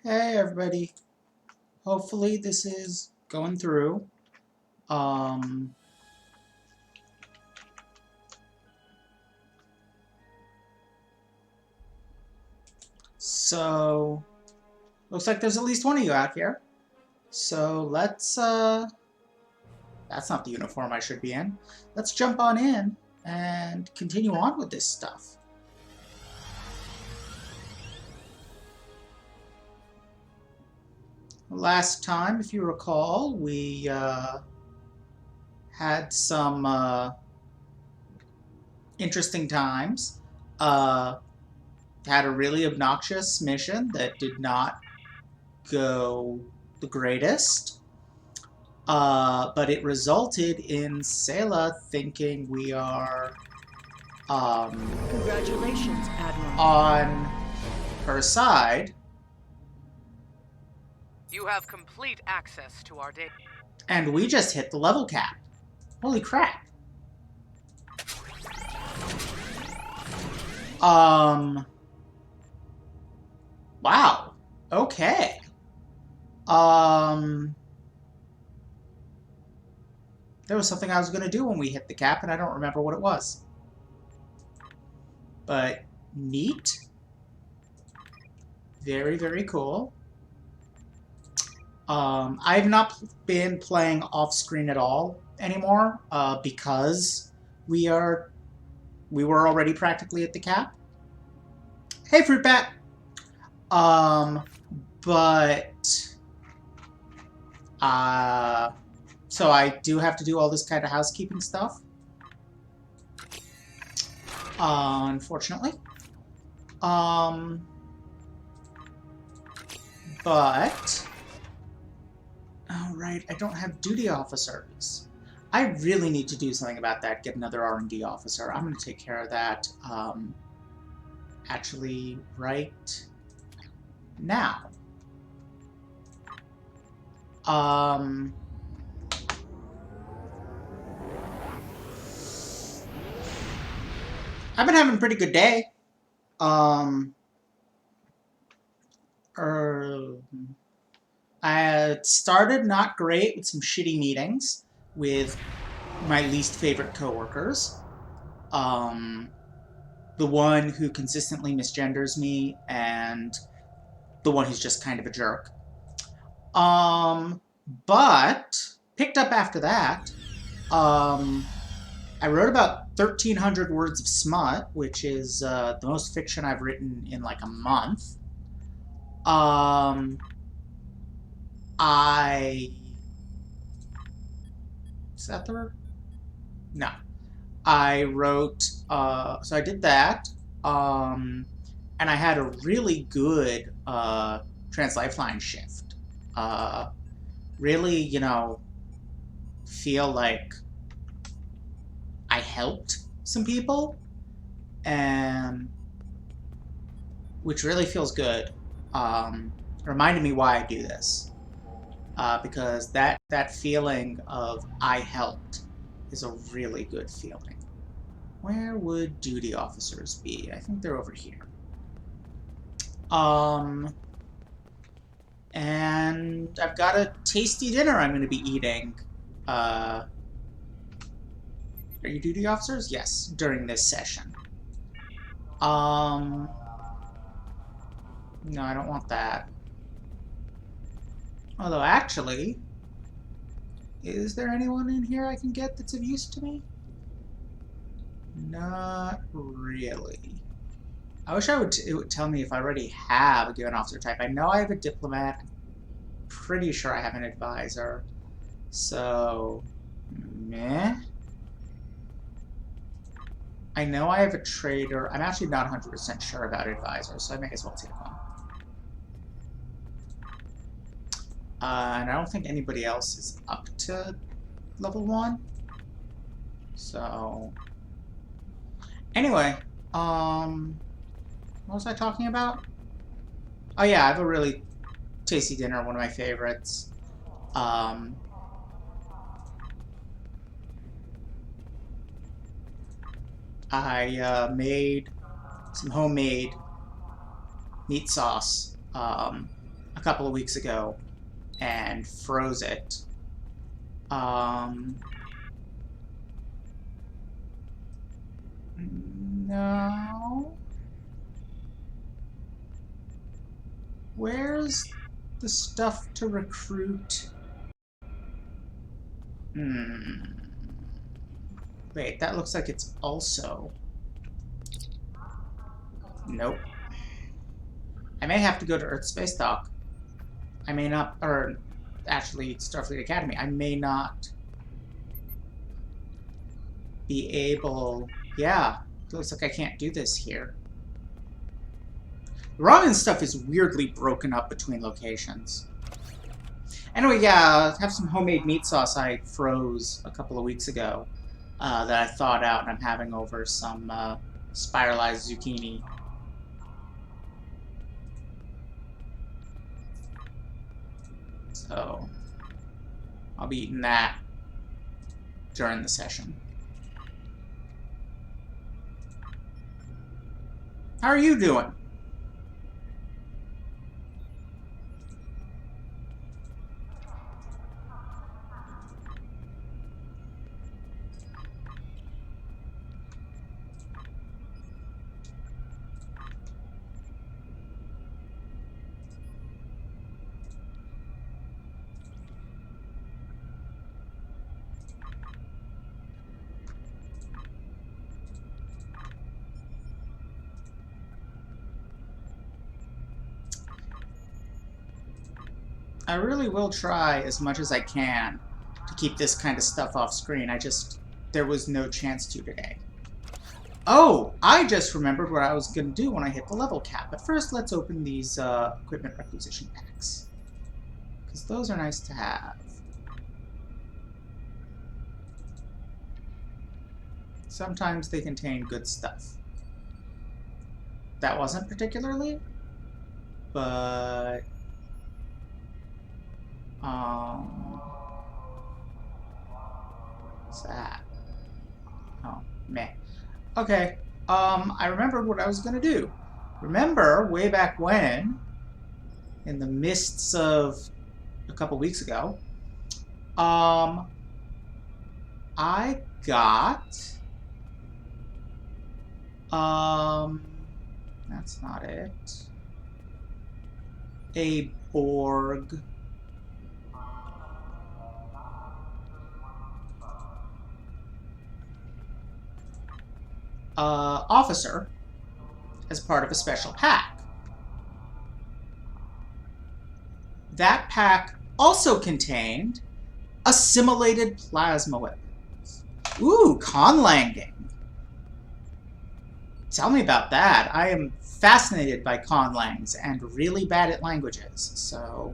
Hey everybody. Hopefully this is going through. Um so looks like there's at least one of you out here. So let's that's not the uniform I should be in. Let's jump on in and continue on with this stuff. Last time, if you recall, we had some interesting times. Had a really obnoxious mission that did not go the greatest, but it resulted in Sayla thinking we are Congratulations, Admiral. on her side. You have complete access to our data. And we just hit the level cap. Holy crap. Wow. Okay. There was something I was going to do when we hit the cap, and I don't remember what it was. But neat. Very, very cool. I've not been playing off-screen at all anymore because we were already practically at the cap. Hey, Fruit Bat! But so I do have to do all this kind of housekeeping stuff. Unfortunately. But oh, right, I don't have duty officers. I really need to do something about that, get another R&D officer. I'm going to take care of that, actually, right now. I've been having a pretty good day. I started not great with some shitty meetings with my least favorite coworkers. The one who consistently misgenders me and the one who's just kind of a jerk. But picked up after that. I wrote about 1,300 words of smut, which is the most fiction I've written in like a month. Is that the word? No. I wrote, so I did that, and I had a really good trans-lifeline shift. Really, you know, feel like I helped some people, and which really feels good. Reminded me why I do this, because that feeling of I helped is a really good feeling. Where would duty officers be? I think they're over here. And I've got a tasty dinner I'm going to be eating. Are you duty officers? Yes, during this session. No, I don't want that. Although, actually, is there anyone in here I can get that's of use to me? Not really. I wish it would tell me if I already have a given officer type. I know I have a diplomat. I'm pretty sure I have an advisor. So, meh. I know I have a trader. I'm actually not 100% sure about advisors, so I may as well take one. And I don't think anybody else is up to level 1. So, anyway, what was I talking about? Oh yeah, I have a really tasty dinner, one of my favorites. I made some homemade meat sauce. a couple of weeks ago and froze it. No. Where's the stuff to recruit? Wait, that looks like it's also... Nope. I may have to go to Earth Space Dock. I may not, or actually Starfleet Academy. I may not be able... Yeah, it looks like I can't do this here. The Romulan stuff is weirdly broken up between locations. Anyway, yeah, I have some homemade meat sauce I froze a couple of weeks ago that I thawed out, and I'm having over some spiralized zucchini. So I'll be eating that during the session. How are you doing? I really will try as much as I can to keep this kind of stuff off screen. There was no chance to today. Oh, I just remembered what I was going to do when I hit the level cap. But first, let's open these equipment requisition packs. Because those are nice to have. Sometimes they contain good stuff. That wasn't particularly, but... what's that? Oh, meh. Okay, I remembered what I was gonna do. Remember, way back when, in the mists of a couple weeks ago, I got, that's not it, a Borg officer as part of a special pack. That pack also contained assimilated plasma weapons. Ooh, conlanging. Tell me about that. I am fascinated by conlangs and really bad at languages, so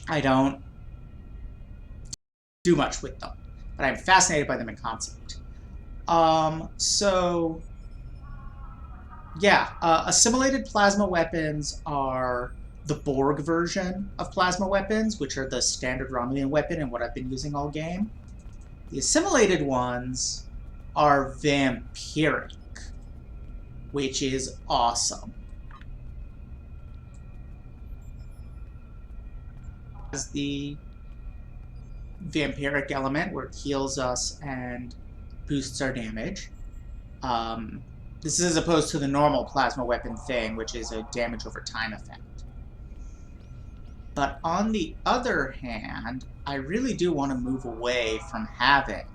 I don't do much with them. But I'm fascinated by them in concept. So yeah, assimilated plasma weapons are the Borg version of plasma weapons, which are the standard Romulan weapon and what I've been using all game. The assimilated ones are vampiric, which is awesome. As the vampiric element, where it heals us and boosts our damage. This is as opposed to the normal plasma weapon thing, which is a damage over time effect. But on the other hand, I really do want to move away from having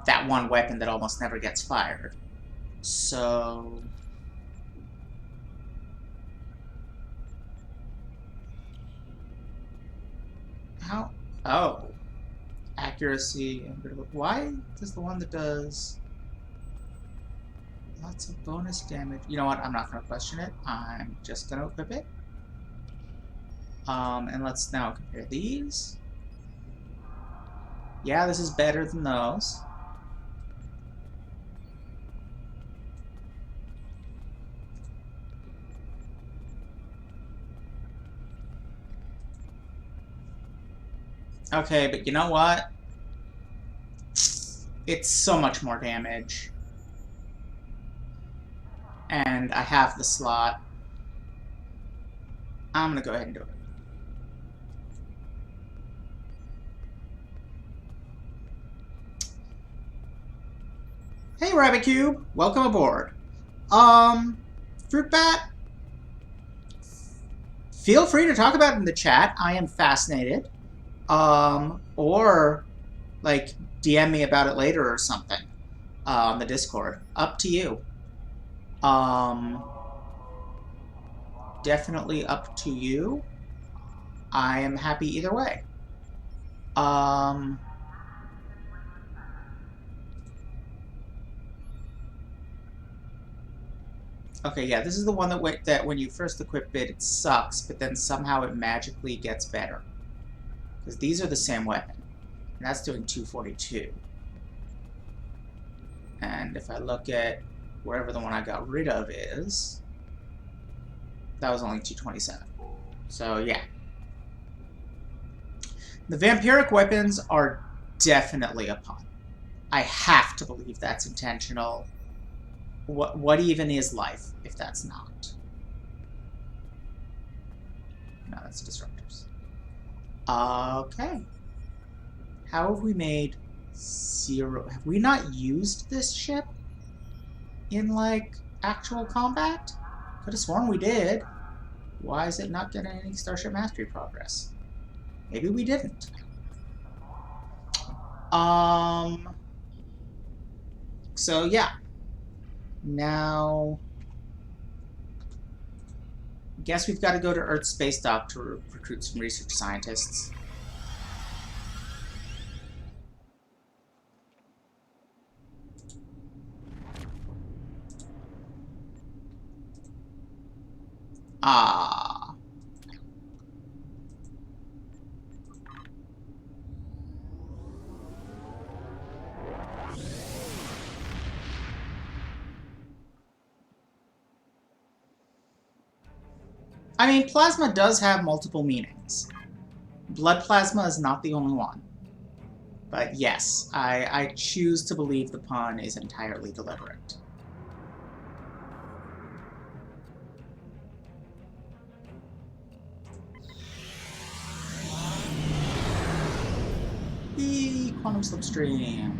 that one weapon that almost never gets fired. So... how... oh. Accuracy and... why does the one that does... lots of bonus damage... you know what, I'm not going to question it. I'm just going to equip it. And let's now compare these. Yeah, this is better than those. Okay, but you know what? It's so much more damage. And I have the slot. I'm gonna go ahead and do it. Hey, Rabbit Cube, welcome aboard. Fruit Bat, feel free to talk about it in the chat. I am fascinated. Or like DM me about it later or something on the Discord. Up to you. Definitely up to you. I am happy either way. Okay, yeah, this is the one that when you first equip it sucks, but then somehow it magically gets better. Because these are the same weapon. And that's doing 242. And if I look at wherever the one I got rid of is, that was only 227. So, yeah. The vampiric weapons are definitely a pun. I have to believe that's intentional. What even is life if that's not? No, that's disruptors. Okay. How have we made 0? Have we not used this ship in, like, actual combat? Could have sworn we did. Why is it not getting any Starship Mastery progress? Maybe we didn't. So, yeah. Now, guess we've got to go to Earth Space Dock to recruit some research scientists. Ah. I mean, plasma does have multiple meanings. Blood plasma is not the only one. But yes, I choose to believe the pun is entirely deliberate. The quantum slipstream.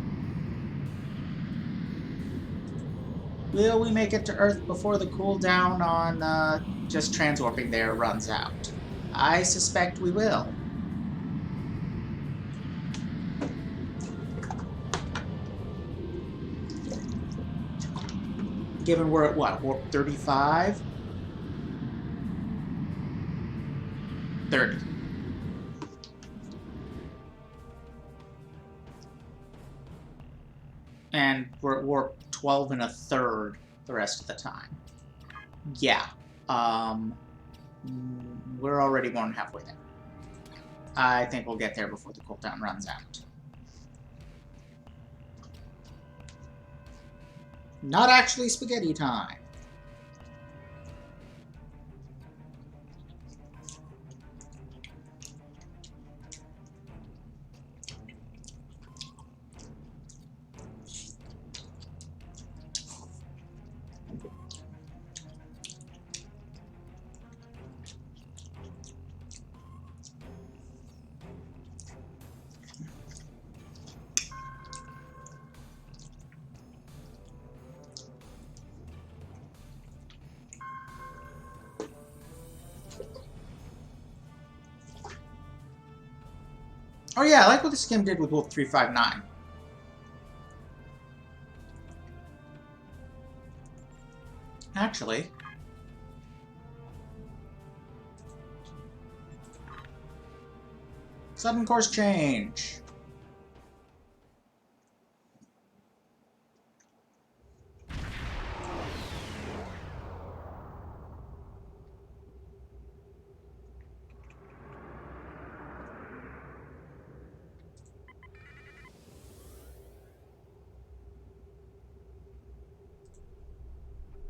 Will we make it to Earth before the cooldown on just transwarping there runs out? I suspect we will. Given we're at what, warp 35? 30. And we're at warp 12 and a third the rest of the time. Yeah. We're already more than halfway there. I think we'll get there before the cooldown runs out. Not actually spaghetti time. Oh yeah, I like what this game did with Wolf 359. Actually, sudden course change.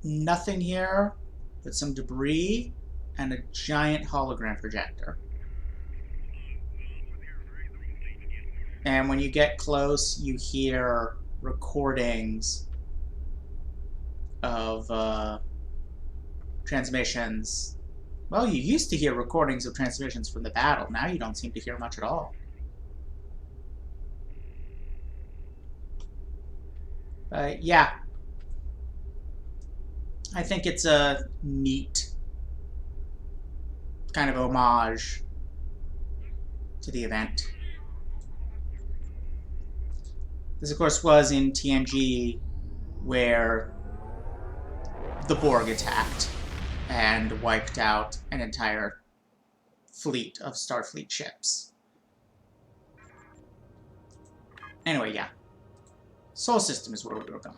Nothing here but some debris and a giant hologram projector. And when you get close, you hear recordings of transmissions Well, you used to hear recordings of transmissions from the battle. Now you don't seem to hear much at all. Yeah, I think it's a neat kind of homage to the event. This, of course, was in TNG where the Borg attacked and wiped out an entire fleet of Starfleet ships. Anyway, yeah. Solar System is where we were going.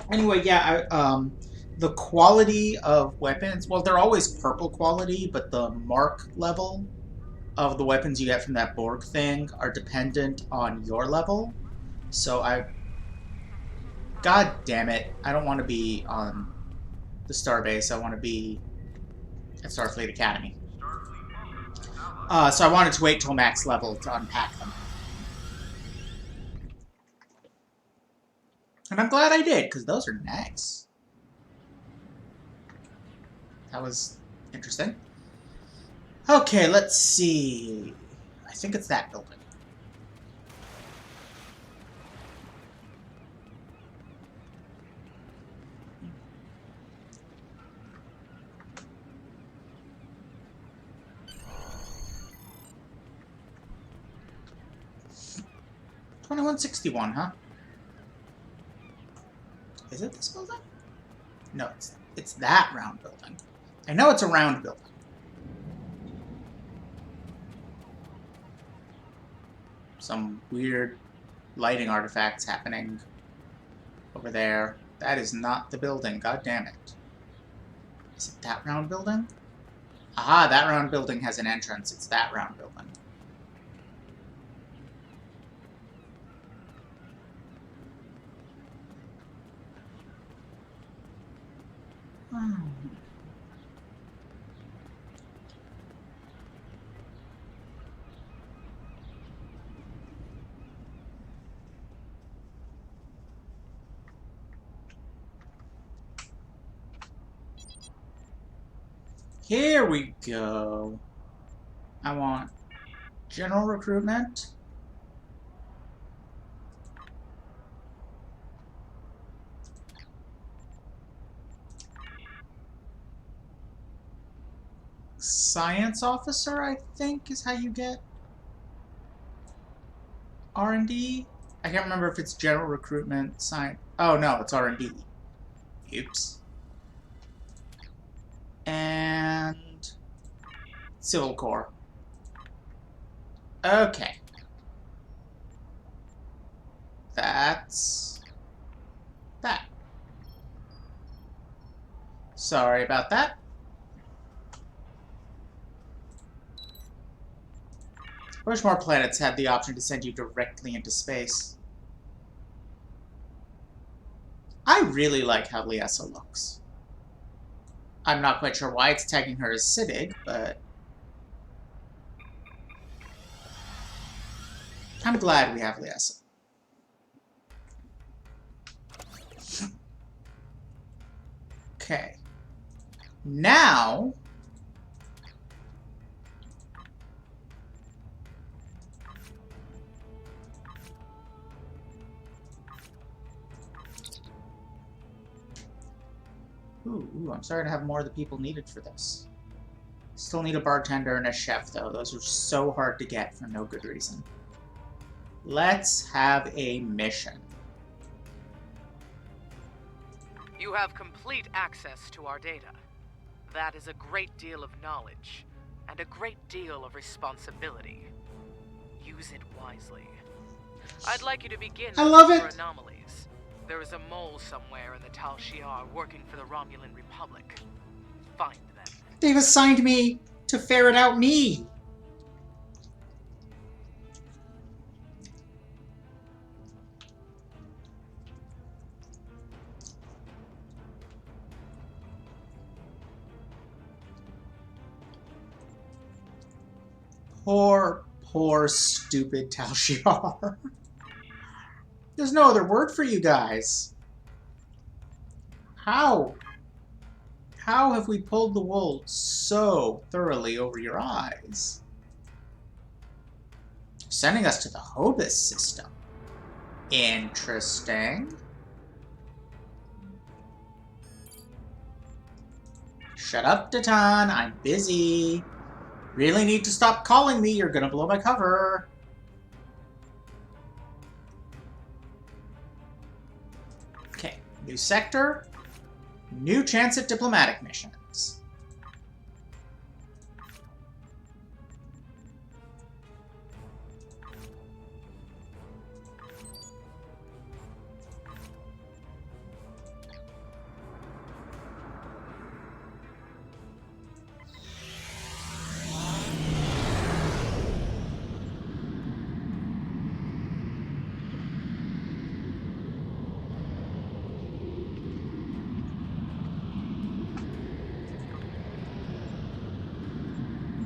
Anyway, yeah, the quality of weapons, well, they're always purple quality, but the mark level of the weapons you get from that Borg thing are dependent on your level. So God damn it, I don't want to be on the Starbase, I want to be at Starfleet Academy. So I wanted to wait till max level to unpack them. And I'm glad I did, because those are nice. That was interesting. Okay, let's see. I think it's that building. $2161, huh? Is it this building? No, it's that round building. I know it's a round building. Some weird lighting artifacts happening over there. That is not the building, god damn it. Is it that round building? Aha, that round building has an entrance. It's that round building. Here we go. I want general recruitment. Science officer, I think, is how you get R&D. I can't remember if it's general recruitment, science. Oh no, it's R&D. Oops. And Civil Corps. Okay. That's that. Sorry about that. I wish more planets had the option to send you directly into space. I really like how Liesa looks. I'm not quite sure why it's tagging her as Siddig, but I'm glad we have Liesa. Okay. Now... Ooh, I'm sorry to have more of the people needed for this. Still need a bartender and a chef, though. Those are so hard to get for no good reason. Let's have a mission. You have complete access to our data. That is a great deal of knowledge, and a great deal of responsibility. Use it wisely. I'd like you to begin I love looking for it. anomalies. There is a mole somewhere in the Tal Shiar working for the Romulan Republic. Find them. They've assigned me to ferret out me. Poor, stupid Tal Shiar. There's no other word for you guys. How? How have we pulled the wool so thoroughly over your eyes? Sending us to the Hobus system. Interesting. Shut up, Datan. I'm busy. Really need to stop calling me. You're gonna blow my cover. Okay, new sector. New chance at diplomatic missions.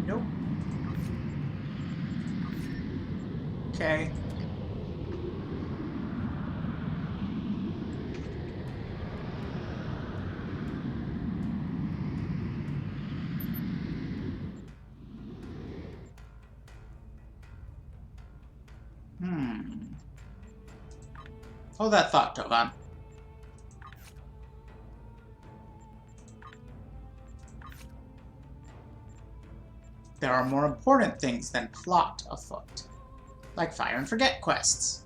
Nope. Okay. Hold that thought, Tovan. There are more important things than plot afoot, like Fire and Forget quests.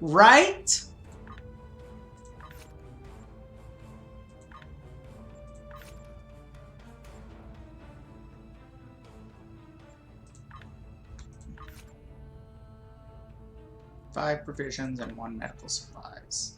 Right? Five provisions and 1 medical supplies.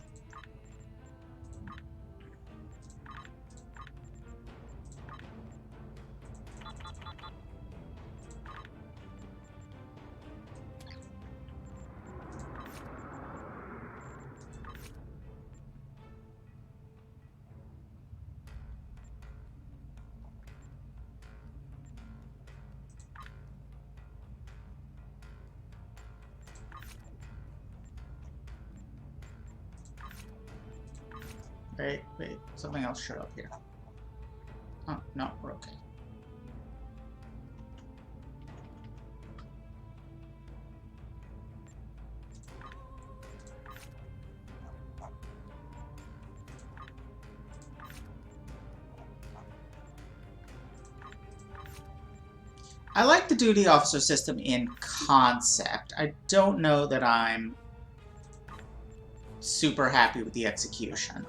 Wait, something else showed up here. Oh, no, we're okay. I like the duty officer system in concept. I don't know that I'm super happy with the execution.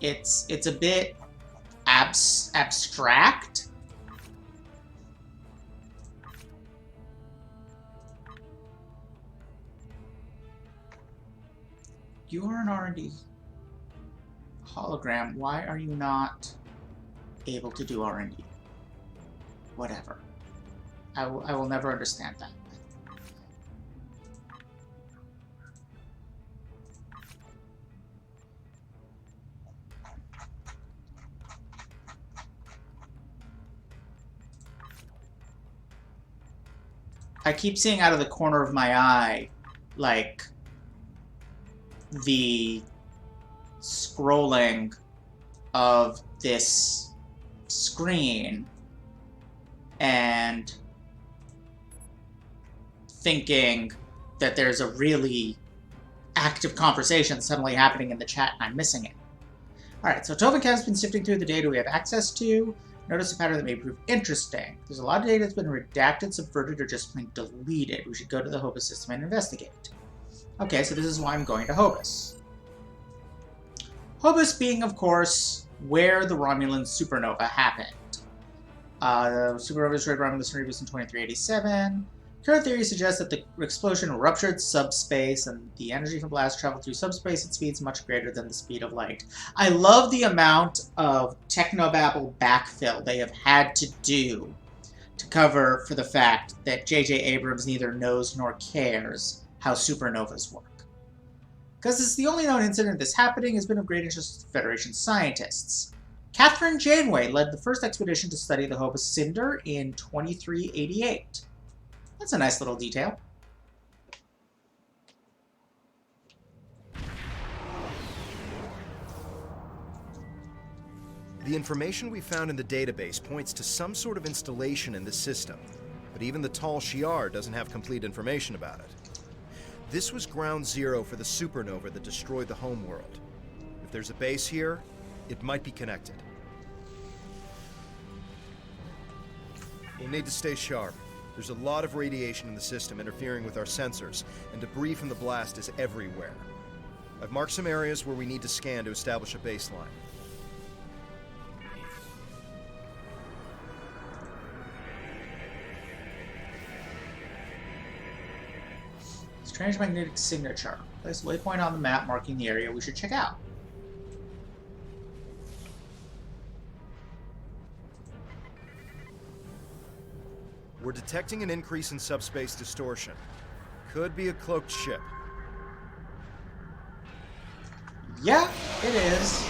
It's a bit abstract. You are an R&D hologram. Why are you not able to do R&D? Whatever. I will never understand that. I keep seeing out of the corner of my eye, like, the scrolling of this screen and thinking that there's a really active conversation suddenly happening in the chat and I'm missing it. Alright, so Tobin has been sifting through the data we have access to. Notice a pattern that may prove interesting. There's a lot of data that's been redacted, subverted, or just plain deleted. We should go to the Hobus system and investigate. Okay, so this is why I'm going to Hobus. Hobus being, of course, where the Romulan supernova happened. The supernova destroyed Romulus and Rebus in 2387. Current theory suggests that the explosion ruptured subspace, and the energy from blast traveled through subspace at speeds much greater than the speed of light. I love the amount of technobabble backfill they have had to do to cover for the fact that J.J. Abrams neither knows nor cares how supernovas work. Because it's the only known incident of this happening has been of great interest to Federation scientists. Catherine Janeway led the first expedition to study the Hobus Cinder in 2388. That's a nice little detail. The information we found in the database points to some sort of installation in this system, but even the Tall Shi'ar doesn't have complete information about it. This was ground zero for the supernova that destroyed the homeworld. If there's a base here, it might be connected. We'll need to stay sharp. There's a lot of radiation in the system interfering with our sensors, and debris from the blast is everywhere. I've marked some areas where we need to scan to establish a baseline. Strange magnetic signature. Place a waypoint on the map marking the area we should check out. We're detecting an increase in subspace distortion. Could be a cloaked ship. Yeah, it is.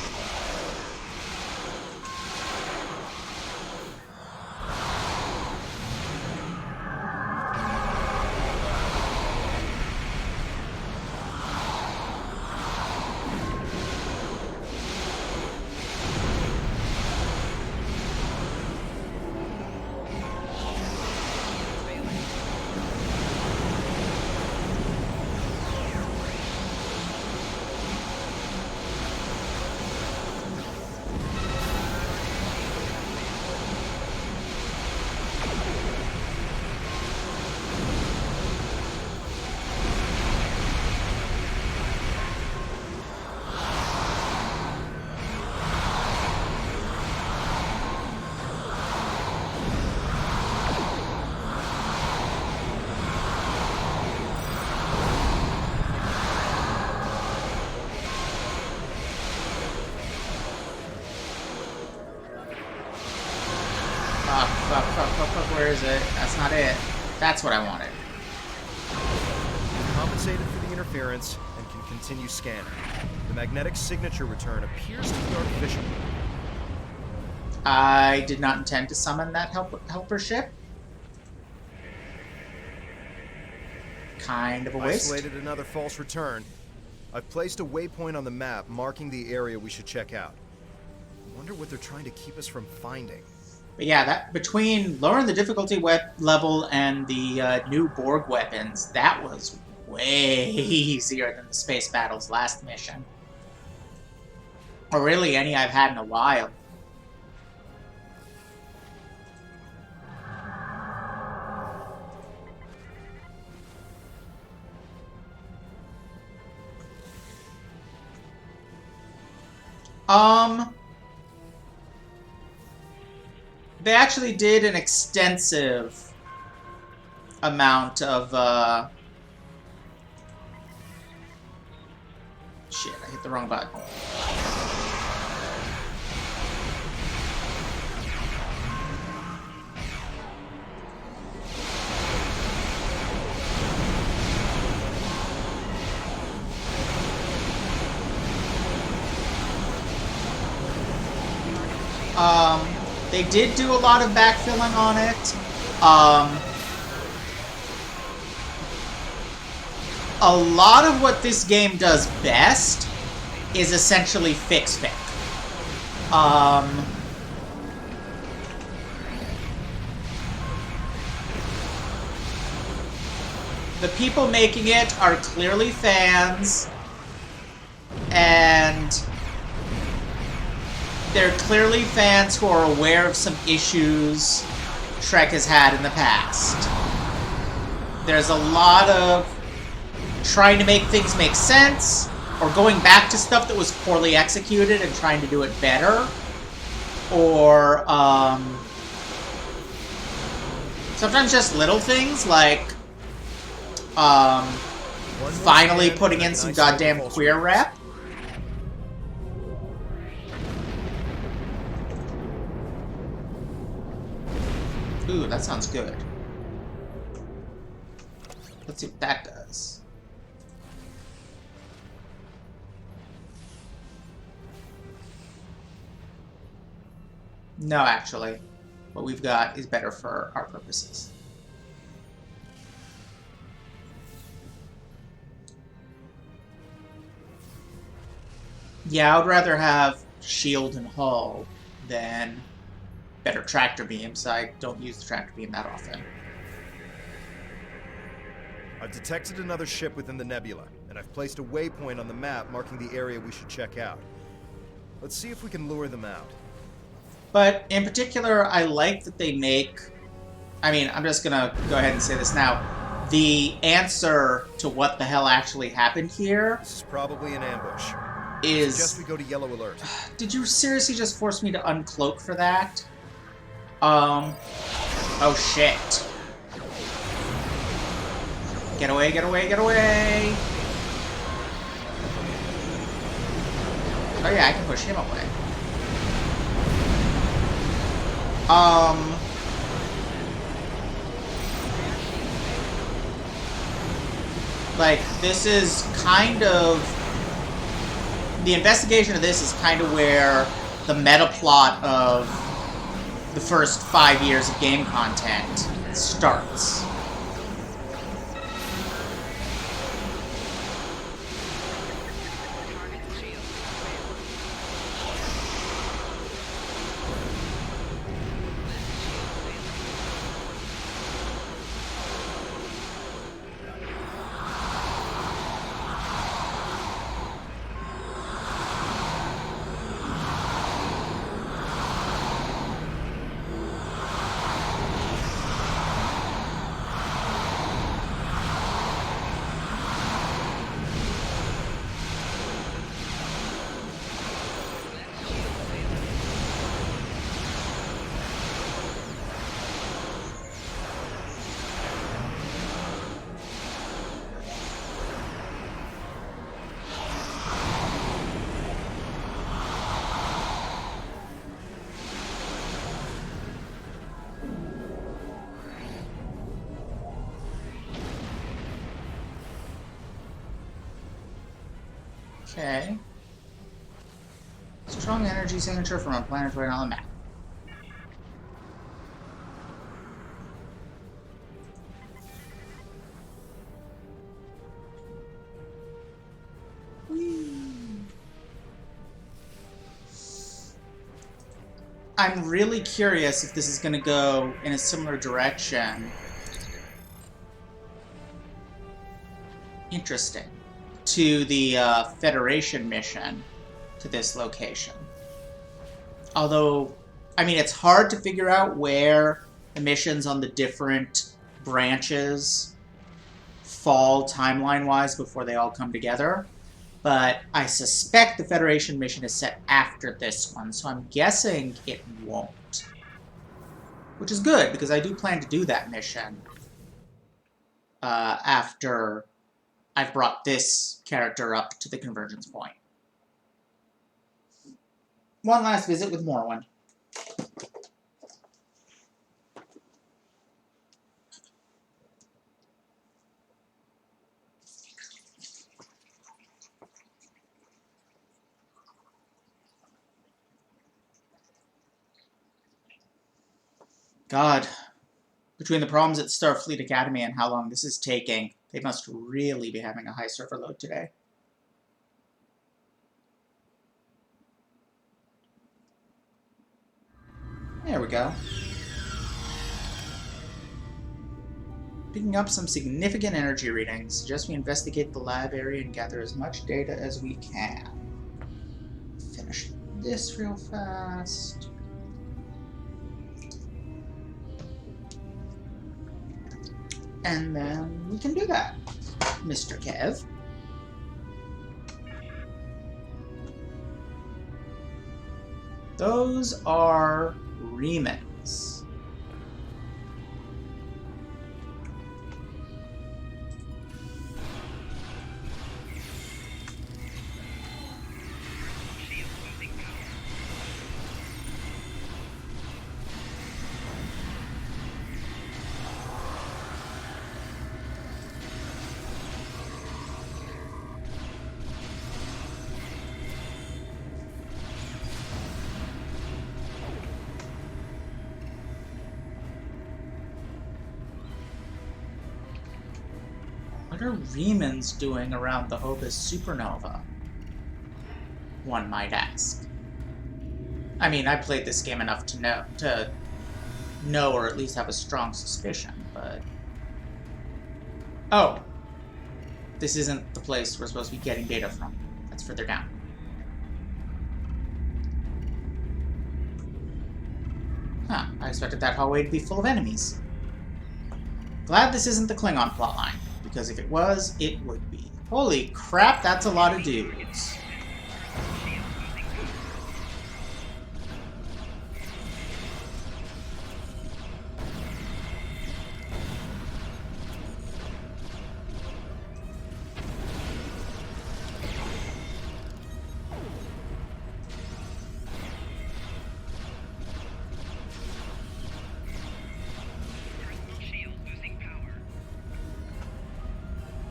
Where is it? That's not it. That's what I wanted. We've compensated for the interference and can continue scanning. The magnetic signature return appears to be artificial. I did not intend to summon that helper ship. Kind of a waste. Isolated another false return. I've placed a waypoint on the map marking the area we should check out. I wonder what they're trying to keep us from finding. But yeah, that between lowering the difficulty level and the new Borg weapons, that was way easier than the space battles last mission. Or really any I've had in a while. They actually did an extensive amount of, shit, I hit the wrong button. They did do a lot of backfilling on it. A lot of what this game does best is essentially fix-fic. the people making it are clearly fans, and they're clearly fans who are aware of some issues Trek has had in the past. There's a lot of trying to make things make sense, or going back to stuff that was poorly executed and trying to do it better, or sometimes just little things like finally putting in some goddamn queer rep. Ooh, that sounds good. Let's see what that does. No, actually. What we've got is better for our purposes. Yeah, I would rather have shield and hull than better tractor beams. I don't use the tractor beam that often. I've detected another ship within the nebula, and I've placed a waypoint on the map marking the area we should check out. Let's see if we can lure them out. But in particular, I like that they make... I mean, I'm just gonna go ahead and say this now. The answer to what the hell actually happened here... This is probably an ambush. Is... I suggest we go to yellow alert. Did you seriously just force me to uncloak for that? Oh shit. Get away, get away, get away! Oh yeah, I can push him away. Like, this is kind of... The investigation of this is kind of where the meta plot of the first 5 years of game content starts. Okay. Strong energy signature from a planetoid on the map. I'm really curious if this is going to go in a similar direction. Interesting. To the Federation mission to this location. Although, I mean, it's hard to figure out where the missions on the different branches fall timeline-wise before they all come together. But I suspect the Federation mission is set after this one, so I'm guessing it won't. Which is good, because I do plan to do that mission after I've brought this character up to the convergence point. One last visit with Morwen. God, between the problems at Starfleet Academy and how long this is taking, they must really be having a high server load today. There we go. Picking up some significant energy readings. Suggest we investigate the lab area and gather as much data as we can. Finish this real fast. And then we can do that, Mr. Kev. Those are remnants. What are remnants doing around the Hobus supernova? One might ask. I mean, I played this game enough to know or at least have a strong suspicion, but... Oh! This isn't the place we're supposed to be getting data from. That's further down. Huh, I expected that hallway to be full of enemies. Glad this isn't the Klingon plotline, because if it was, it would be. Holy crap, that's a lot of dudes.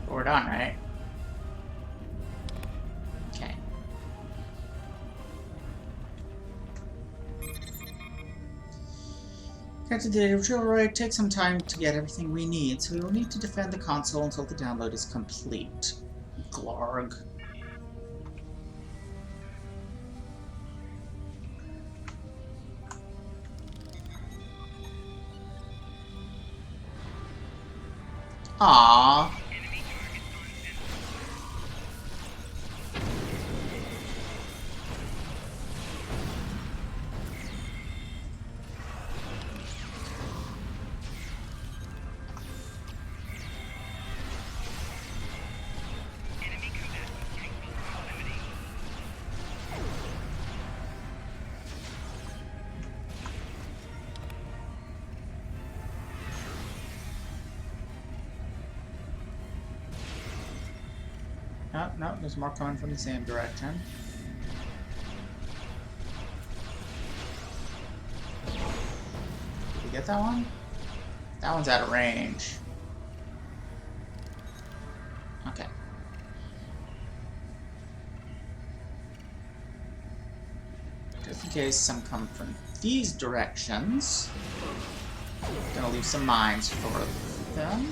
We're done, right? Okay. Connected data retrieval right. Take some time to get everything we need, so we will need to defend the console until the download is complete. Glarg. Aww. Oh, no, there's more coming from the same direction. Did we get that one? That one's out of range. Okay. Just in case some come from these directions. Gonna leave some mines for them.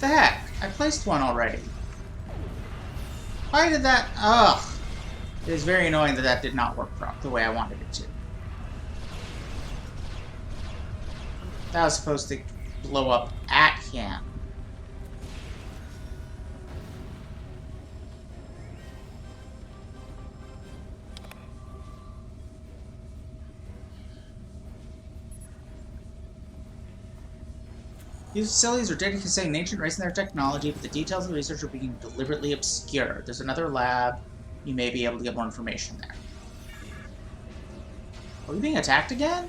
The heck? I placed one already. Why did that... Ugh. It is very annoying that that did not work the way I wanted it to. That was supposed to blow up at him. These facilities are dedicated to studying an ancient race and their technology, but the details of the research are being deliberately obscure. There's another lab. You may be able to get more information there. Are we being attacked again?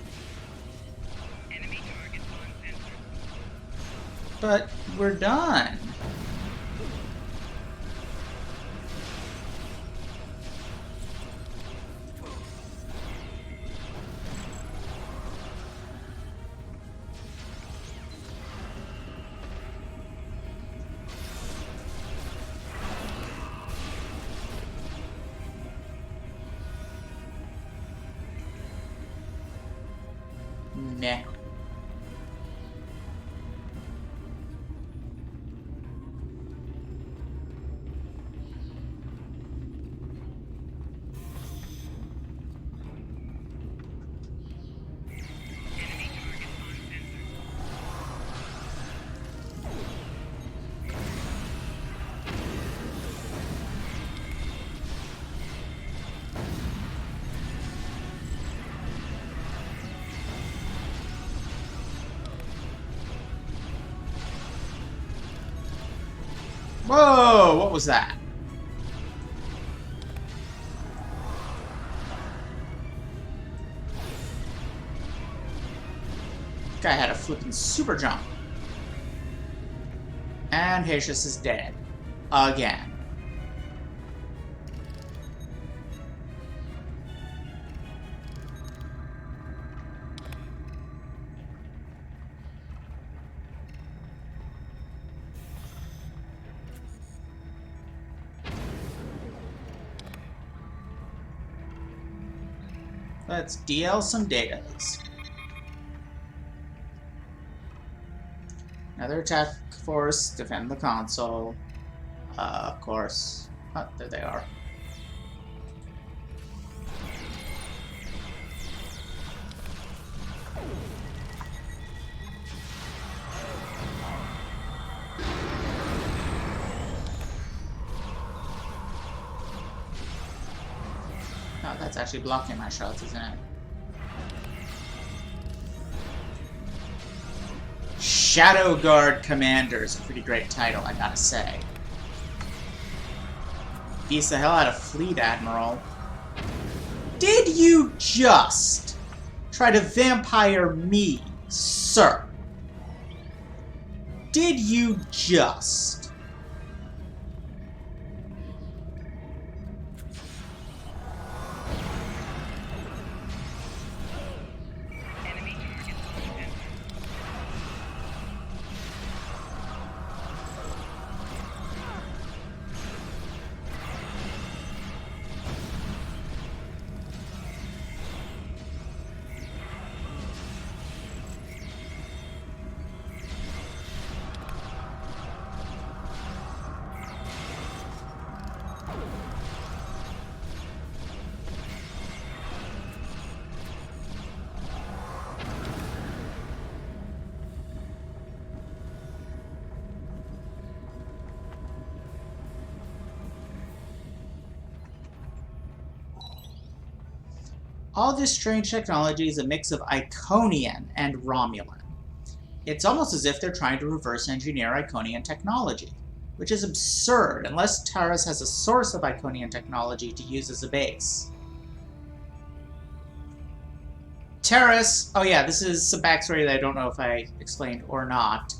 Enemy target on sensor. But we're done. Meh. Whoa, what was that? Guy had a flippin' super jump. And Hacius is dead. Again. Let's DL some datas. Another attack force, defend the console. Of course. Oh, there they are. Oh, that's actually blocking my shots, isn't it? Shadow Guard Commander is a pretty great title, I gotta say. Beats the hell out of Fleet Admiral. Did you just try to vampire me, sir? Did you just? All this strange technology is a mix of Iconian and Romulan. It's almost as if they're trying to reverse engineer Iconian technology, which is absurd unless Taurus has a source of Iconian technology to use as a base. Taurus, oh yeah, this is some backstory that I don't know if I explained or not.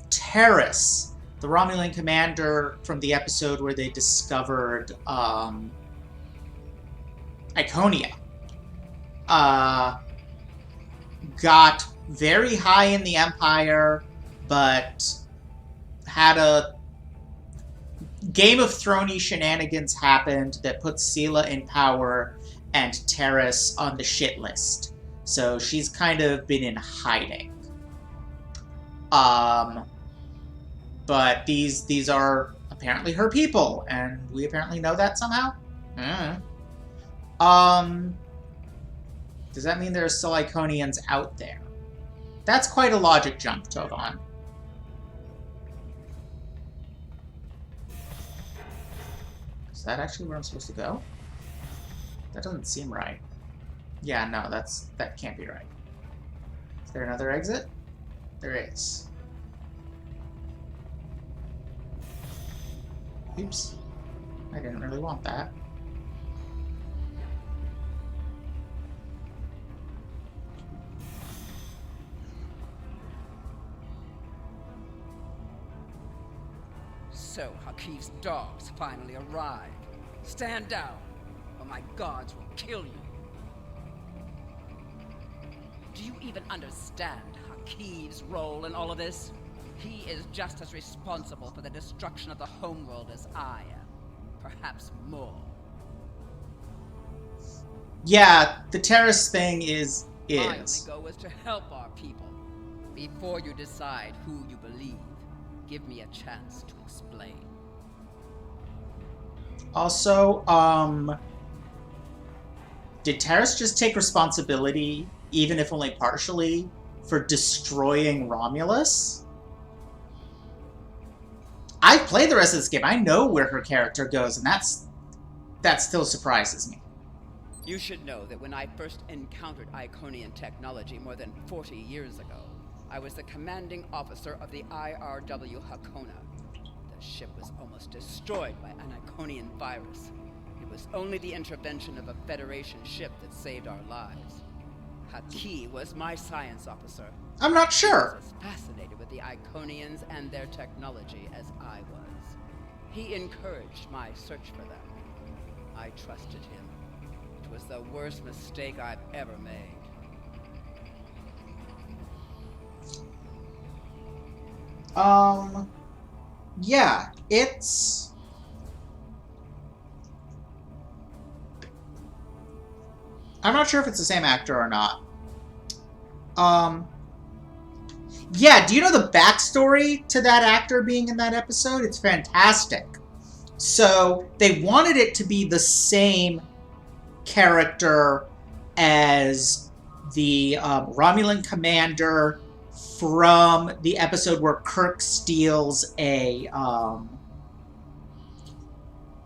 Taurus, the Romulan commander from the episode where they discovered Iconia, got very high in the Empire, but had a Game of Thrones shenanigans happened that put Sela in power and Terrace on the shit list. So she's kind of been in hiding. But these are apparently her people, and we apparently know that somehow. Does that mean there are still Iconians out there? That's quite a logic jump, Tovan. Is that actually where I'm supposed to go? That doesn't seem right. Yeah, no, that can't be right. Is there another exit? There is. Oops. I didn't really want that. So, Hakiv's dogs finally arrived. Stand down, or my guards will kill you. Do you even understand Hakiv's role in all of this? He is just as responsible for the destruction of the homeworld as I am. Perhaps more. Yeah, the terrorist thing is. My only goal is to help our people. Before you decide who you believe, give me a chance to explain. Also, did Terrace just take responsibility, even if only partially, for destroying Romulus? I've played the rest of this game. I know where her character goes, and that still surprises me. You should know that when I first encountered Iconian technology more than 40 years ago, I was the commanding officer of the IRW Hakona, The ship was almost destroyed by an Iconian virus. It was only the intervention of a Federation ship that saved our lives. Haki was my science officer. I'm not He was sure. as fascinated with the Iconians and their technology as I was. He encouraged my search for them. I trusted him. It was the worst mistake I've ever made. Yeah, it's... I'm not sure if it's the same actor or not. Yeah, do you know the backstory to that actor being in that episode? It's fantastic. So, they wanted it to be the same character as the Romulan commander from the episode where Kirk steals a...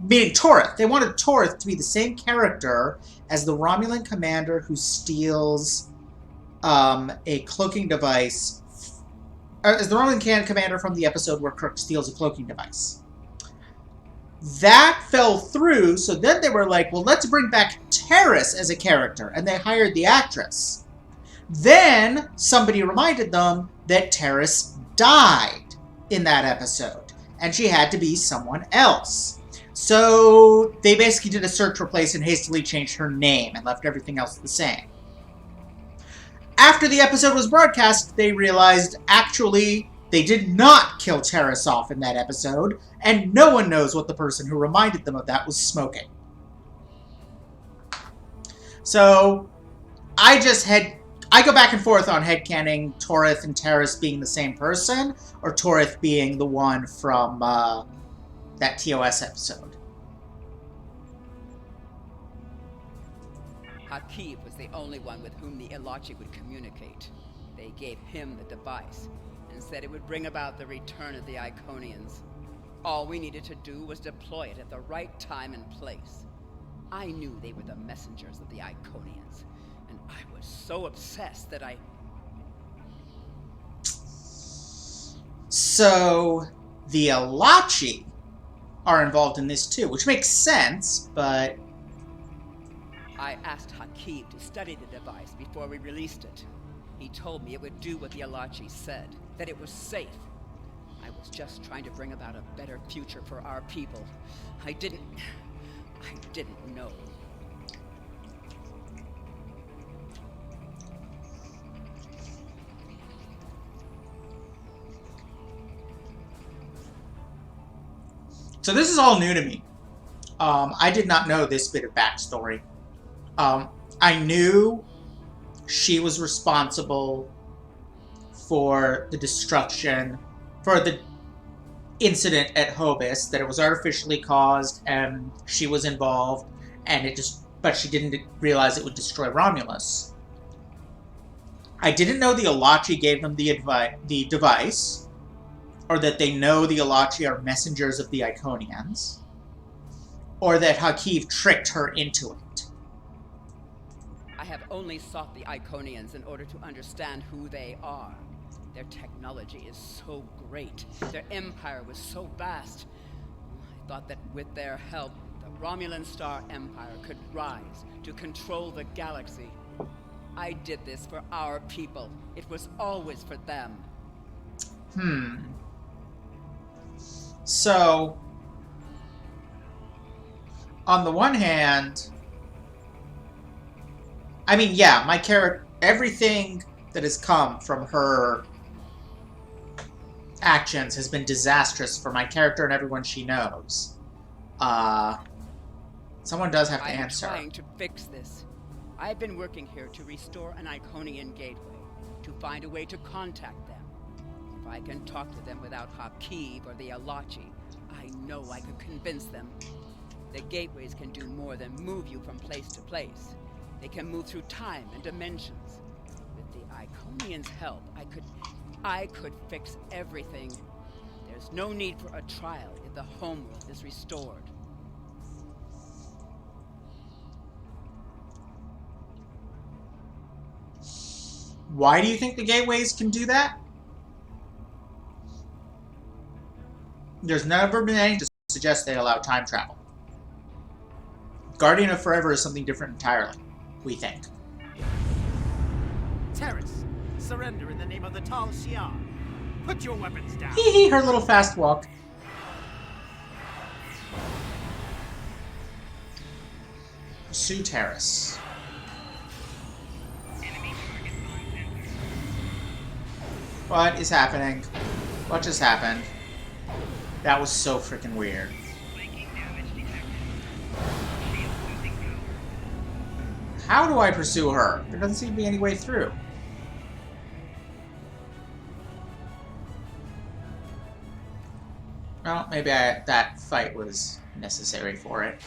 meaning Torith. They wanted Torith to be the same character as the Romulan commander who steals a cloaking device... as the Romulan commander from the episode where Kirk steals a cloaking device. That fell through, so then they were like, well, let's bring back Terrace as a character, and they hired the actress. Then somebody reminded them that Terrace died in that episode, and she had to be someone else. So they basically did a search replace and hastily changed her name and left everything else the same. After the episode was broadcast, they realized actually they did not kill Terrace off in that episode, and no one knows what the person who reminded them of that was smoking. So I go back and forth on headcanon Torith and Terrace being the same person, or Torith being the one from that TOS episode. Haki was the only one with whom the Ilachi would communicate. They gave him the device, and said it would bring about the return of the Iconians. All we needed to do was deploy it at the right time and place. I knew they were the messengers of the Iconians, and I was so obsessed that I... So, the Ilachi are involved in this too, which makes sense, but... I asked Haki to study the device before we released it. He told me it would do what the Ilachi said, that it was safe. I was just trying to bring about a better future for our people. I didn't know. So this is all new to me. I did not know this bit of backstory. I knew she was responsible for the destruction, for the incident at Hobus, that it was artificially caused and she was involved, and but she didn't realize it would destroy Romulus. I didn't know the Ilachi gave them the device, or that they know the Ilachi are messengers of the Iconians, or that Hakiv tricked her into it. I have only sought the Iconians in order to understand who they are. Their technology is so great. Their empire was so vast. I thought that with their help, the Romulan Star Empire could rise to control the galaxy. I did this for our people. It was always for them. So, on the one hand, I mean, yeah, my character, everything that has come from her actions has been disastrous for my character and everyone she knows. Someone does have to answer. I'm trying to fix this. I've been working here to restore an Iconian gateway, to find a way to contact them. If I can talk to them without Hakiv or the Ilachi, I know I could convince them. The gateways can do more than move you from place to place. They can move through time and dimensions. With the Iconians' help, I could fix everything. There's no need for a trial if the homeworld is restored. Why do you think the gateways can do that? There's never been anything to suggest they allow time travel. Guardian of Forever is something different entirely, we think. Terrace, surrender in the name of the Tal Shiar. Put your weapons down. Hee hee, her little fast walk. Pursue Terrace. What is happening? What just happened? That was so freaking weird. How do I pursue her? There doesn't seem to be any way through. Well, maybe that fight was necessary for it.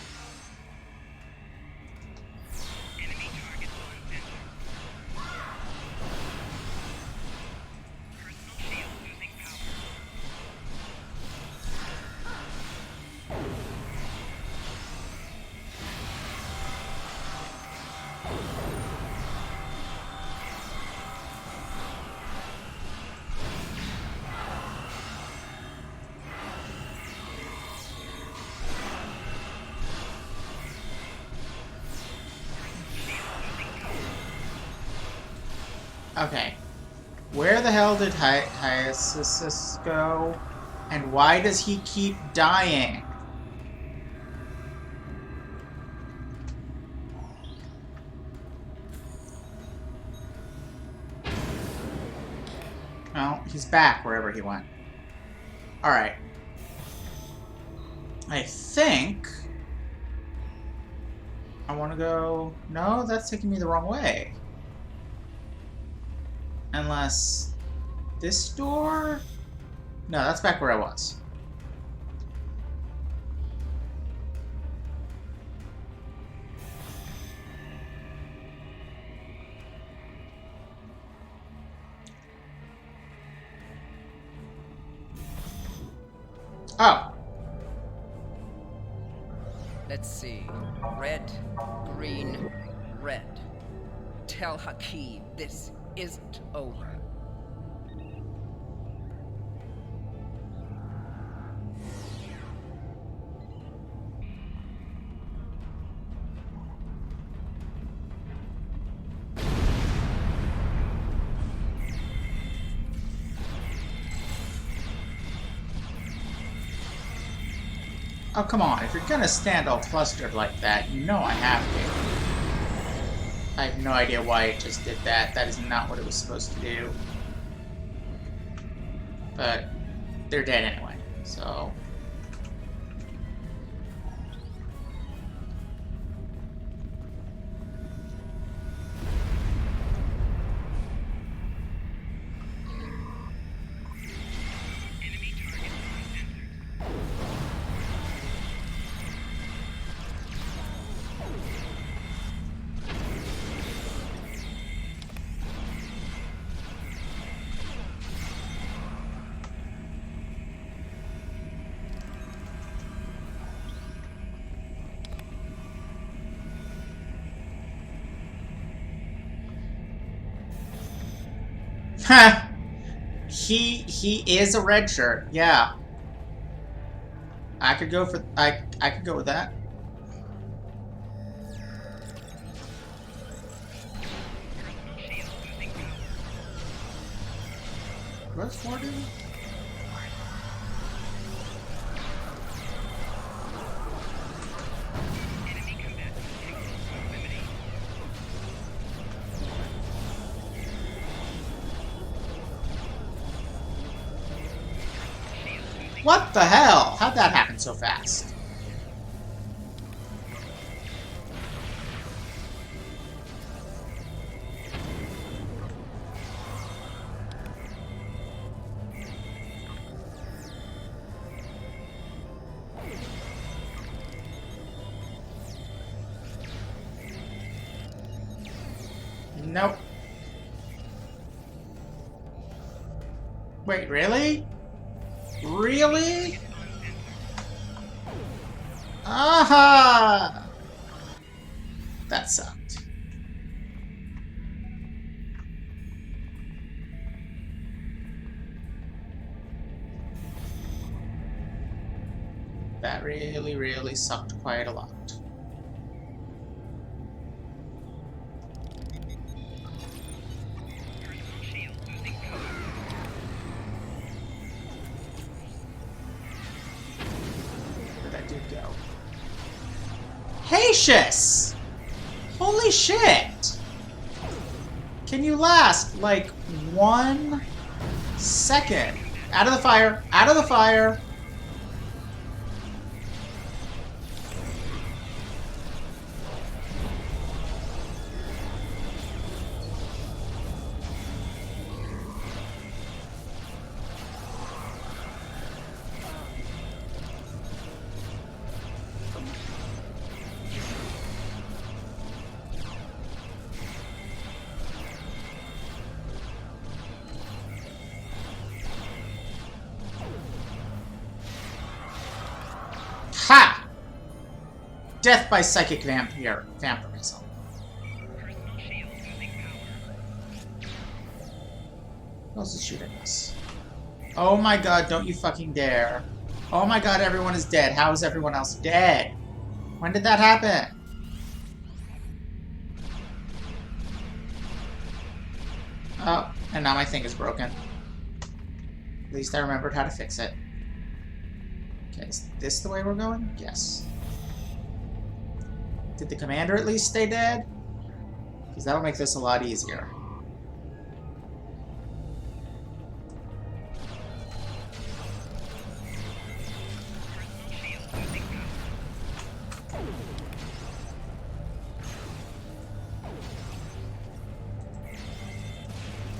Okay. Where the hell did Hyacinthus go? And why does he keep dying? Well, he's back wherever he went. Alright. I think I want to go... No, that's taking me the wrong way. Unless... This door? No, that's back where I was. Oh. Let's see. Red, green, red. Tell Hakim this isn't over. Oh, come on. If you're gonna stand all clustered like that, you know I have to. I have no idea why it just did that. That is not what it was supposed to do. But they're dead anyway, so... Ha! He is a red shirt, yeah. I could go for I could go with that. What's more doing? What the hell? How'd that happen so fast? Nope. Wait, really? Really? Aha! That sucked. really, really sucked quite a lot. Where'd that dude go? Hacius! Holy shit! Can you last, like, 1 second? Out of the fire! Out of the fire! Ha! Death by psychic vampirism. Who else is shooting us? Oh my god, don't you fucking dare. Oh my god, everyone is dead. How is everyone else dead? When did that happen? Oh, and now my thing is broken. At least I remembered how to fix it. Okay, is this the way we're going? Yes. Did the commander at least stay dead? Because that'll make this a lot easier.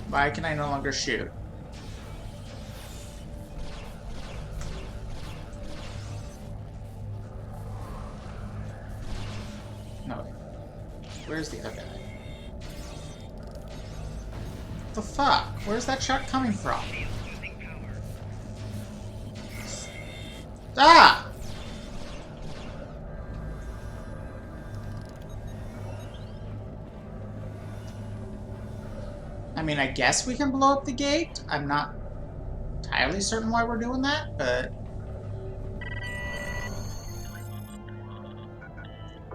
Why can I no longer shoot? No, wait. Where's the other guy? What the fuck? Where's that shot coming from? Ah! I mean, I guess we can blow up the gate. I'm not entirely certain why we're doing that, but...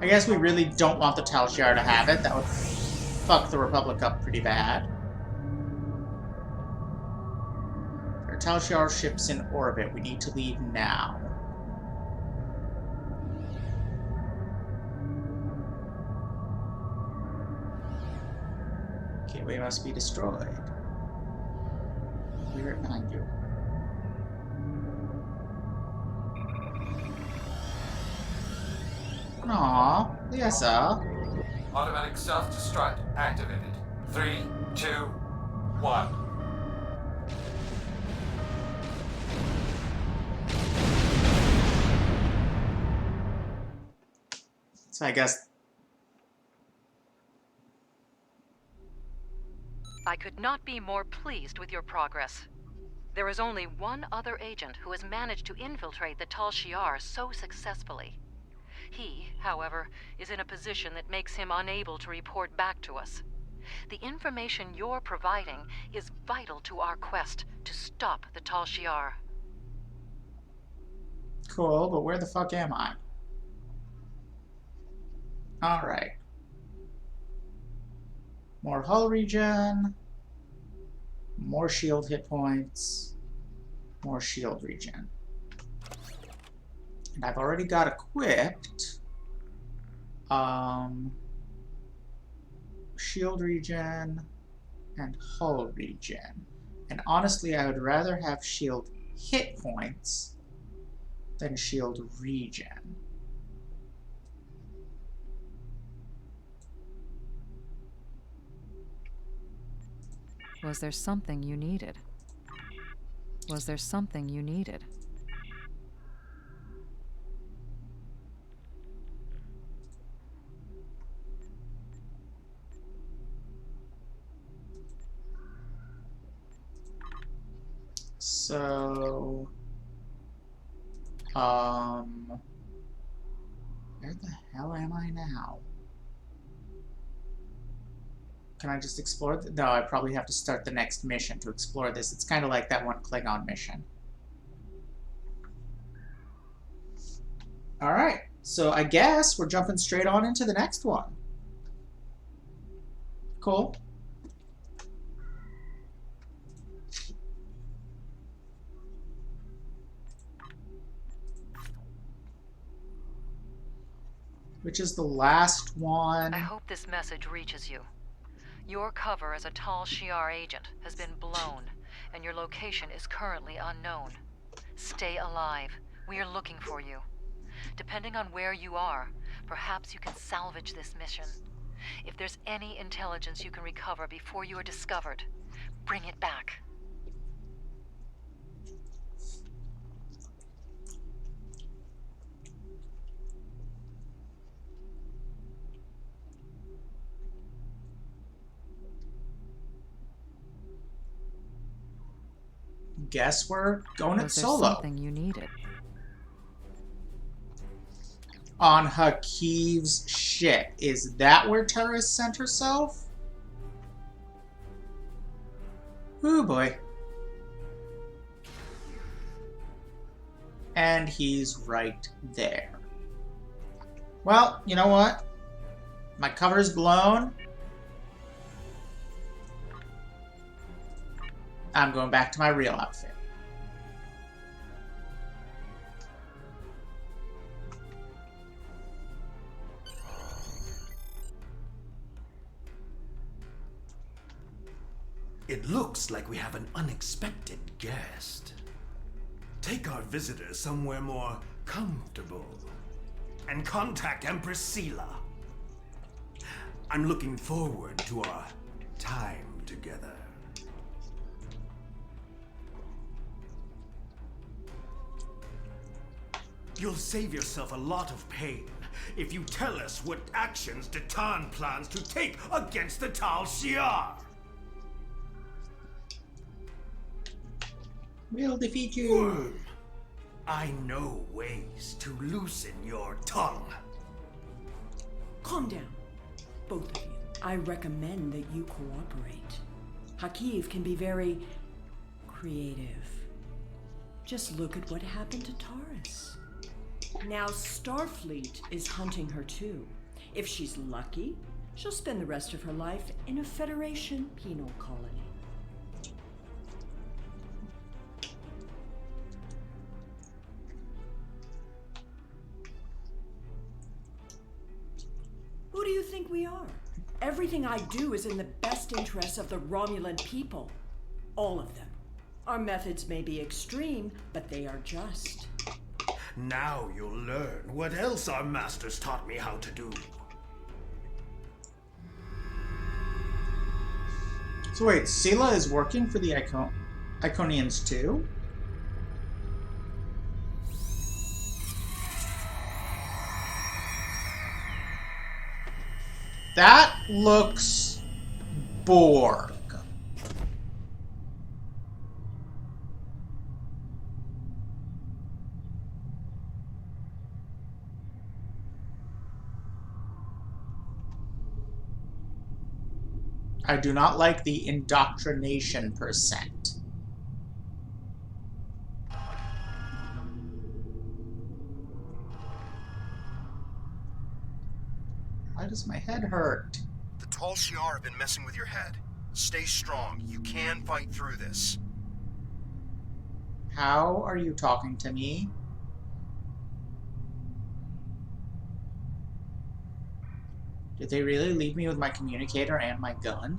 I guess we really don't want the Tal Shiar to have it. That would fuck the Republic up pretty bad. There are Tal Shiar ships in orbit. We need to leave now. Gateway must be destroyed. We're right behind you. Aww, Liesa. Automatic self-destruct activated. 3, 2, 1. So I guess... I could not be more pleased with your progress. There is only one other agent who has managed to infiltrate the Tal Shiar so successfully. He, however, is in a position that makes him unable to report back to us. The information you're providing is vital to our quest to stop the Tal Shiar. Cool, but where the fuck am I? Alright. More hull regen. More shield hit points. More shield regen. And I've already got equipped shield regen and hull regen. And honestly, I would rather have shield hit points than shield regen. Was there something you needed? Was there something you needed? So, where the hell am I now? Can I just explore? No, I probably have to start the next mission to explore this. It's kind of like that one Klingon mission. All right. So I guess we're jumping straight on into the next one. Cool. Which is the last one? I hope this message reaches you. Your cover as a Tal Shiar agent has been blown, and your location is currently unknown. Stay alive. We are looking for you. Depending on where you are, perhaps you can salvage this mission. If there's any intelligence you can recover before you are discovered, bring it back. Guess we're going it Was there solo. something you needed? On Hakiv's ship. Is that where Terrace sent herself? Ooh boy. And he's right there. Well, you know what? My cover's blown. I'm going back to my real outfit. It looks like we have an unexpected guest. Take our visitor somewhere more comfortable and contact Empress Sela. I'm looking forward to our time together. You'll save yourself a lot of pain if you tell us what actions Datan plans to take against the Tal Shiar. We'll defeat you. I know ways to loosen your tongue. Calm down, both of you. I recommend that you cooperate. Hakiv can be very creative. Just look at what happened to Taurus. Now Starfleet is hunting her too. If she's lucky, she'll spend the rest of her life in a Federation penal colony. Who do you think we are? Everything I do is in the best interests of the Romulan people. All of them. Our methods may be extreme, but they are just. Now you'll learn what else our masters taught me how to do. So wait, Sela is working for the Iconians too? That looks Borg. I do not like the indoctrination percent. Why does my head hurt? The Tal Shiar have been messing with your head. Stay strong. You can fight through this. How are you talking to me? Did they really leave me with my communicator and my gun?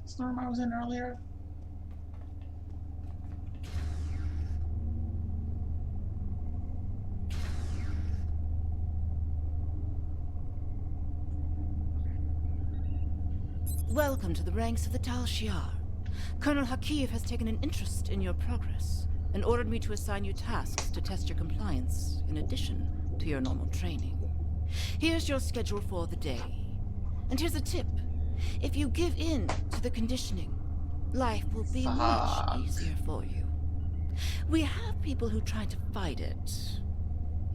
Is the room I was in earlier? Welcome to the ranks of the Tal Shiar. Colonel Hakiv has taken an interest in your progress and ordered me to assign you tasks to test your compliance, in addition to your normal training. Here's your schedule for the day. And here's a tip. If you give in to the conditioning, life will be much easier for you. We have people who try to fight it,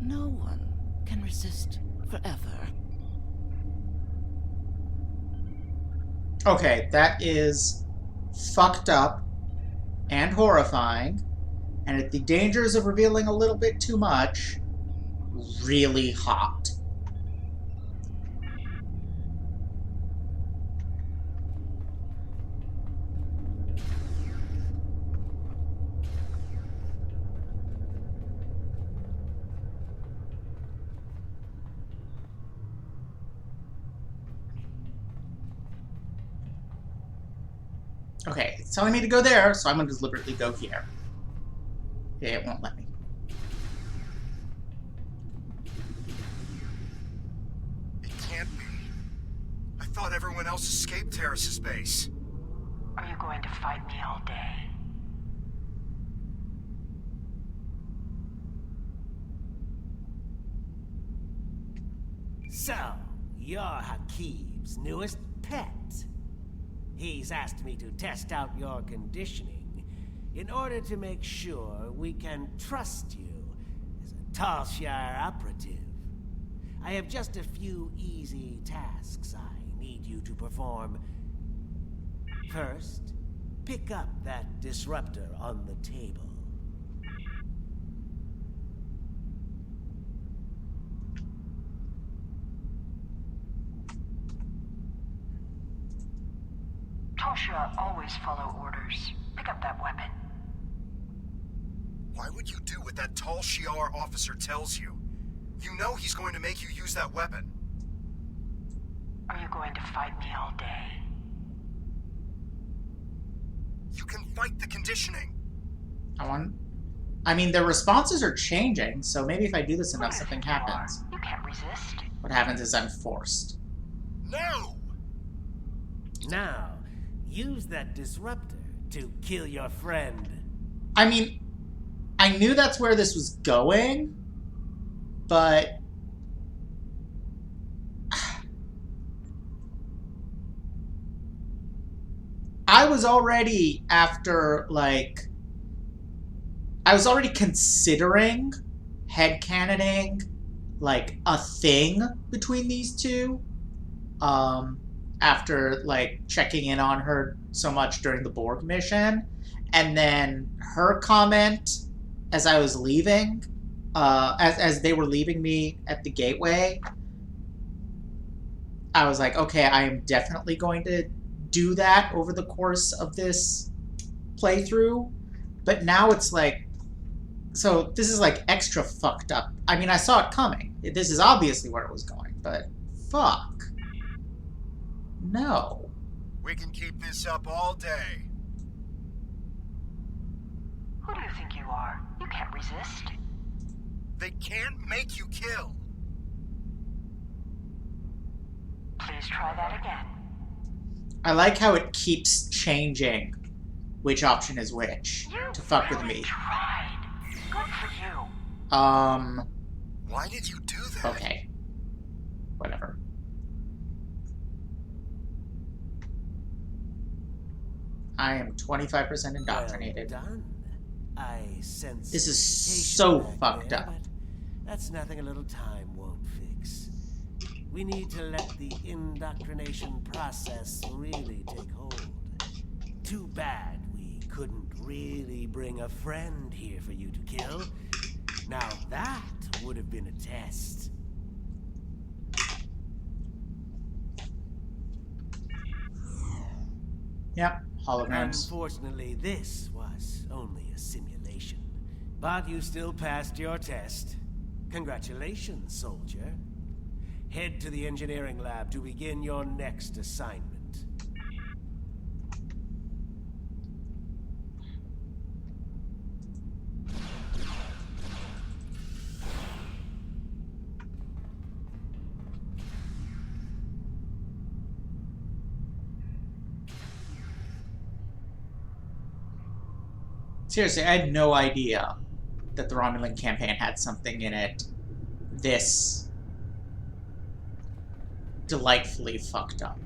no one can resist forever. Okay, that is fucked up and horrifying, and at the dangers of revealing a little bit too much, really hot. Okay, it's telling me to go there, so I'm going to deliberately go here. Okay, it won't let me. It can't be. I thought everyone else escaped Terrace's base. Are you going to fight me all day? So, you're Hakib's newest pet. He's asked me to test out your conditioning in order to make sure we can trust you as a Tal Shiar operative. I have just a few easy tasks I need you to perform. First, pick up that disruptor on the table. Tasha always follow orders. Pick up that weapon. Why would you do what that Tal Shiar officer tells you? You know he's going to make you use that weapon. Are you going to fight me all day? You can fight the conditioning. I mean, their responses are changing, so maybe if I do this enough, something happens. You can't resist. What happens is I'm forced. No! Now, use that disruptor to kill your friend. I mean, I knew that's where this was going, but... I was already after, like... I was already considering headcanoning, like, a thing between these two. After, like, checking in on her so much during the Borg mission. And then her comment as I was leaving, as they were leaving me at the gateway, I was like, okay, I am definitely going to do that over the course of this playthrough. But now it's like, so this is like extra fucked up. I mean, I saw it coming. This is obviously where it was going, but fuck. No. We can keep this up all day. Who do you think you are? You can't resist. They can't make you kill. Please try that again. I like how it keeps changing which option is which to fuck with me. Tried. Good for you. Why did you do that? Okay. Whatever. I am 25% indoctrinated. Well done. I sense This is hesitation so back fucked there, up. but that's nothing a little time won't fix. We need to let the indoctrination process really take hold. Too bad we couldn't really bring a friend here for you to kill. Now that would have been a test. Yep, holograms. Unfortunately, this was only a simulation. But you still passed your test. Congratulations, soldier. Head to the engineering lab to begin your next assignment. Seriously, I had no idea that the Romulan campaign had something in it this delightfully fucked up.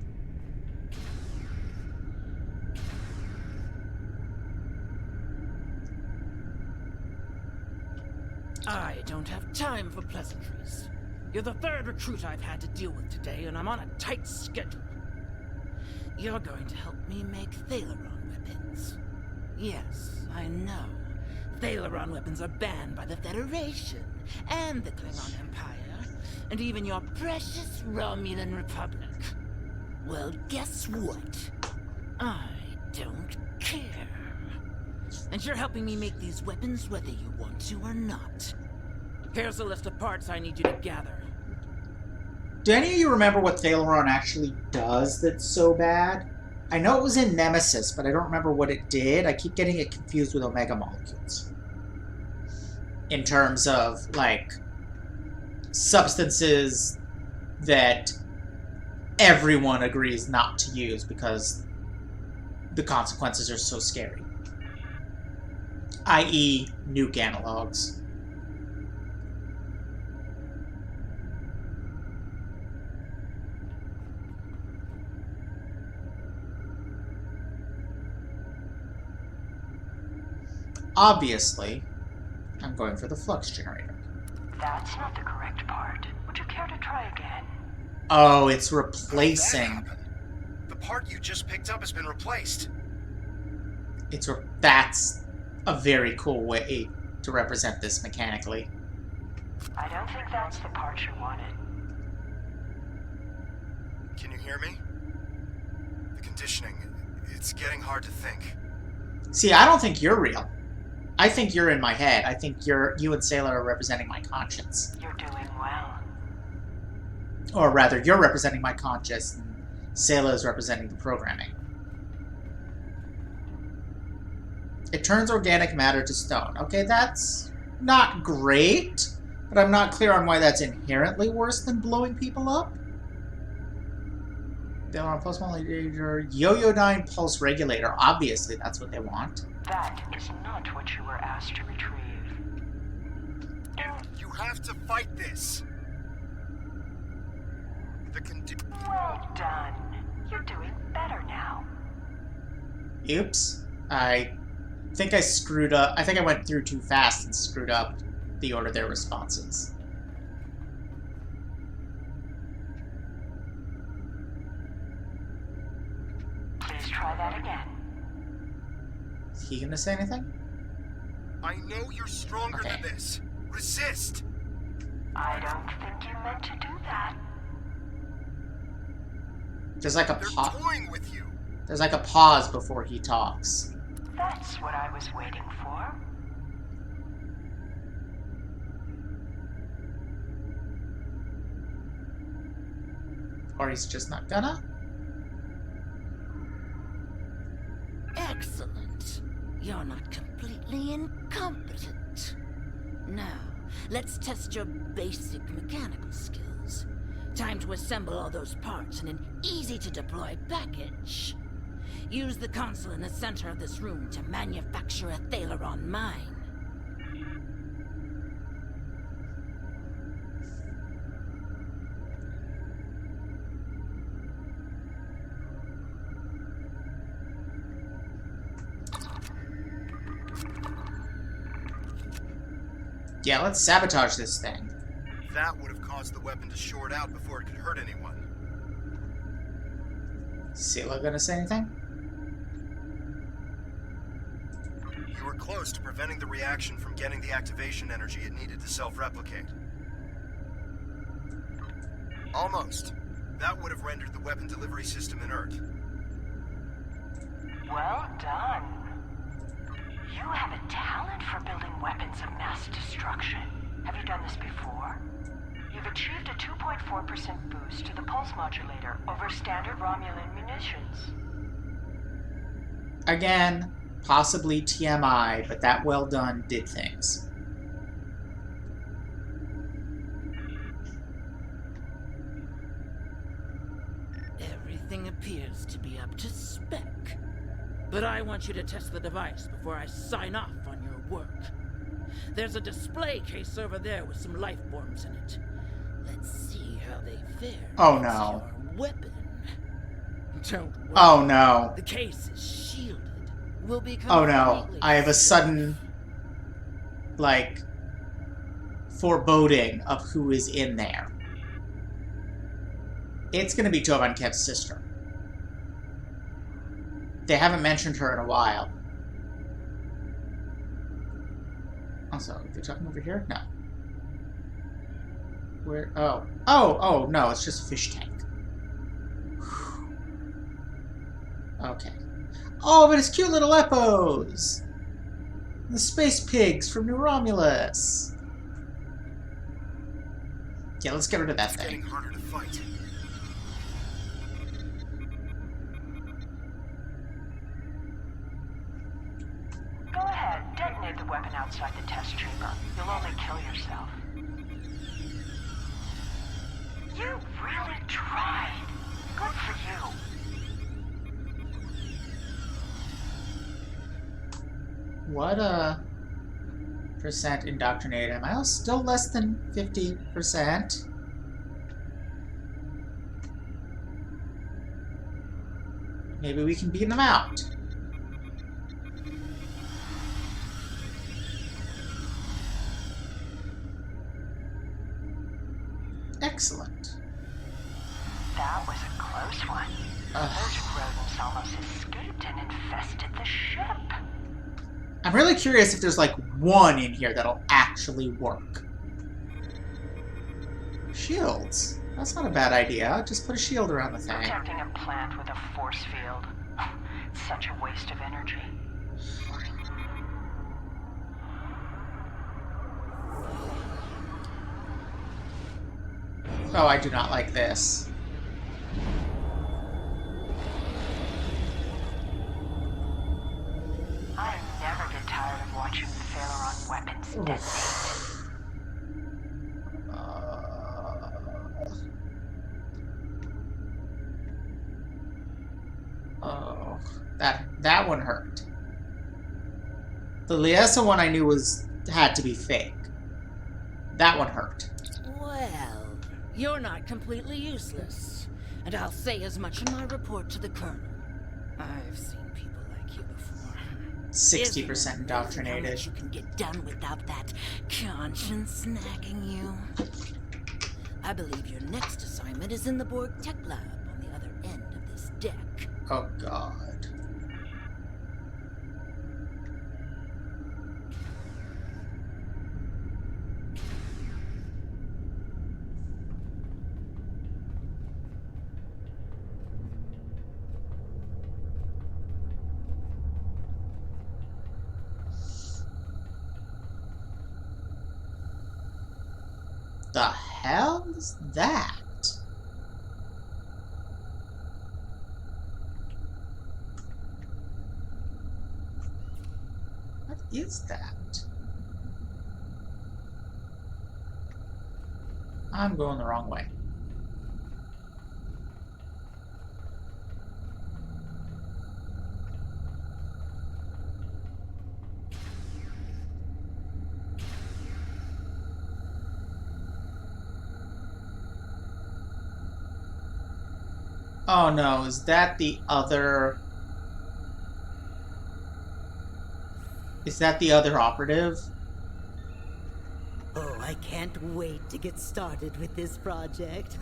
I don't have time for pleasantries. You're the third recruit I've had to deal with today, and I'm on a tight schedule. You're going to help me make Thaleron weapons. Yes, I know. Thaleron weapons are banned by the Federation, and the Klingon Empire, and even your precious Romulan Republic. Well, guess what? I don't care. And you're helping me make these weapons whether you want to or not. Here's a list of parts I need you to gather. Do any of you remember what Thaleron actually does that's so bad? I know it was in Nemesis, but I don't remember what it did. I keep getting it confused with Omega molecules. In terms of, like, substances that everyone agrees not to use because the consequences are so scary. I.e., nuke analogs. Obviously, I'm going for the flux generator. That's not the correct part. Would you care to try again? Oh, it's replacing. The part you just picked up has been replaced. That's a very cool way to represent this mechanically. I don't think that's the part you wanted. Can you hear me? The conditioning, it's getting hard to think. See, I don't think you're real. I think you're in my head. I think you and Sailor are representing my conscience. You're doing well. Or rather, you're representing my conscience, and Sailor is representing the programming. It turns organic matter to stone. Okay, that's not great, but I'm not clear on why that's inherently worse than blowing people up. They want a pulse modulator, yo-yo-dyne pulse regulator. Obviously, that's what they want. That is not what you were asked to retrieve. You have to fight this. Well done. You're doing better now. Oops. I think I screwed up. I think I went through too fast and screwed up the order of their responses. Please try that again. Is he gonna say anything? I know you're stronger than this. Resist! I don't think you meant to do that. There's like a They're toying with you. There's like a pause before he talks. That's what I was waiting for. Or he's just not gonna? Excellent. You're not completely incompetent. Now, let's test your basic mechanical skills. Time to assemble all those parts in an easy-to-deploy package. Use the console in the center of this room to manufacture a Thaleron mine. Yeah, let's sabotage this thing. That would have caused the weapon to short out before it could hurt anyone. Sela gonna say anything? You were close to preventing the reaction from getting the activation energy it needed to self-replicate. Almost. That would have rendered the weapon delivery system inert. Well done. You have a talent for building weapons of mass destruction. Have you done this before? You've achieved a 2.4% boost to the pulse modulator over standard Romulan munitions. Again, possibly TMI, but that well done did things. Everything appears to be up to spec. But I want you to test the device before I sign off on your work. There's a display case over there with some life forms in it. Let's see how they fare. Oh no. Your weapon. Don't worry. Oh no. The case is shielded. Will be Oh no. completely I have a safe. sudden, like, foreboding of who is in there. It's going to be Tov and Kev's sister. They haven't mentioned her in a while. Also, are they talking over here? No. Where? Oh. Oh, no, it's just a fish tank. Okay. Oh, but it's cute little Eppos! The space pigs from New Romulus! Yeah, let's get rid of that thing. It's getting harder to fight. Go ahead, detonate the weapon outside the test chamber. You'll only kill yourself. You really tried. Good for you. What, percent indoctrinated am I? Still less than 50%. Maybe we can beat them out. Excellent. That was a close one. Those rodents almost escaped and infested the ship. I'm really curious if there's like one in here that'll actually work. Shields. That's not a bad idea. Just put a shield around the thing. Protecting a plant with a force field. Such a waste of energy. Oh, I do not like this. I never get tired of watching Phaleron weapons detonate. Oh, that one hurt. The Liesa one I knew had to be fake. That one hurt. Well, you're not completely useless. And I'll say as much in my report to the Colonel. I've seen people like you before. 60% indoctrinated. How much you can get done without that conscience nagging you. I believe your next assignment is in the Borg Tech Lab on the other end of this deck. Oh, God. The hell is that? What is that? I'm going the wrong way. Oh no, is that the other... Is that the other operative? Oh, I can't wait to get started with this project.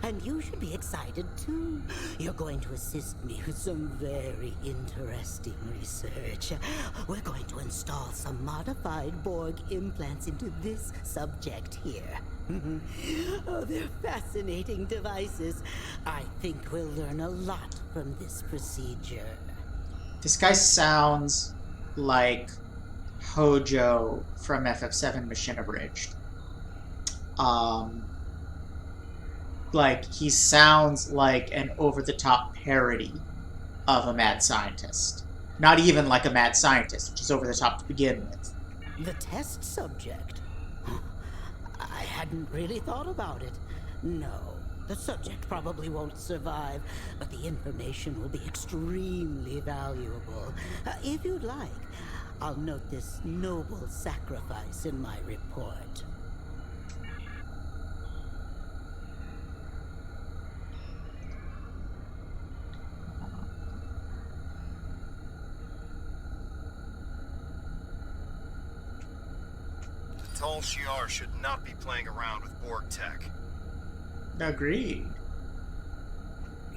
And you should be excited too. You're going to assist me with some very interesting research. We're going to install some modified Borg implants into this subject here. Oh, they're fascinating devices. I think we'll learn a lot from this procedure. This guy sounds like Hojo from FF7 Mission Abridged. Like, he sounds like an over-the-top parody of a mad scientist. Not even like a mad scientist, which is over-the-top to begin with. The test subject? I hadn't really thought about it. No, the subject probably won't survive, but the information will be extremely valuable. If you'd like, I'll note this noble sacrifice in my report. Tal Shiar should not be playing around with Borg tech. Agreed.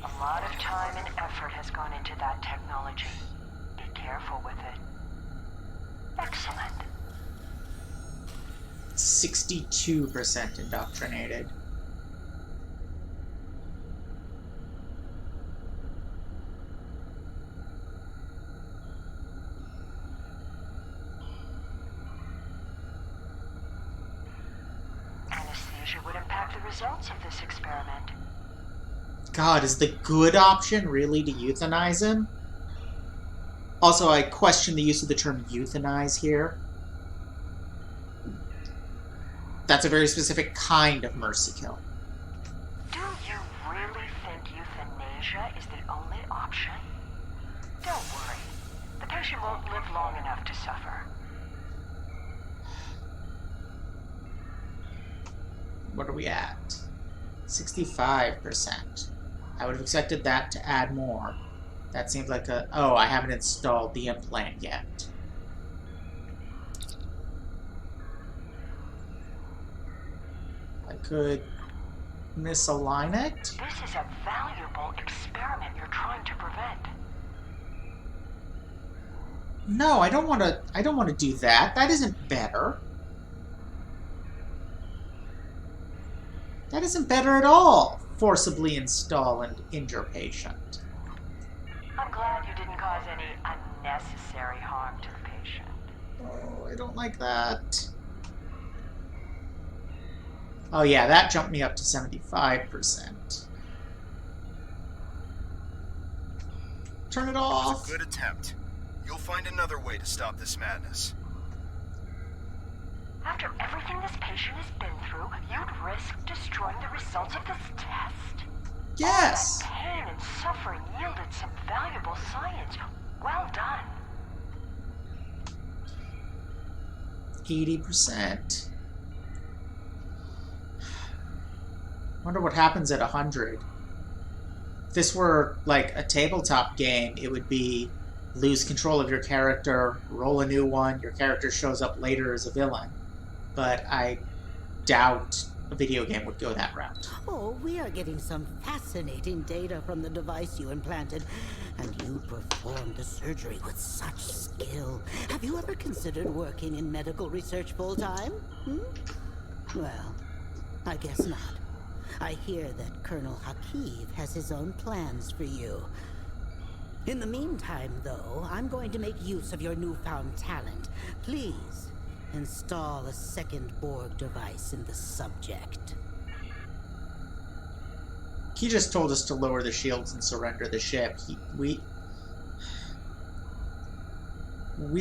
A lot of time and effort has gone into that technology. Be careful with it. Excellent. 62% indoctrinated. Anesthesia would impact the results of this experiment. God, is the good option really to euthanize him? Also, I question the use of the term euthanize here. That's a very specific kind of mercy kill. Do you really think euthanasia is the only option? Don't worry. The patient won't live long enough to suffer. What are we at? 65%. I would have expected that to add more. That seems like a... Oh, I haven't installed the implant yet. I could misalign it. This is a valuable experiment you're trying to prevent. No, I don't want to do that. That isn't better. That isn't better at all. Forcibly install and injure patient. I'm glad you didn't cause any unnecessary harm to the patient. Oh, I don't like that. Oh yeah, that jumped me up to 75%. Turn it off. It's a good attempt. You'll find another way to stop this madness. After everything this patient has been through, you'd risk destroying the results of this test. Yes. All that pain and suffering yielded some valuable science. Well done. 80%. Wonder what happens at 100. If this were like a tabletop game, it would be lose control of your character, roll a new one, your character shows up later as a villain. But I doubt a video game would go that route. Oh, we are getting some fascinating data from the device you implanted, and you performed the surgery with such skill. Have you ever considered working in medical research full-time? Well, I guess not. I hear that Colonel Hakiv has his own plans for you. In the meantime, though, I'm going to make use of your newfound talent. Please, install a second Borg device in the subject. He just told us to lower the shields and surrender the ship. We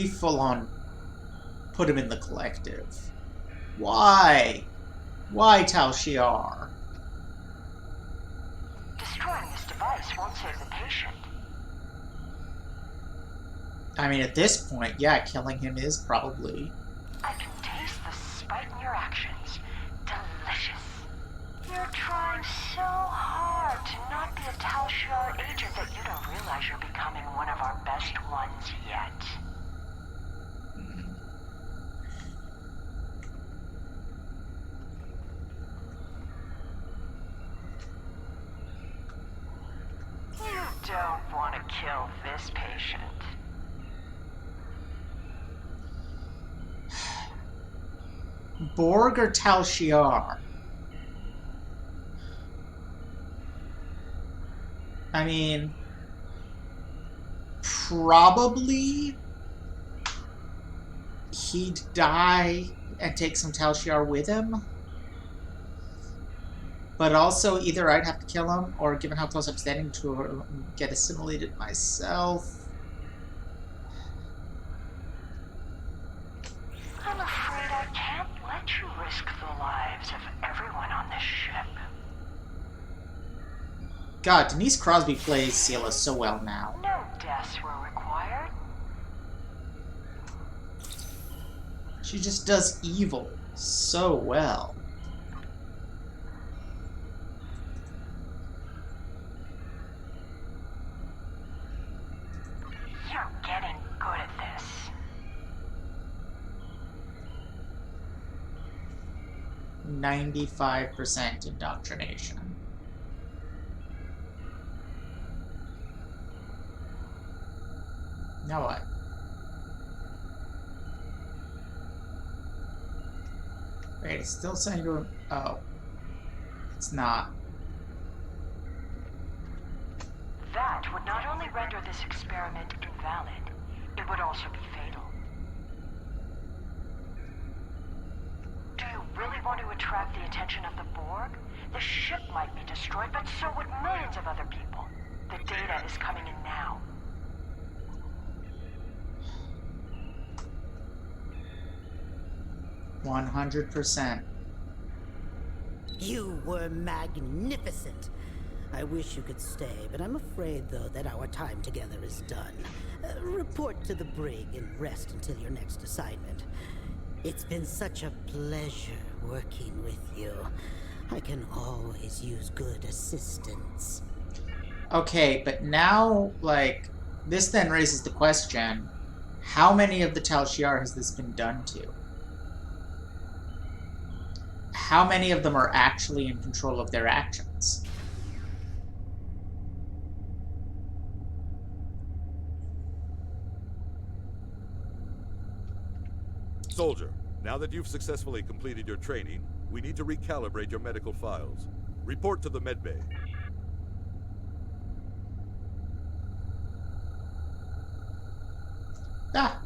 full on put him in the collective. Why? Why Tal Shiar? Destroying this device won't save the patient. I mean, at this point, yeah, killing him is probably... I can taste the spite in your actions. Delicious. You're trying so hard to not be a Tal Shiar agent that you don't realize you're becoming one of our best ones yet. You don't want to kill this patient. Borg or Tal Shiar? I mean, probably he'd die and take some Tal Shiar with him. But also, either I'd have to kill him, or given how close I'm standing to get assimilated myself. I'm afraid I can't let you risk the lives of everyone on this ship. God, Denise Crosby plays Sela so well now. No deaths were required. She just does evil so well. You're getting good at this. 95% indoctrination. Now what? Wait, it's still saying to him. Oh. It's not. That would not only render this experiment invalid, it would also be fatal. Do you really want to attract the attention of the Borg? The ship might be destroyed, but so would millions of other people. The data is coming in now. %100%. You were magnificent. I wish you could stay, but I'm afraid, though, that our time together is done. Report to the brig and rest until your next assignment. It's been such a pleasure working with you. I can always use good assistance. Okay, but now, like, this then raises the question, how many of the Tal Shiar has this been done to? How many of them are actually in control of their actions? Soldier, now that you've successfully completed your training, we need to recalibrate your medical files. Report to the medbay. Ah.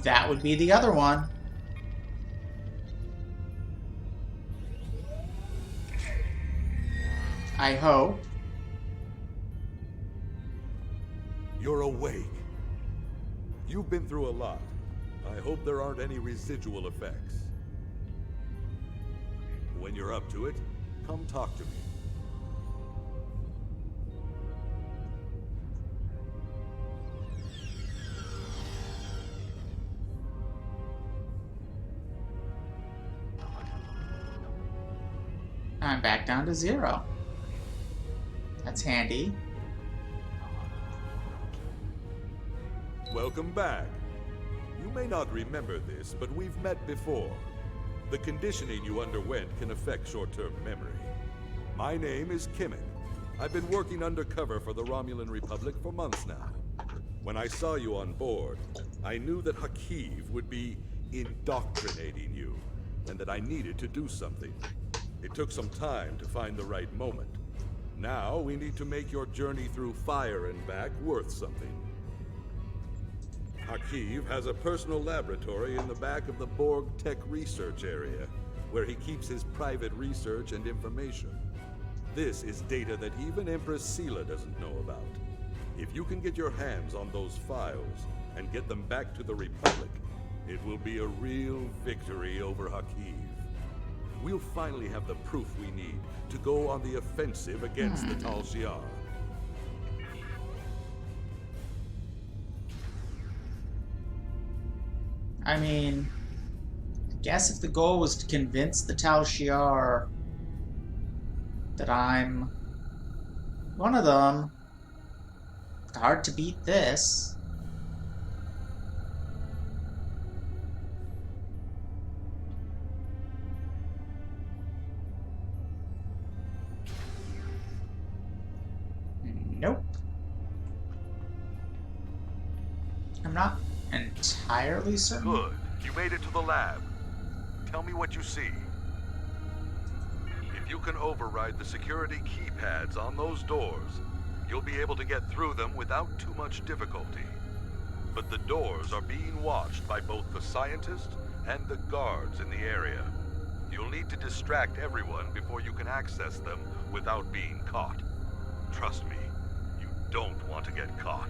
That would be the other one. I hope. You're awake. You've been through a lot. I hope there aren't any residual effects. When you're up to it, come talk to me. I'm back down to 0. That's handy. Welcome back. You may not remember this, but we've met before. The conditioning you underwent can affect short-term memory. My name is Kimmon. I've been working undercover for the Romulan Republic for months now. When I saw you on board, I knew that Hakiv would be indoctrinating you, and that I needed to do something. It took some time to find the right moment. Now we need to make your journey through fire and back worth something. Hakiv has a personal laboratory in the back of the Borg Tech Research Area, where he keeps his private research and information. This is data that even Empress Sela doesn't know about. If you can get your hands on those files and get them back to the Republic, it will be a real victory over Hakiv. We'll finally have the proof we need to go on the offensive against the Tal Shiar. I mean, I guess if the goal was to convince the Tal Shiar that I'm one of them, it's hard to beat this. Nope. I'm not entirely certain. Good. You made it to the lab. Tell me what you see. If you can override the security keypads on those doors, you'll be able to get through them without too much difficulty. But the doors are being watched by both the scientists and the guards in the area. You'll need to distract everyone before you can access them without being caught. Trust me, you don't want to get caught.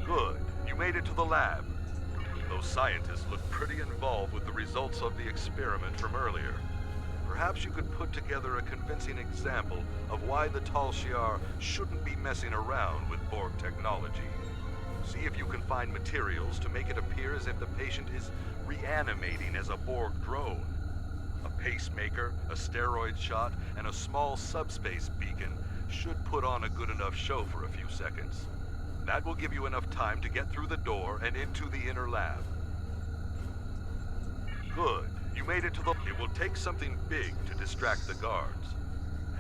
Good. You made it to the lab. Those scientists look pretty involved with the results of the experiment from earlier. Perhaps you could put together a convincing example of why the Tal Shiar shouldn't be messing around with Borg technology. See if you can find materials to make it appear as if the patient is reanimating as a Borg drone. A pacemaker, a steroid shot, and a small subspace beacon should put on a good enough show for a few seconds. That will give you enough time to get through the door and into the inner lab. Good. You made it to the... It will take something big to distract the guards.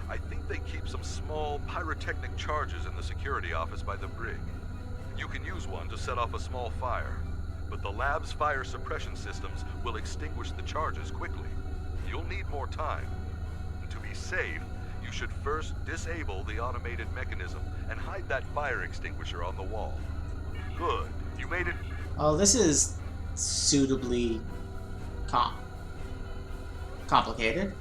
I think they keep some small pyrotechnic charges in the security office by the brig. You can use one to set off a small fire, but the lab's fire suppression systems will extinguish the charges quickly. You'll need more time. And to be safe, you should first disable the automated mechanism and hide that fire extinguisher on the wall. Good. You made it... Oh, this is suitably complicated.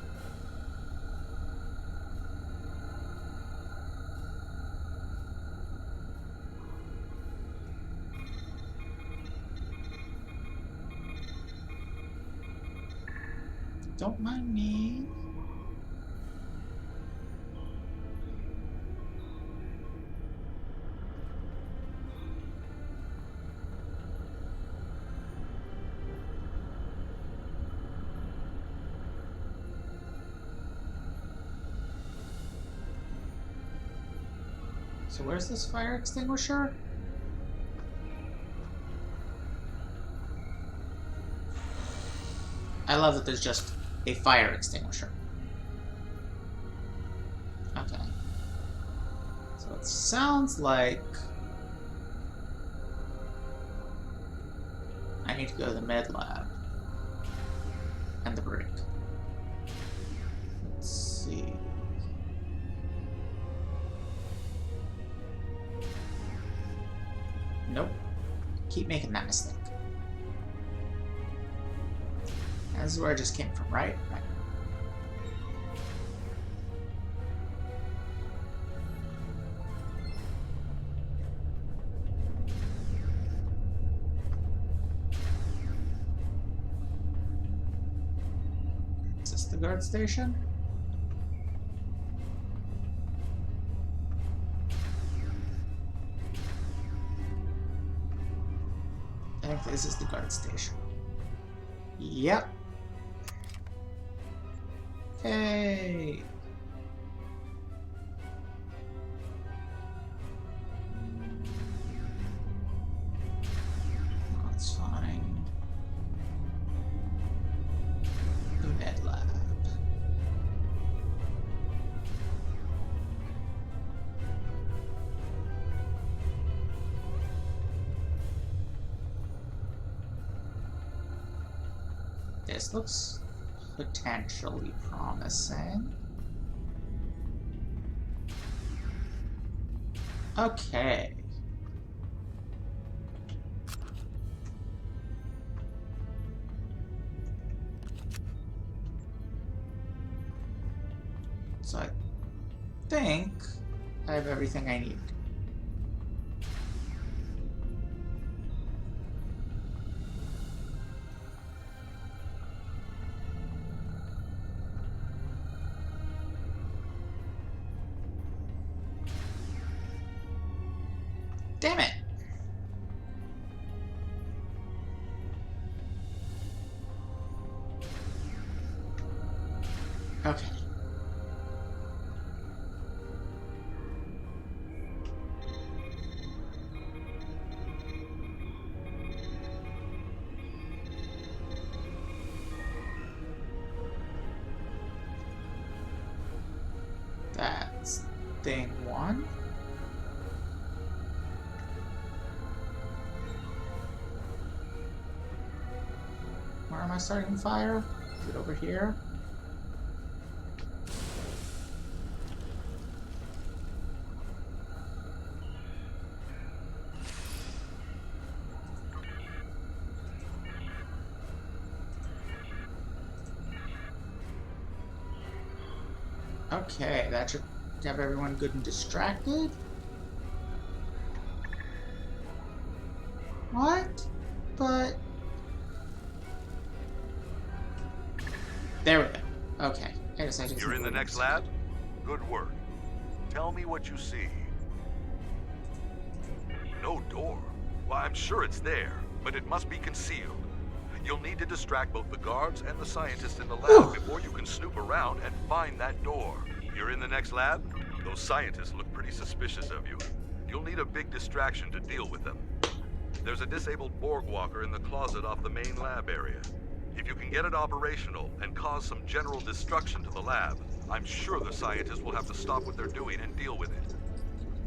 Don't mind me. So where's this fire extinguisher? I love that there's just a fire extinguisher. Okay. So it sounds like I need to go to the med lab and the brig. Let's see. Nope. Keep making that mistake. This is where I just came from, right? Right. Is this the guard station? I think this is the guard station. Yep. Hey. That's fine. The med lab. This looks potentially promising. Okay. So I think I have everything I need. Damn it! Okay. That's thing one. Where am I starting fire? Is it over here? Okay, that should have everyone good and distracted. What? But... there we go. Okay. I guess I just You're in the next lab? Good work. Tell me what you see. No door. Well, I'm sure it's there, but it must be concealed. You'll need to distract both the guards and the scientists in the lab before you can snoop around and find that door. You're in the next lab? Those scientists look pretty suspicious of you. You'll need a big distraction to deal with them. There's a disabled Borg walker in the closet off the main lab area. If you can get it operational and cause some general destruction to the lab, I'm sure the scientists will have to stop what they're doing and deal with it.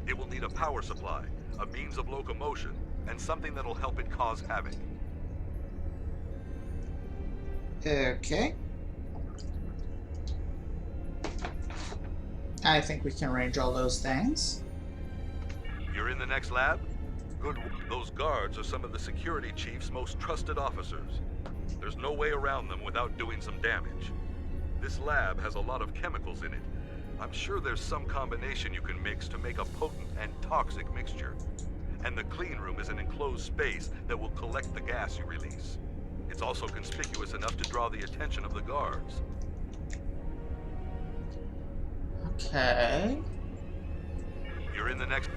It will need a power supply, a means of locomotion, and something that'll help it cause havoc. Okay. I think we can arrange all those things. You're in the next lab? Good. Those guards are some of the security chief's most trusted officers. There's no way around them without doing some damage. This lab has a lot of chemicals in it. I'm sure there's some combination you can mix to make a potent and toxic mixture. And the clean room is an enclosed space that will collect the gas you release. It's also conspicuous enough to draw the attention of the guards. Okay. You're in the next...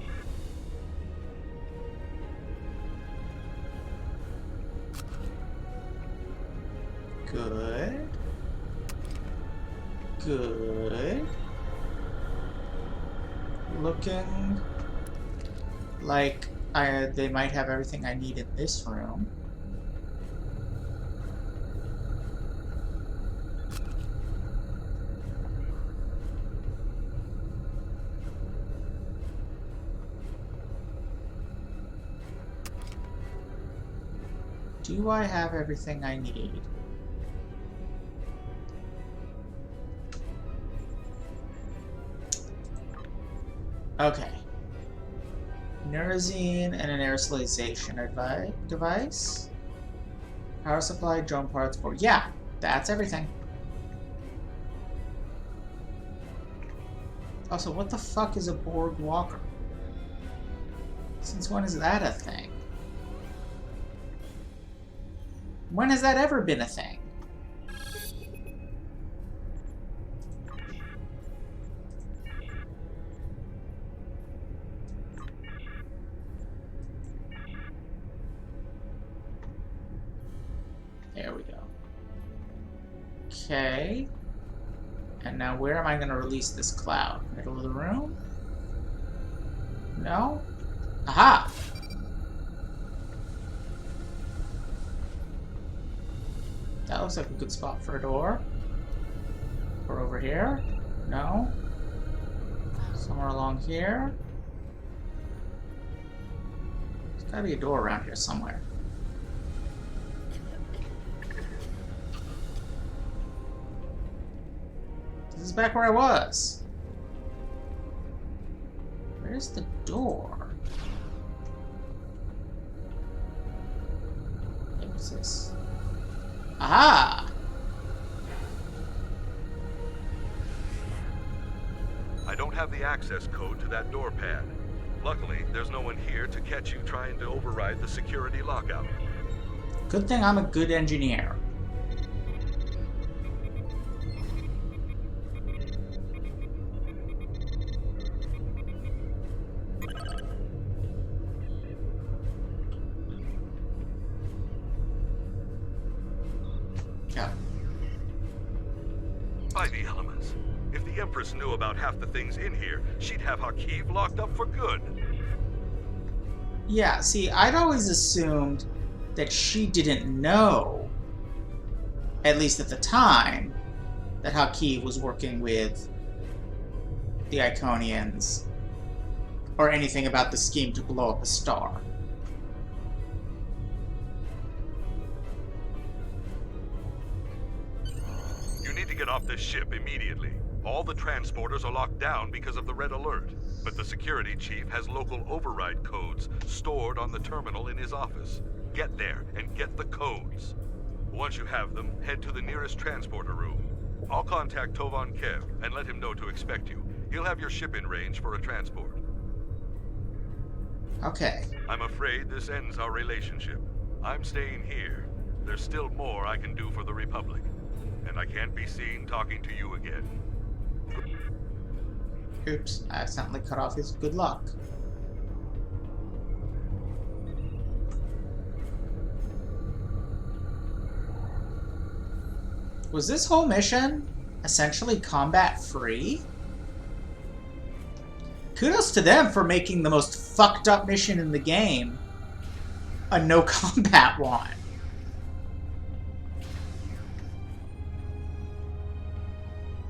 Good. Good. Looking like they might have everything I need in this room. Do I have everything I need? Okay. Neurazine and an aerosolization device. Power supply, drone parts board. Yeah, that's everything. Also, what the fuck is a Borg walker? Since when is that a thing? When has that ever been a thing? There we go. Okay. And now where am I going to release this cloud? Middle of the room? No? Aha! That looks like a good spot for a door. Or over here? No? Somewhere along here? There's gotta be a door around here somewhere. This is back where I was. Where's the door? What's this? Aha! I don't have the access code to that door pad. Luckily, there's no one here to catch you trying to override the security lockout. Good thing I'm a good engineer. By the elements. If the Empress knew about half the things in here, she'd have Hakiv locked up for good. Yeah, see, I'd always assumed that she didn't know, at least at the time, that Hakiv was working with the Iconians, or anything about the scheme to blow up a star. You need to get off this ship immediately. All the transporters are locked down because of the red alert, but the security chief has local override codes stored on the terminal in his office. Get there and get the codes. Once you have them, head to the nearest transporter room. I'll contact Tovan Kev and let him know to expect you. He'll have your ship in range for a transport. Okay. I'm afraid this ends our relationship. I'm staying here. There's still more I can do for the Republic. And I can't be seen talking to you again. Oops, I accidentally cut off his good luck. Was this whole mission essentially combat-free? Kudos to them for making the most fucked up mission in the game a no-combat one.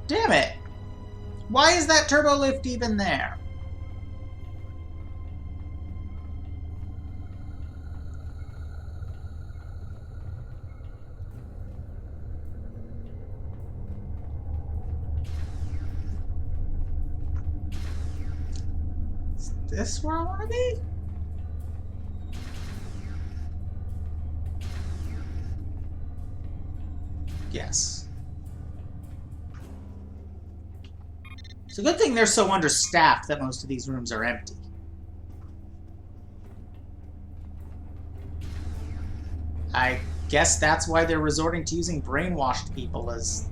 Damn it! Why is that turbo lift even there? Is this where I want to be? Yes. It's a good thing they're so understaffed that most of these rooms are empty. I guess that's why they're resorting to using brainwashed people as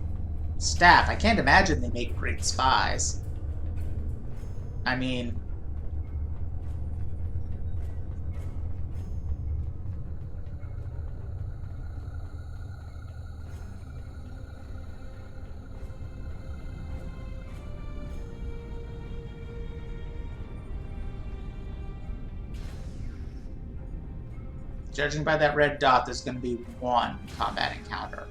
staff. I can't imagine they make great spies. I mean... Judging by that red dot, there's going to be one combat encounter.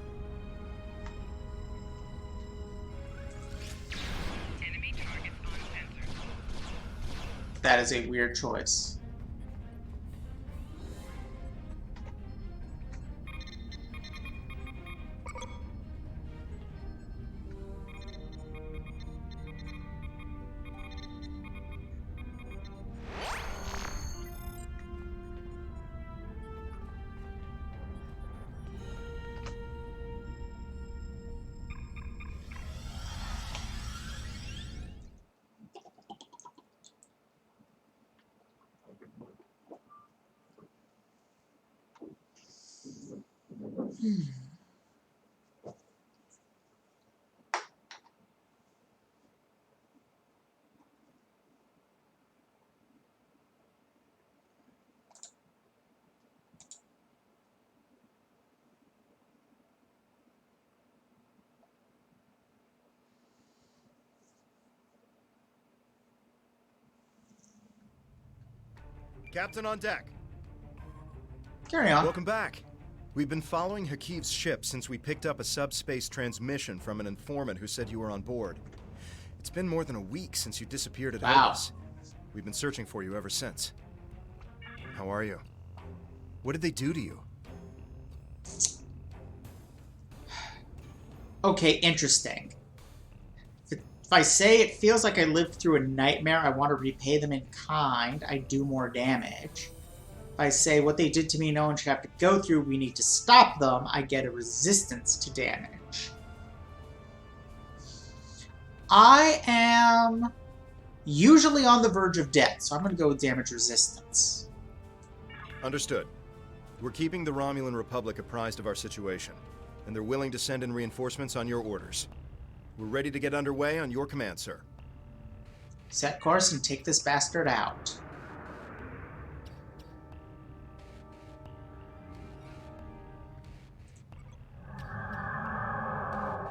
Enemy targets uncensored. That is a weird choice. Captain on deck. Carry on. Welcome back. We've been following Hakiv's ship since we picked up a subspace transmission from an informant who said you were on board. It's been more than a week since you disappeared at Hades. We've been searching for you ever since. How are you? What did they do to you? Okay, interesting. If I say it feels like I lived through a nightmare, I want to repay them in kind, I do more damage. If I say what they did to me no one should have to go through, we need to stop them, I get a resistance to damage. I am usually on the verge of death, so I'm going to go with damage resistance. Understood. We're keeping the Romulan Republic apprised of our situation, and they're willing to send in reinforcements on your orders. We're ready to get underway on your command, sir. Set course and take this bastard out.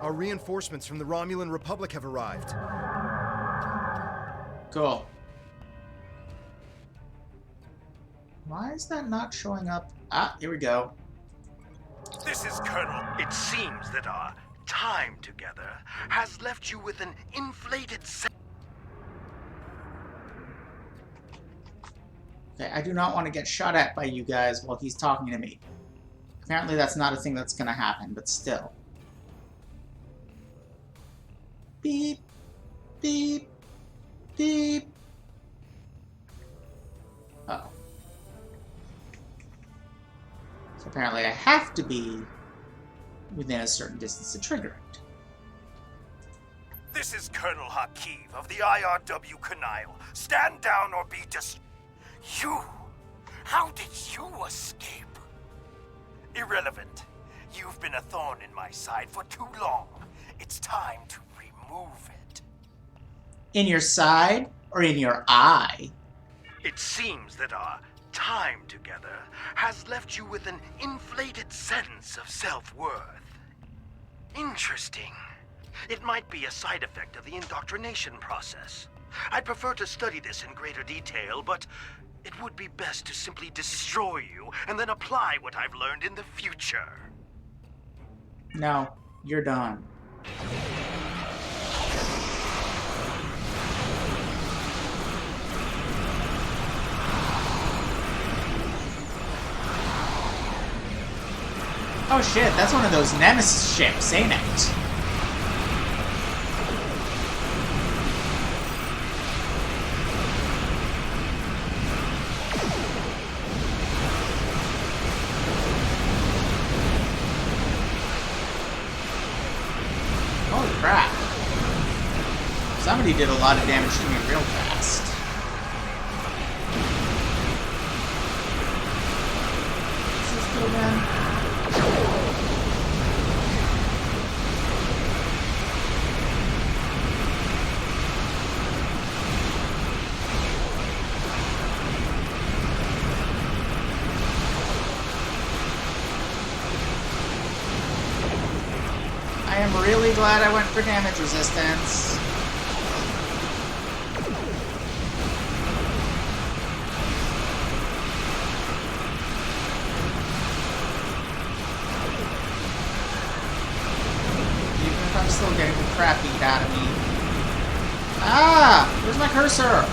Our reinforcements from the Romulan Republic have arrived. Cool. Why is that not showing up? Ah, here we go. This is Colonel. It seems that our time together has left you with an inflated sense. Okay, I do not want to get shot at by you guys while he's talking to me. Apparently that's not a thing that's going to happen, but still. Beep, beep, beep. Uh-oh. So apparently I have to be within a certain distance to trigger it. This is Colonel Hakiv of the IRW Kanile. Stand down or be You? How did you escape? Irrelevant. You've been a thorn in my side for too long. It's time to remove it. In your side or in your eye? It seems that our time together has left you with an inflated sense of self-worth. Interesting. It might be a side effect of the indoctrination process. I'd prefer to study this in greater detail, but it would be best to simply destroy you and then apply what I've learned in the future. No, you're done. Oh shit, that's one of those Nemesis ships, ain't it? Holy crap. Somebody did a lot of damage to me real fast. Is this still done? I am really glad I went for damage resistance. Even if I'm still getting the crap beat out of me. Ah! Where's my cursor?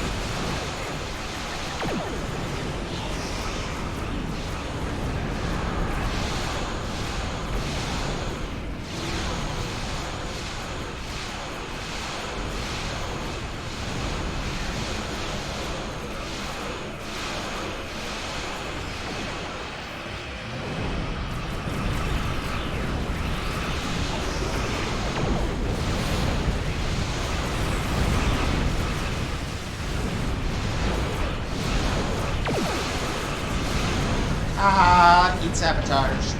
Ah, eat sabotage.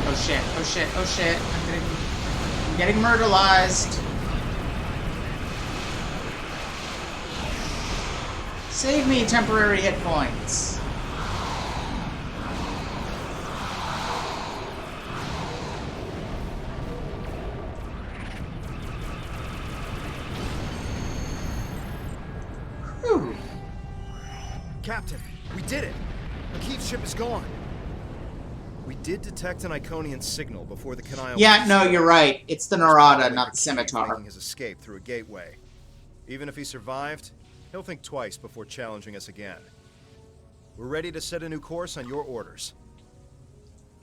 Oh shit, oh shit, oh shit. I'm getting murderized. Save me temporary hit points. Whew. Captain, we did it! Akif's ship is gone. We did detect an Iconian signal before the canal. Yeah, no, you're right. It's the Narada, not the Scimitar. Making his escape through a gateway. Even if he survived, he'll think twice before challenging us again. We're ready to set a new course on your orders.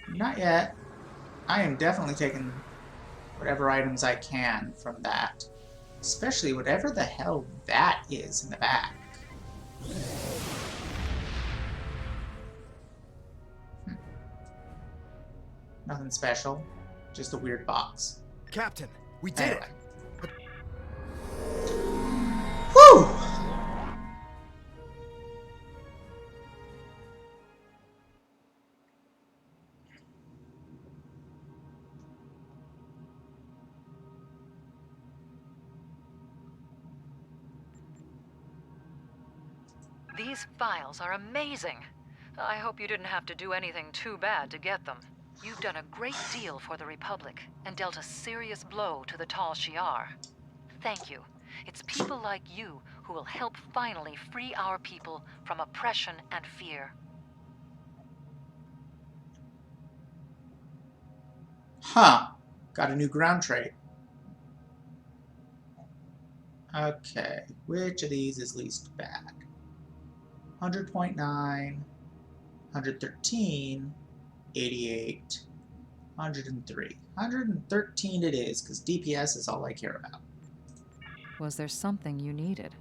Not yet. I am definitely taking whatever items I can from that. Especially whatever the hell that is in the back. Nothing special. Just a weird box. Captain, we did it! Whew! These files are amazing. I hope you didn't have to do anything too bad to get them. You've done a great deal for the Republic and dealt a serious blow to the Tal Shiar. Thank you. It's people like you who will help finally free our people from oppression and fear. Huh. Got a new ground trait. Okay. Which of these is least bad? 100.9, 113, 88, 103. 113 it is, because DPS is all I care about. Was there something you needed?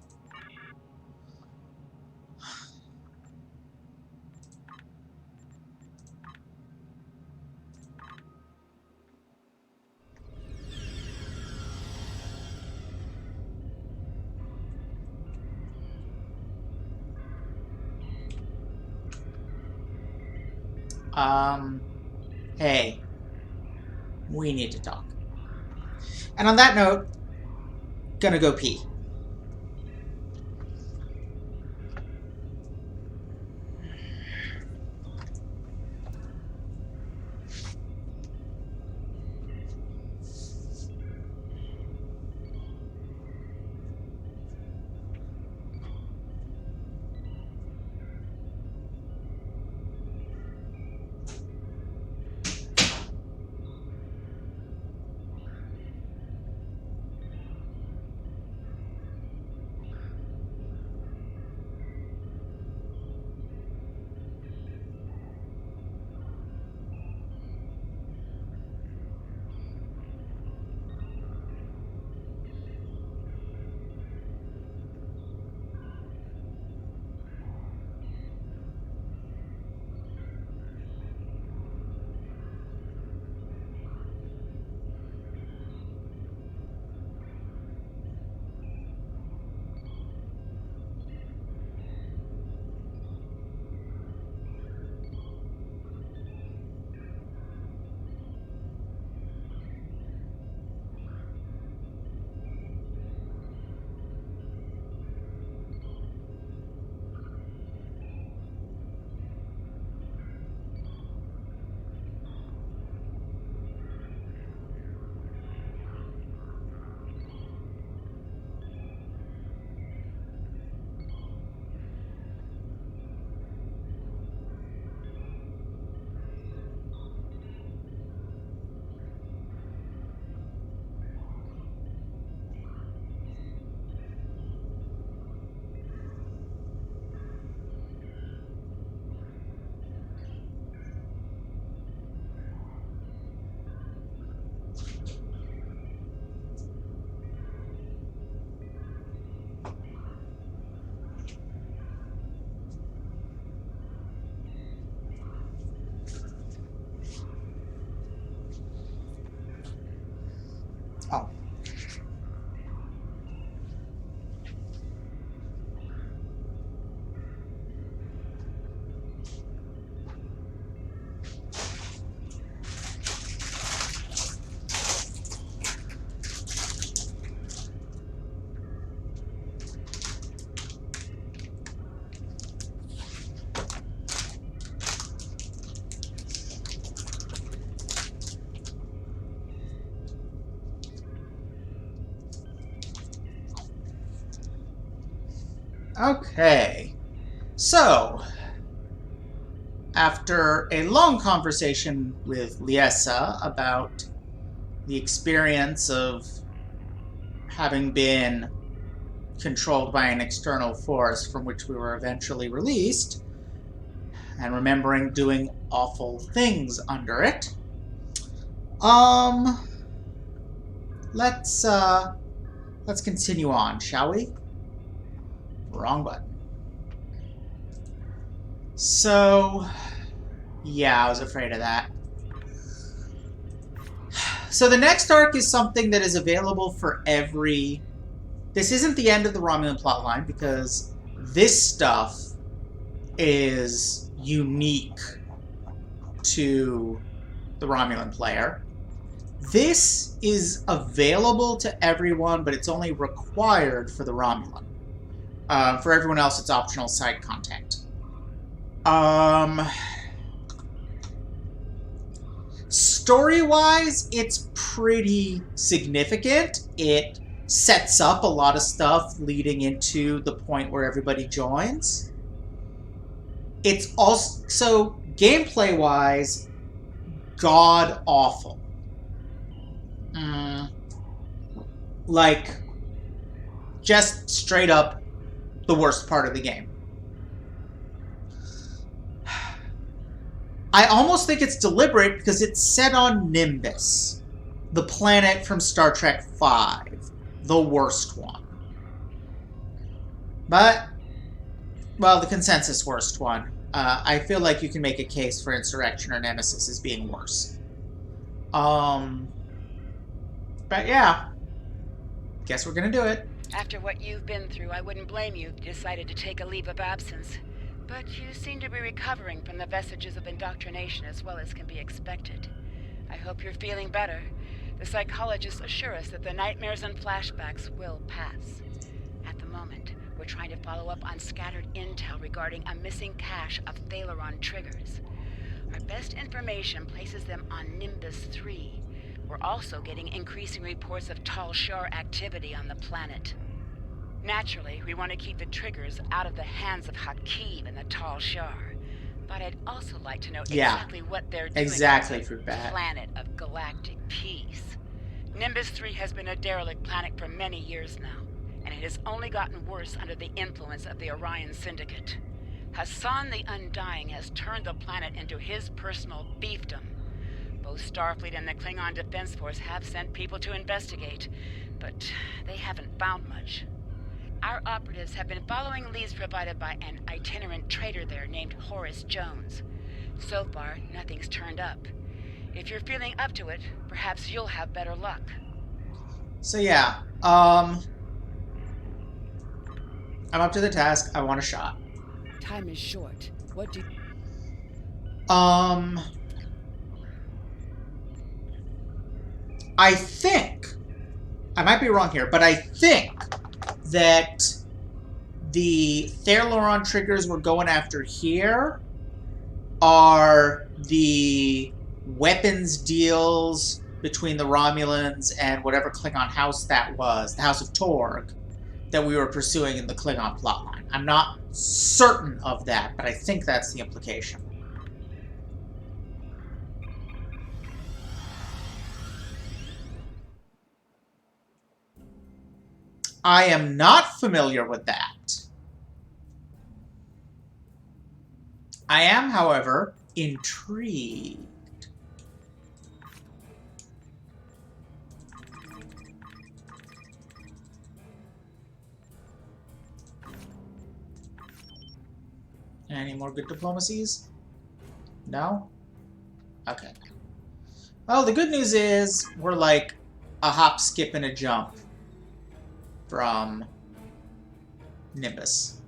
Hey. We need to talk. And on that note, gonna go pee. Oh. Okay. So, after a long conversation with Liesa about the experience of having been controlled by an external force from which we were eventually released, and remembering doing awful things under it, um, let's continue on, shall we? Wrong button. So, yeah, I was afraid of that. So the next arc is something that is available for every... This isn't the end of the Romulan plotline, because this stuff is unique to the Romulan player. This is available to everyone, but it's only required for the Romulan. For everyone else, it's optional side content. Story-wise, it's pretty significant. It sets up a lot of stuff leading into the point where everybody joins. It's also, gameplay-wise, god-awful. Like, just straight up the worst part of the game. I almost think it's deliberate because it's set on Nimbus, the planet from Star Trek V, the worst one. But, well, the consensus worst one. I feel like you can make a case for Insurrection or Nemesis as being worse. But yeah, guess we're gonna do it. After what you've been through, I wouldn't blame you if you decided to take a leave of absence. But you seem to be recovering from the vestiges of indoctrination as well as can be expected. I hope you're feeling better. The psychologists assure us that the nightmares and flashbacks will pass. At the moment, we're trying to follow up on scattered intel regarding a missing cache of Thalaron triggers. Our best information places them on Nimbus 3. We're also getting increasing reports of Tal Shiar activity on the planet. Naturally, we want to keep the triggers out of the hands of Hakim and the Tal Shiar. But I'd also like to know exactly what they're doing exactly, on the planet of galactic peace. Nimbus 3 has been a derelict planet for many years now, and it has only gotten worse under the influence of the Orion Syndicate. Hassan the Undying has turned the planet into his personal fiefdom. Both Starfleet and the Klingon Defense Force have sent people to investigate, but they haven't found much. Our operatives have been following leads provided by an itinerant trader there named Horace Jones. So far, nothing's turned up. If you're feeling up to it, perhaps you'll have better luck. So yeah, I'm up to the task. I want a shot. Time is short. What do... I think, I might be wrong here, but I think that the Thalaron triggers we're going after here are the weapons deals between the Romulans and whatever Klingon house that was, the House of Torg, that we were pursuing in the Klingon plotline. I'm not certain of that, but I think that's the implication. I am not familiar with that. I am, however, intrigued. Any more good diplomacies? No? Okay. Well, the good news is we're like a hop, skip, and a jump from Nimbus.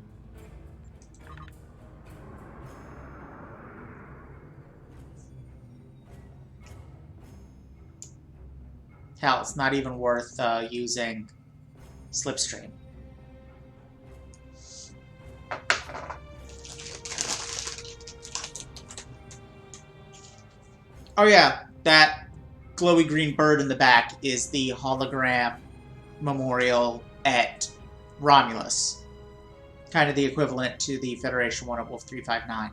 Hell, it's not even worth using Slipstream. Oh yeah, that glowy green bird in the back is the hologram memorial at Romulus. Kind of the equivalent to the Federation one at Wolf 359.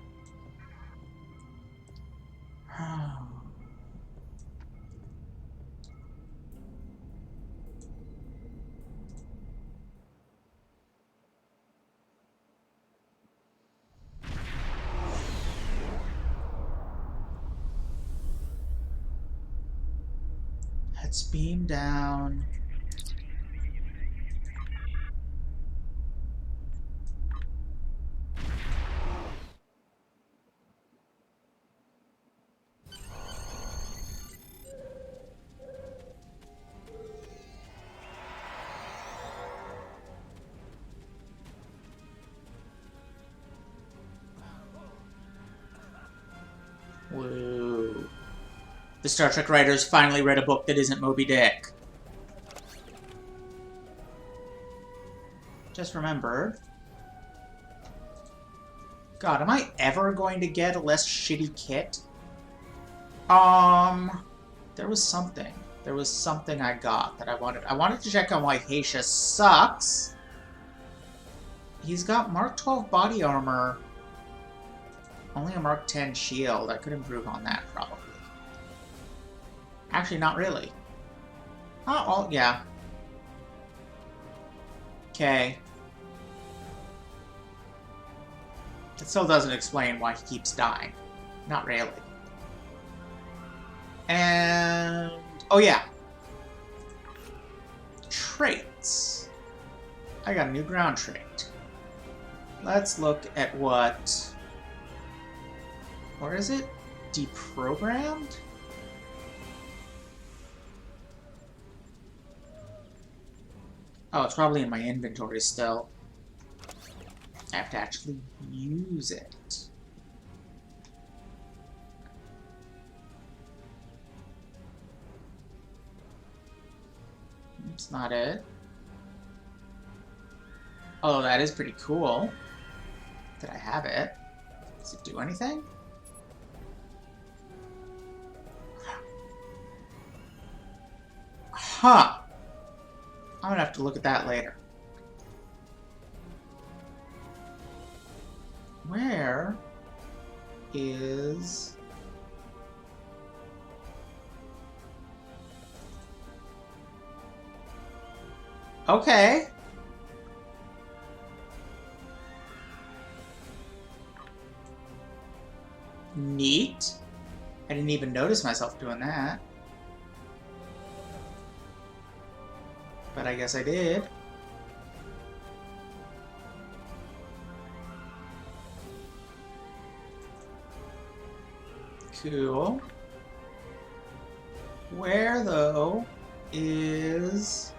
Let's beam down. Whoa. The Star Trek writers finally read a book that isn't Moby Dick. Just remembered. God, am I ever going to get a less shitty kit? There was something. There was something I got that I wanted. I wanted to check on why Haisha sucks. He's got Mark 12 body armor. Only a Mark 10 shield. I could improve on that, probably. Actually, not really. Oh, well, yeah. Okay. It still doesn't explain why he keeps dying. Not really. And... oh, yeah. Traits. I got a new ground trait. Let's look at what... where is it? Deprogrammed? Oh, it's probably in my inventory still. I have to actually use it. That's not it. Oh, that is pretty cool. Did I have it? Does it do anything? Huh. I'm gonna have to look at that later. Where is... okay. Neat. I didn't even notice myself doing that. But I guess I did. Cool. Where, though, is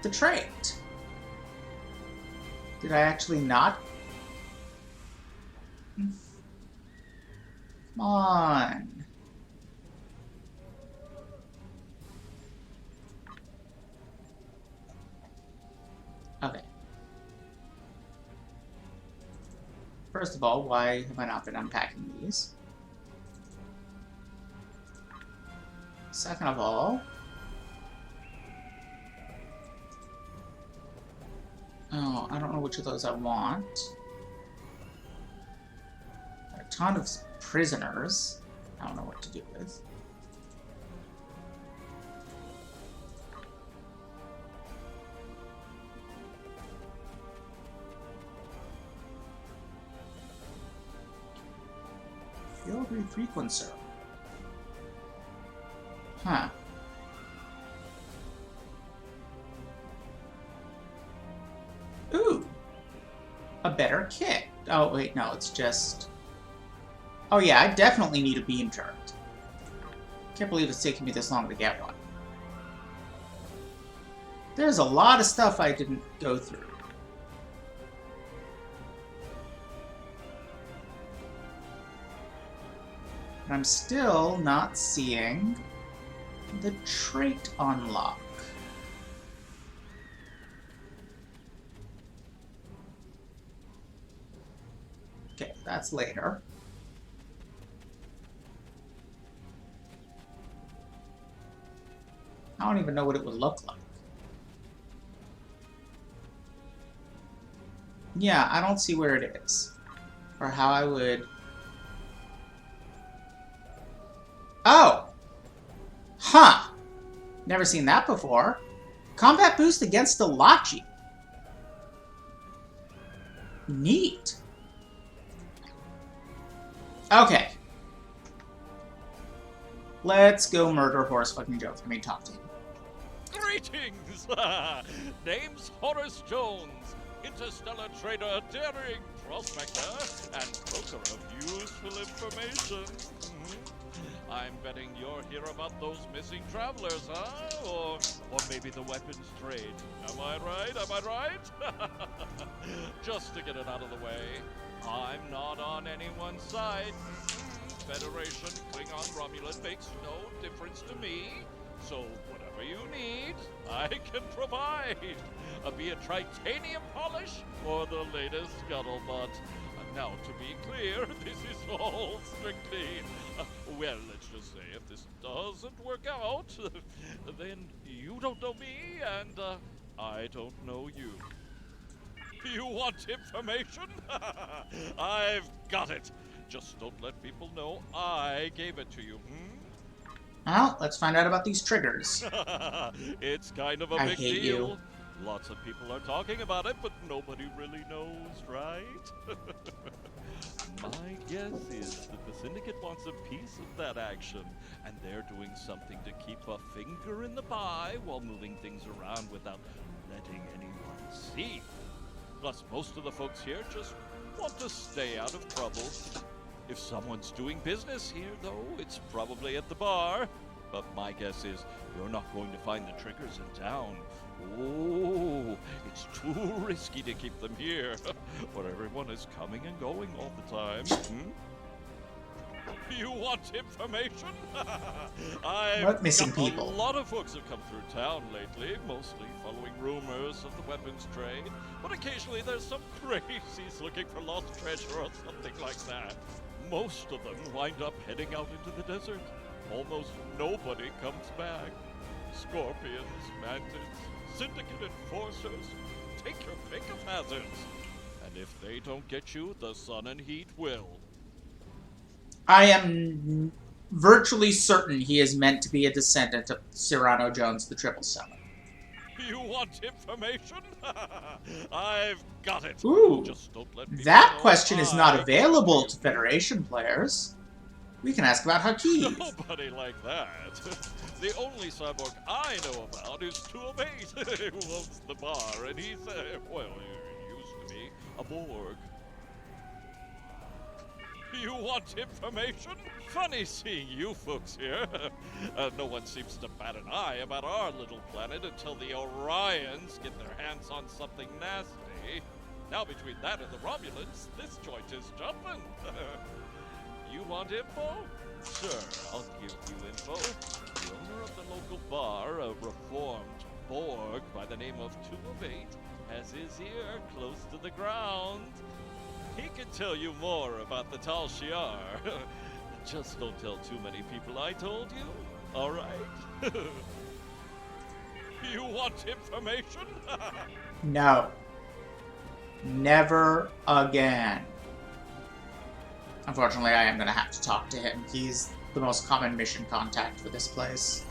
the trait? Did I actually not? Come on. Okay. First of all, why have I not been unpacking these? Second of all... oh, I don't know which of those I want. A ton of prisoners. I don't know what to do with. Field refrequencer. Huh. Ooh. A better kit. Oh, wait, no, it's just... oh yeah, I definitely need a beam turret. Can't believe it's taking me this long to get one. There's a lot of stuff I didn't go through. And I'm still not seeing the trait unlock. Okay, that's later. I don't even know what it would look like. Yeah, I don't see where it is. Or how I would... Oh! Huh! Never seen that before. Combat boost against the Lachi. Neat. Okay. Let's go murder Horace fucking Jones. Let me talk to him. Greetings! Name's Horace Jones, interstellar trader, daring prospector, and broker of useful information. I'm betting you're here about those missing travelers, huh? Or maybe the weapons trade. Am I right? Am I right? Just to get it out of the way, I'm not on anyone's side. Federation, Klingon, Romulan makes no difference to me. So whatever you need, I can provide. Be it titanium polish or the latest scuttlebutt. Now, to be clear, this is all strictly... well, let's just say if this doesn't work out, then you don't know me, and I don't know you. You want information? I've got it. Just don't let people know I gave it to you, Well, let's find out about these triggers. It's kind of a I big hate deal. you. Lots of people are talking about it, but nobody really knows, right? My guess is that the Syndicate wants a piece of that action, and they're doing something to keep a finger in the pie while moving things around without letting anyone see. Plus, most of the folks here just want to stay out of trouble. If someone's doing business here, though, it's probably at the bar. But my guess is you're not going to find the triggers in town. Oh, it's too risky to keep them here, where everyone is coming and going all the time. You want information? What missing A people? lot of folks have come through town lately, mostly following rumors of the weapons trade. But occasionally there's some crazies looking for lost treasure or something like that. Most of them wind up heading out into the desert. Almost nobody comes back. Scorpions, mantids, syndicate enforcers. Take your pick of hazards. And if they don't get you, the sun and heat will. I am virtually certain he is meant to be a descendant of Cyrano Jones, the 777. You want information? I've got it. Ooh, Just don't let me that know question is not I available to Federation players. We can ask about Hakeem. Nobody like that. The only cyborg I know about is 208, who owns the bar, and he's, well, he used to be a Borg. You want information? Funny seeing you folks here. No one seems to bat an eye about our little planet until the Orions get their hands on something nasty. Now between that and the Romulans, this joint is jumping. You want info? Sure, I'll give you info. The owner of the local bar, a reformed Borg by the name of 208, has his ear close to the ground. He can tell you more about the Tal Shiar. Just don't tell too many people I told you, alright? You want information? No. Never again. Unfortunately, I am going to have to talk to him. He's the most common mission contact for this place.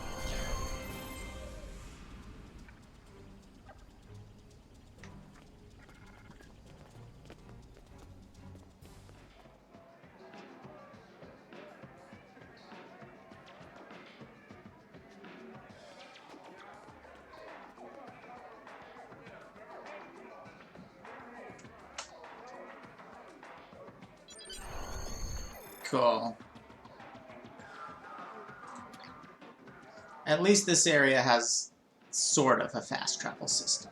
Cool. At least this area has sort of a fast travel system.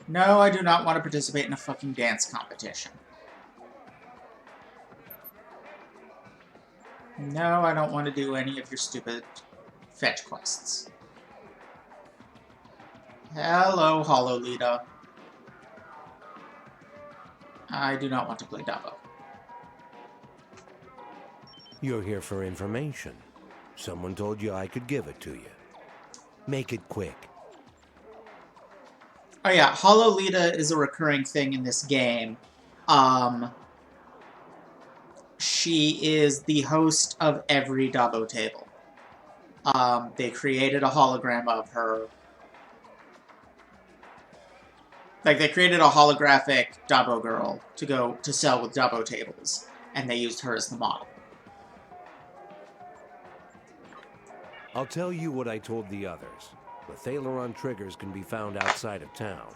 No, I do not want to participate in a fucking dance competition. No, I don't want to do any of your stupid fetch quests. Hello, Hololita. I do not want to play Dabo. You're here for information. Someone told you I could give it to you. Make it quick. Oh yeah, Hololita is a recurring thing in this game. She is the host of every Dabo table. They created a hologram of her. Like, they created a holographic Dabo girl to go to sell with Dabo tables, and they used her as the model. I'll tell you what I told the others. The Thaleron triggers can be found outside of town.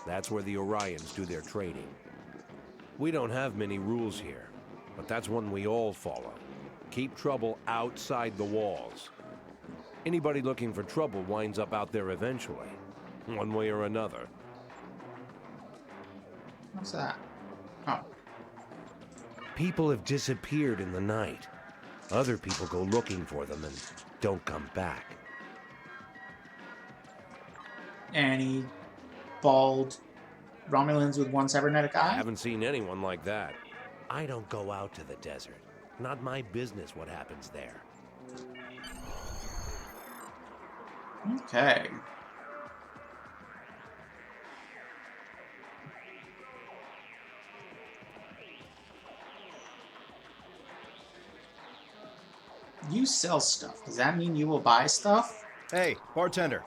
That's where the Orions do their trading. We don't have many rules here, but that's one we all follow. Keep trouble outside the walls. Anybody looking for trouble winds up out there eventually, one way or another. What's that? Oh. People have disappeared in the night. Other people go looking for them and don't come back. Any bald Romulans with one cybernetic eye? I haven't seen anyone like that. I don't go out to the desert. Not my business what happens there. Okay. You sell stuff. Does that mean you will buy stuff? Hey, bartender.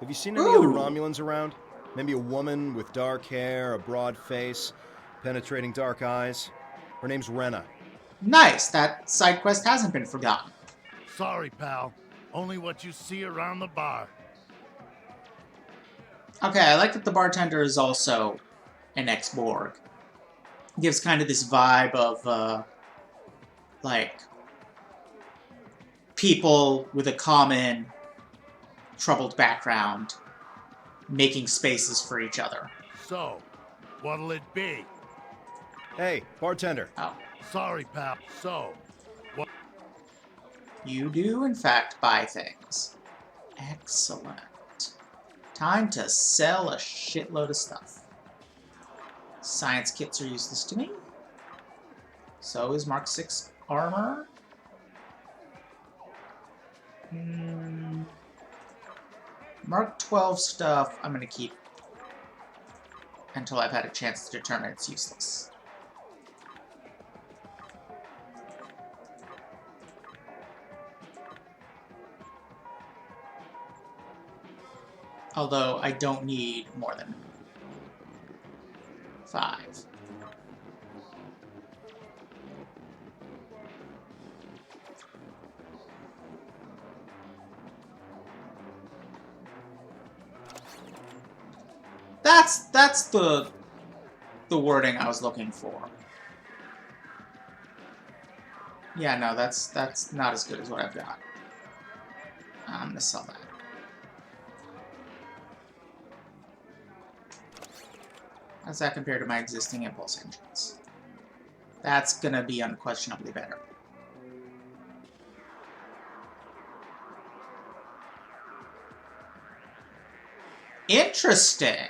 Have you seen any other Romulans around? Maybe a woman with dark hair, a broad face, penetrating dark eyes? Her name's Rena. Nice. That side quest hasn't been forgotten. Sorry, pal. Only what you see around the bar. Okay, I like that the bartender is also an ex-Borg. Gives kind of this vibe of, like, people with a common troubled background making spaces for each other. So, what'll it be? Hey, bartender. Oh. Sorry, pal. So, what? You do, in fact, buy things. Excellent. Time to sell a shitload of stuff. Science kits are useless to me. So is Mark 6 armor. Mark 12 stuff I'm going to keep until I've had a chance to determine it's useless. Although I don't need more than 5. That's the wording I was looking for. Yeah, no, that's not as good as what I've got. I'm gonna sell that. How does that compare to my existing impulse engines? That's gonna be unquestionably better. Interesting.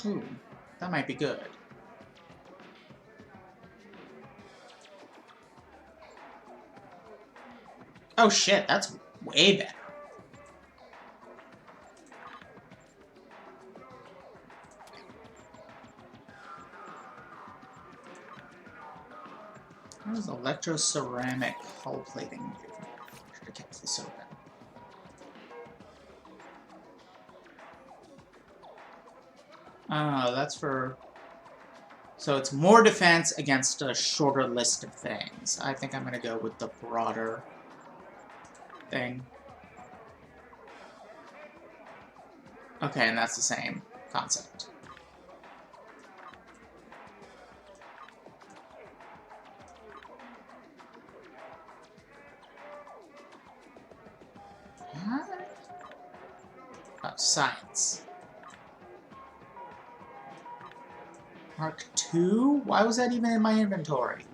Ooh, that might be good. Oh shit, that's way better. What does electroceramic hull plating do? Should have kept this open. That's for... So it's more defense against a shorter list of things. I think I'm going to go with the broader thing. Okay, and that's the same concept. Oh, science. Mark II? Why was that even in my inventory?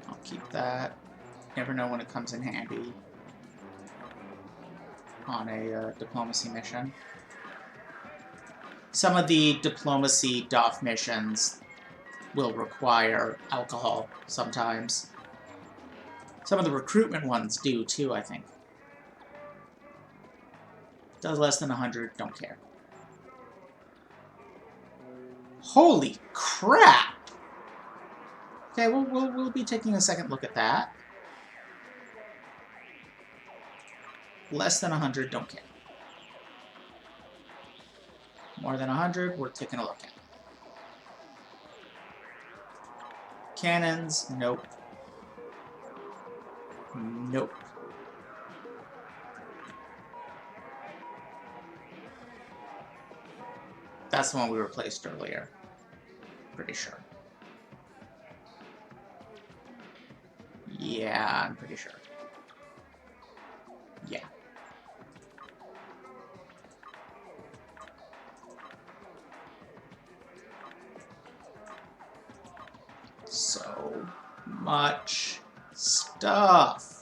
I'll keep that. Never know when it comes in handy on a diplomacy mission. Some of the diplomacy DOF missions will require alcohol sometimes. Some of the recruitment ones do too, I think. Does less than 100, don't care. Holy crap! Okay, we'll be taking a second look at that. Less than 100, don't care. More than 100, we're taking a look at. Cannons, nope. Nope. That's the one we replaced earlier. Pretty sure. Yeah, I'm pretty sure. Yeah. So much stuff.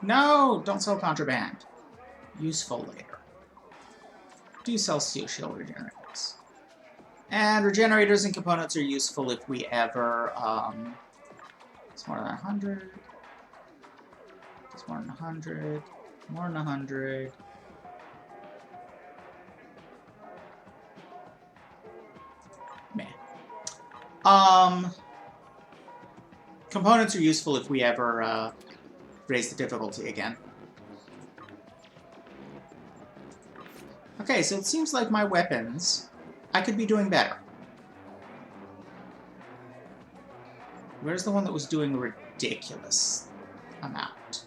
No, don't sell contraband. Useful later. Do sell steel shield regenerators. And regenerators and components are useful if we ever, it's more than 100. It's more than 100. More than 100. Man. Components are useful if we ever, raise the difficulty again. Okay, so it seems like my weapons, I could be doing better. Where's the one that was doing a ridiculous amount?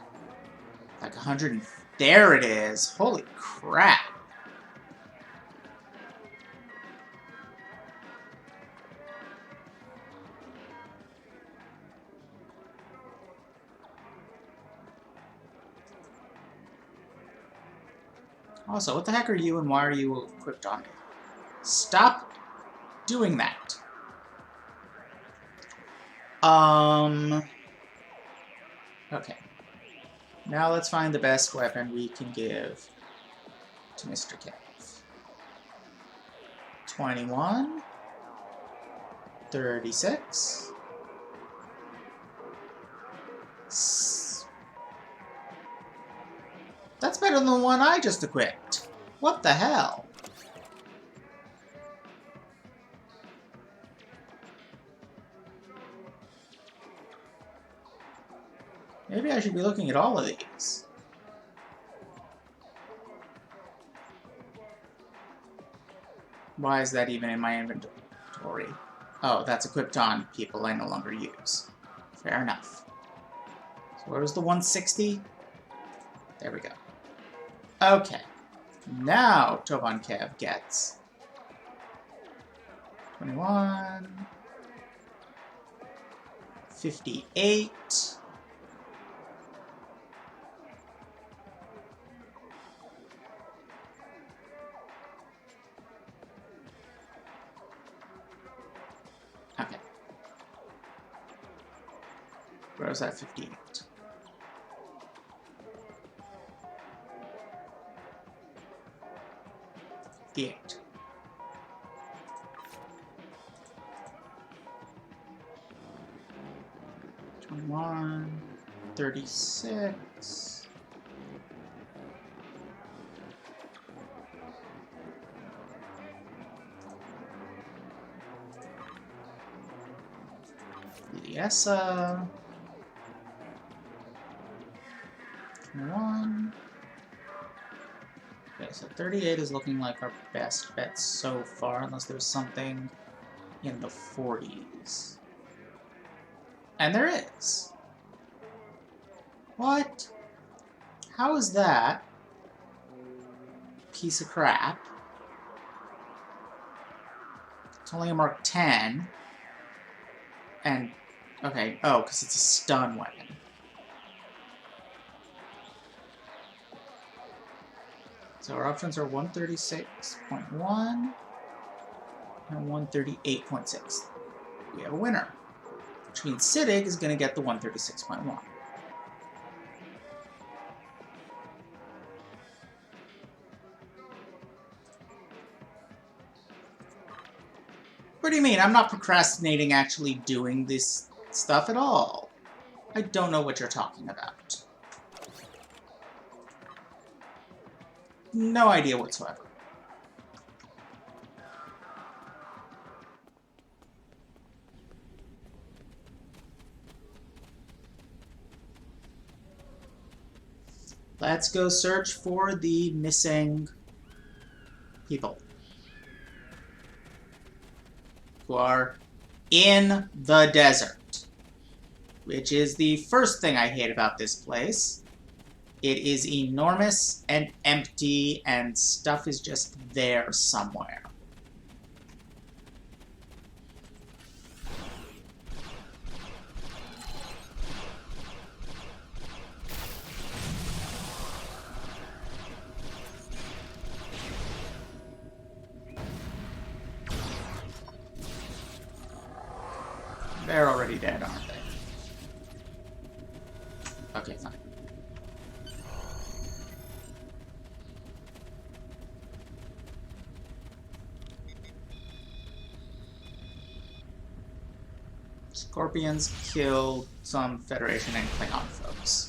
Like 100 and... There it is! Holy crap! Also, what the heck are you and why are you equipped on me? Stop doing that. Okay. Now let's find the best weapon we can give to Mr. Kev. 21. 36. That's better than the one I just equipped. What the hell? Maybe I should be looking at all of these. Why is that even in my inventory? Oh, that's equipped on people I no longer use. Fair enough. So where was the 160? There we go. Okay. Now Tovan Kev gets 21, 58, okay. Where's that 58? 58. 21, 36. Liesa. 21. Okay, so 38 is looking like our best bet so far, unless there's something in the 40s. And there is. What? How is that? Piece of crap. It's only a Mark 10. And, okay, oh, because it's a stun weapon. So our options are 136.1 and 138.6. We have a winner, which means Siddig is going to get the 136.1. What do you mean? I'm not procrastinating actually doing this stuff at all. I don't know what you're talking about. No idea whatsoever. Let's go search for the missing people who are in the desert, which is the first thing I hate about this place. It is enormous and empty, and stuff is just there somewhere. They're already dead, aren't they? Okay, fine. Scorpions killed some Federation and Klingon folks.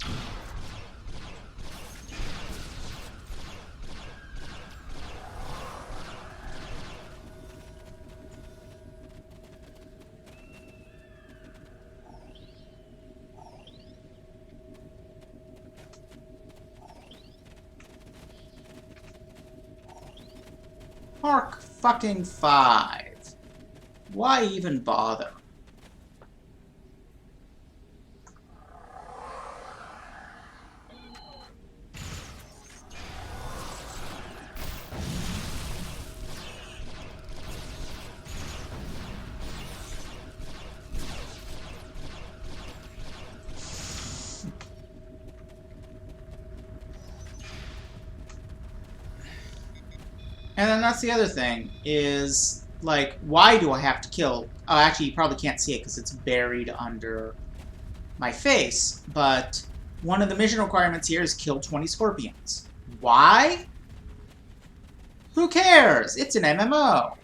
Mark fucking 5. Why even bother? And then that's the other thing, is, like, why do I have to kill... Oh, actually, you probably can't see it because it's buried under my face, but one of the mission requirements here is kill 20 scorpions. Why? Who cares? It's an MMO.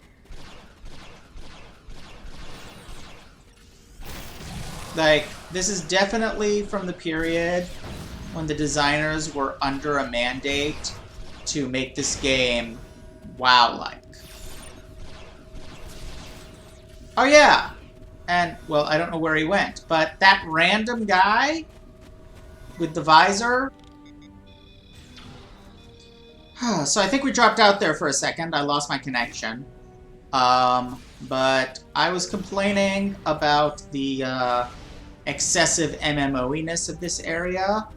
Like, this is definitely from the period when the designers were under a mandate to make this game WoW-like. Oh yeah! And, well, I don't know where he went, but that random guy with the visor... So I think we dropped out there for a second. I lost my connection. But I was complaining about the excessive MMO-iness of this area.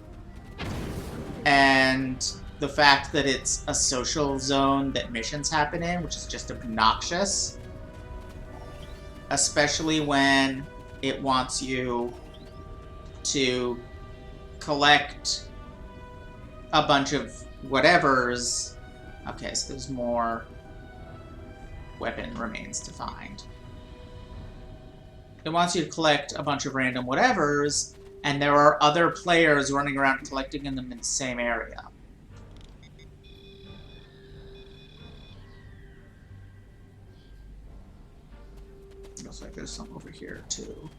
And the fact that it's a social zone that missions happen in, which is just obnoxious. Especially when it wants you to collect a bunch of whatevers. Okay, so there's more weapon remains to find. It wants you to collect a bunch of random whatevers, and there are other players running around collecting them in the same area. Looks like there's some over here, too.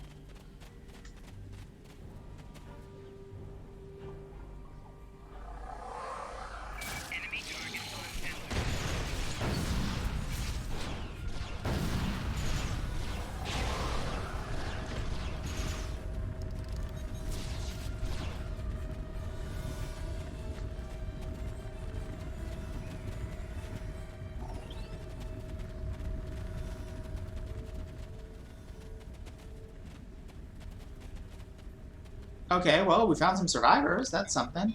Okay, well, we found some survivors. That's something.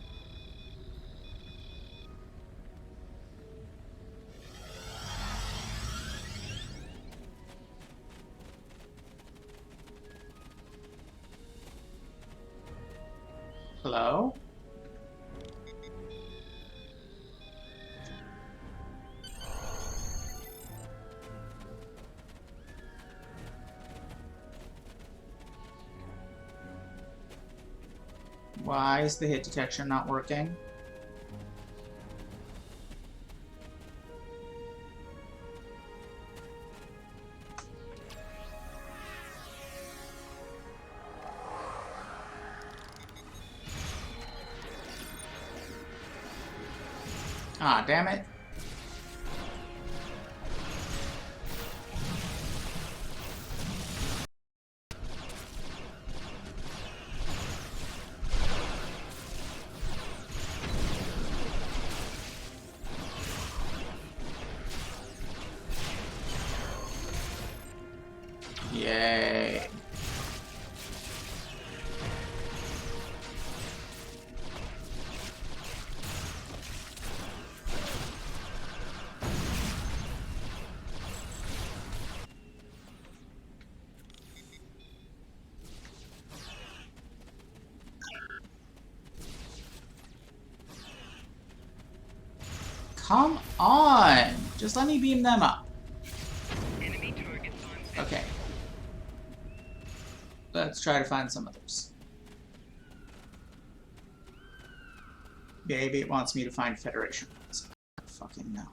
Hello? Why is the hit detection not working? Ah, damn it. Yay. Come on! Just let me beam them up. Okay. Let's try to find some others. Maybe it wants me to find Federation ones. I don't fucking know.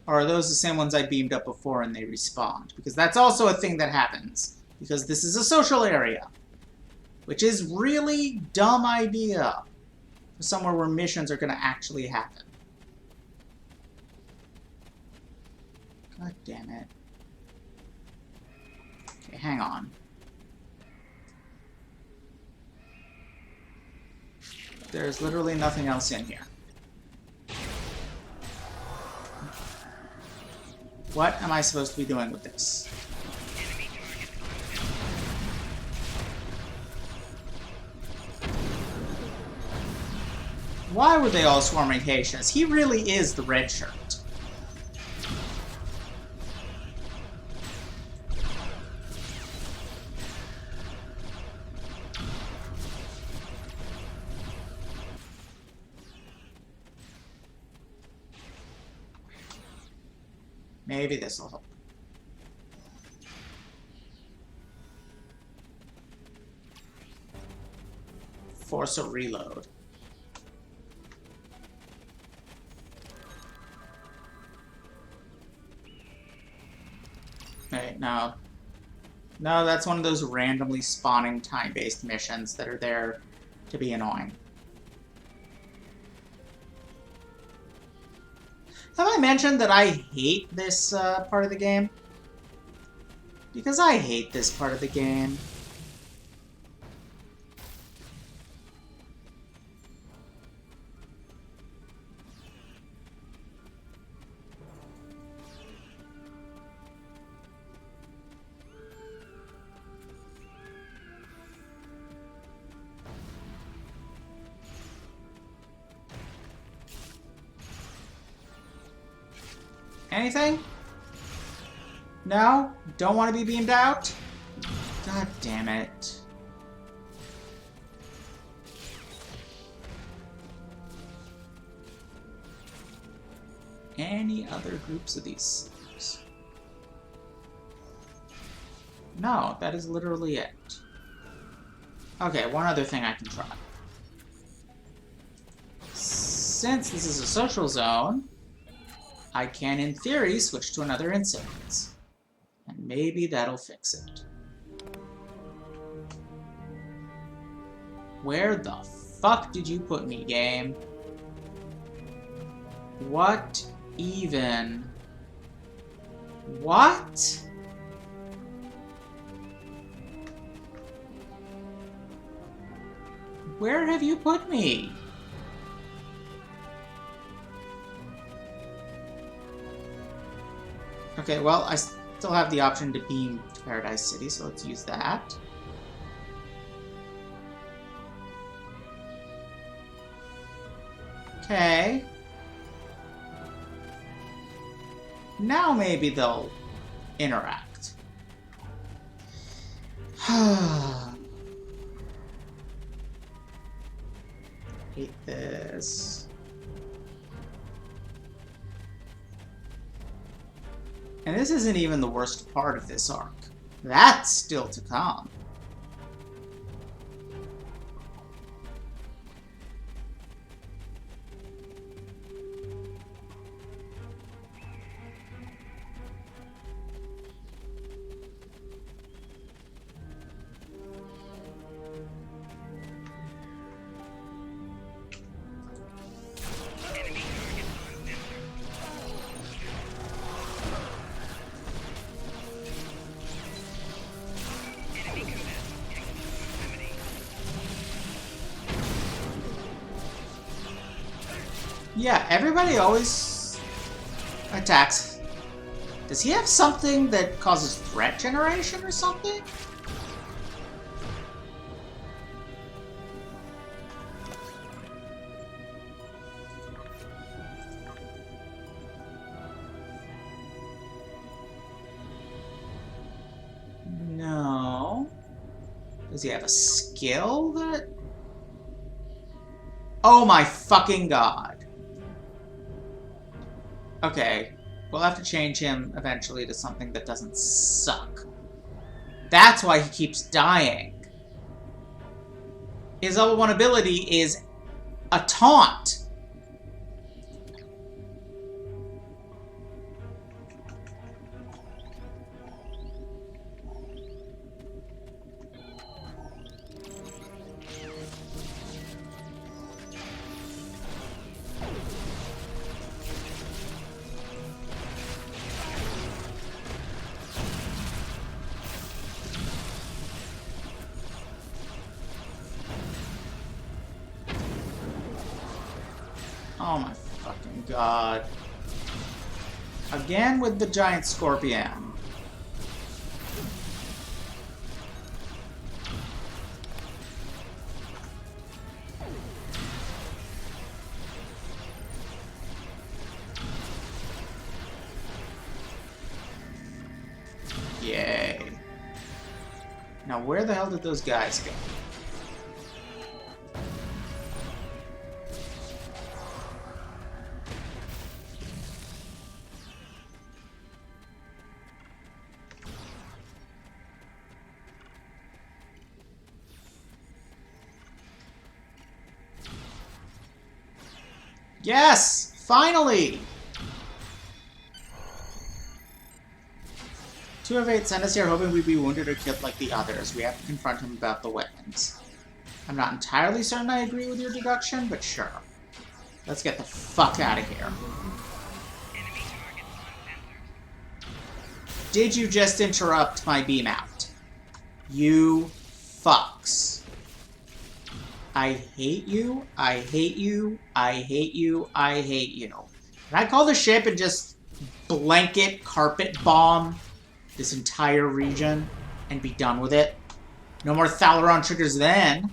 Or are those the same ones I beamed up before and they respawned? Because that's also a thing that happens. Because this is a social area. Which is really dumb idea. For somewhere where missions are going to actually happen. God damn it. Okay, hang on. There's literally nothing else in here. What am I supposed to be doing with this? Why were they all swarming Haitians? He really is the red shirt. Maybe this will help. Force a reload. Wait, no. No, that's one of those randomly spawning time-based missions that are there to be annoying. Have I mentioned that I hate this part of the game? Because I hate this part of the game. Anything? No? Don't want to be beamed out? God damn it. Any other groups of these things? No, that is literally it. Okay, one other thing I can try. Since this is a social zone, I can, in theory, switch to another incident. And maybe that'll fix it. Where the fuck did you put me, game? What even? What? Where have you put me? Okay, well, I still have the option to beam to Paradise City, so let's use that. Okay. Now maybe they'll interact. Hate this. And this isn't even the worst part of this arc. That's still to come. Yeah, everybody always attacks. Does he have something that causes threat generation or something? No. Does he have a skill that... Oh my fucking god. Okay, we'll have to change him eventually to something that doesn't suck. That's why he keeps dying. His level 1 ability is a taunt. Oh my fucking god. Again with the giant scorpion. Yay. Now where the hell did those guys go? Yes! Finally! 2 of 8 sent us here hoping we'd be wounded or killed like the others. We have to confront him about the weapons. I'm not entirely certain I agree with your deduction, but sure. Let's get the fuck out of here. Did you just interrupt my beam out? You fucks. I hate you, I hate you, I hate you, I hate you. Can I call the ship and just blanket carpet bomb this entire region and be done with it? No more Thalaron triggers then.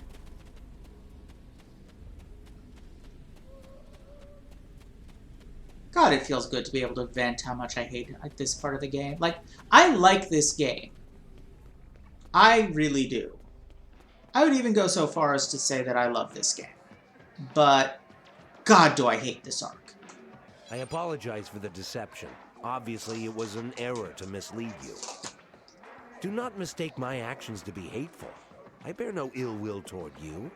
God, it feels good to be able to vent how much I hate this part of the game. Like, I like this game. I really do. I would even go so far as to say that I love this game. But, God, do I hate this arc. I apologize for the deception. Obviously, it was an error to mislead you. Do not mistake my actions to be hateful. I bear no ill will toward you.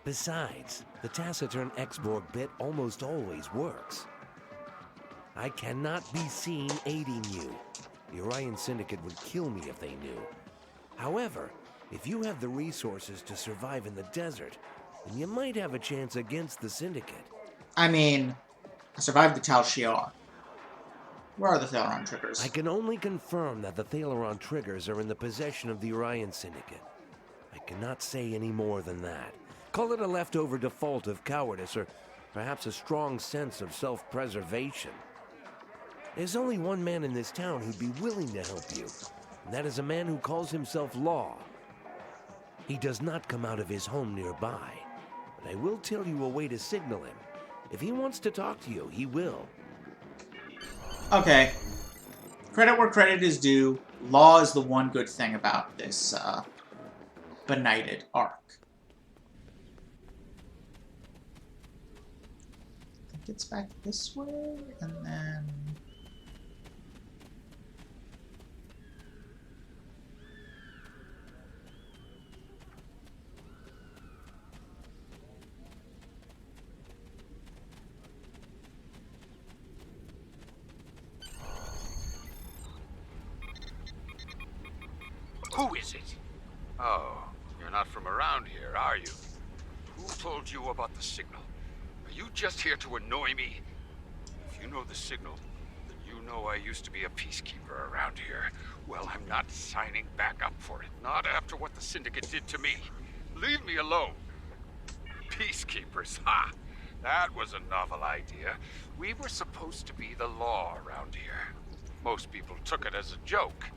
Besides, the taciturn X-Borg bit almost always works. I cannot be seen aiding you. The Orion Syndicate would kill me if they knew. However, if you have the resources to survive in the desert, then you might have a chance against the Syndicate. I mean, I survived the Tal Shiar. Where are the Thalaron triggers? I can only confirm that the Thalaron triggers are in the possession of the Orion Syndicate. I cannot say any more than that. Call it a leftover default of cowardice, or perhaps a strong sense of self-preservation. There's only one man in this town who'd be willing to help you, and that is a man who calls himself Law. He does not come out of his home nearby, but I will tell you a way to signal him. If he wants to talk to you, he will. Okay. Credit where credit is due. Law is the one good thing about this, benighted arc. I think it's back this way, and then... Who is it? Oh, you're not from around here, are you? Who told you about the signal? Are you just here to annoy me? If you know the signal, then you know I used to be a peacekeeper around here. Well, I'm not signing back up for it. Not after what the Syndicate did to me. Leave me alone. Peacekeepers, ha! That was a novel idea. We were supposed to be the law around here. Most people took it as a joke,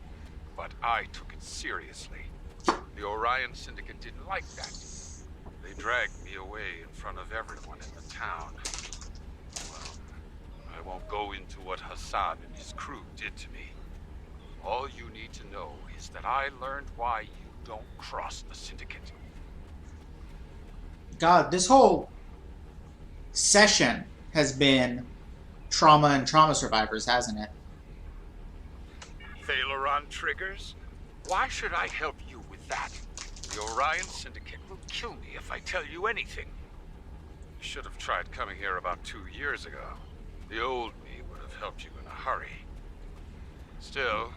but I took it seriously. The Orion Syndicate didn't like that. They dragged me away in front of everyone in the town. Well, I won't go into what Hassan and his crew did to me. All you need to know is that I learned why you don't cross the Syndicate. God, this whole session has been trauma and trauma survivors, hasn't it? Thaleron triggers? Why should I help you with that? The Orion Syndicate will kill me if I tell you anything. You should have tried coming here about 2 years ago. The old me would have helped you in a hurry. Still,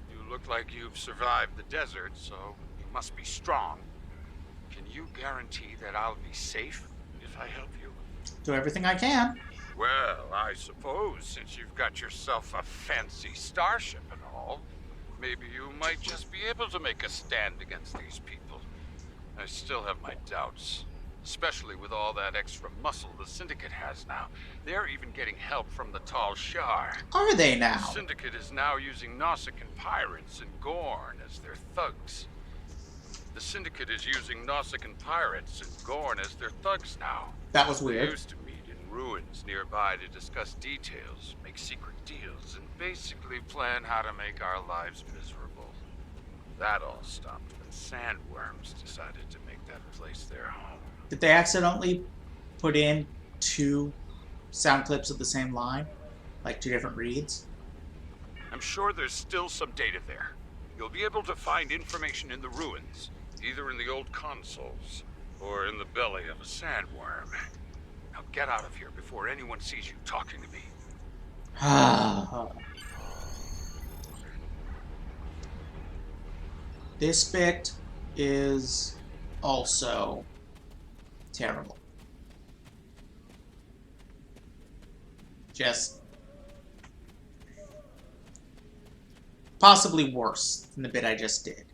you look like you've survived the desert, so you must be strong. Can you guarantee that I'll be safe if I help you? Do everything I can. Well, I suppose since you've got yourself a fancy starship and all, maybe you might just be able to make a stand against these people. I still have my doubts, especially with all that extra muscle the Syndicate has now. They're even getting help from the Tal Shiar. Are they now? The Syndicate is now using Nausicaan pirates and Gorn as their thugs. The Syndicate is using Nausicaan pirates and Gorn as their thugs now. That was weird. They used to meet in ruins nearby to discuss details, make secret deals, and basically plan how to make our lives miserable. That all stopped when sandworms decided to make that place their home. Did they accidentally put in 2 sound clips of the same line? Like 2 different reads? I'm sure there's still some data there. You'll be able to find information in the ruins, either in the old consoles or in the belly of a sandworm. Now get out of here before anyone sees you talking to me. This bit is also terrible. Just possibly worse than the bit I just did.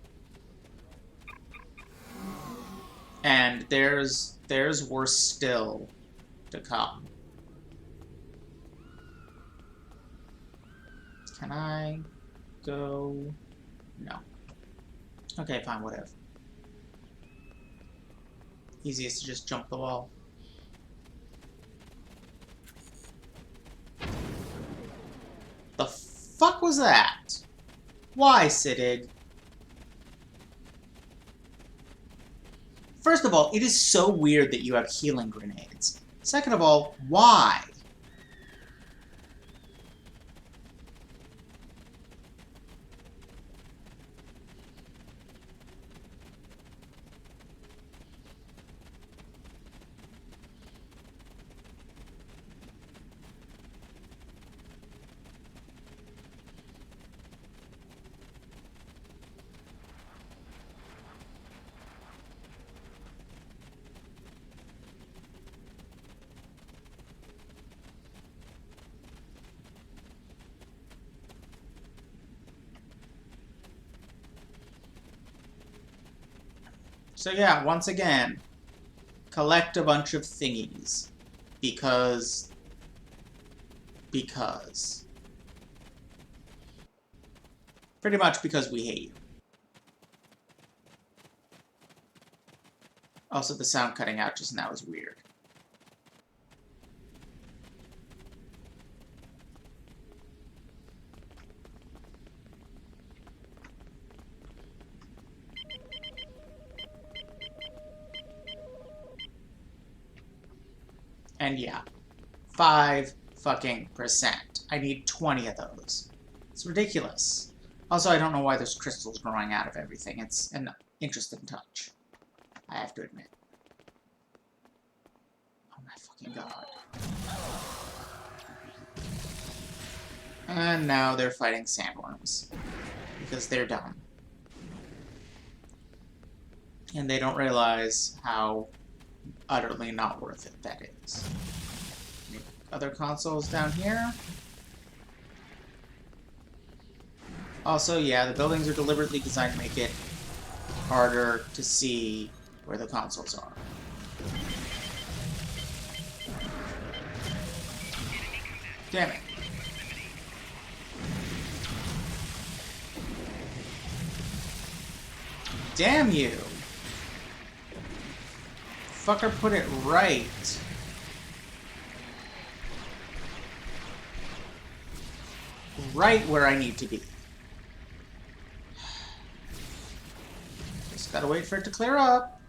And there's worse still to come. Can I go? No. Okay, fine, whatever. Easiest to just jump the wall. The fuck was that? Why, Siddig? First of all, it is so weird that you have healing grenades. Second of all, why? So yeah, once again, collect a bunch of thingies. Because... Pretty much because we hate you. Also, the sound cutting out just now is weird. And yeah, 5 fucking percent. I need 20 of those. It's ridiculous. Also, I don't know why there's crystals growing out of everything. It's an interesting touch, I have to admit. Oh my fucking god. And now they're fighting sandworms. Because they're dumb. And they don't realize how utterly not worth it that is. Any other consoles down here? Also, yeah, the buildings are deliberately designed to make it harder to see where the consoles are. Damn it. Damn you! Fucker put it right. Right where I need to be. Just gotta wait for it to clear up.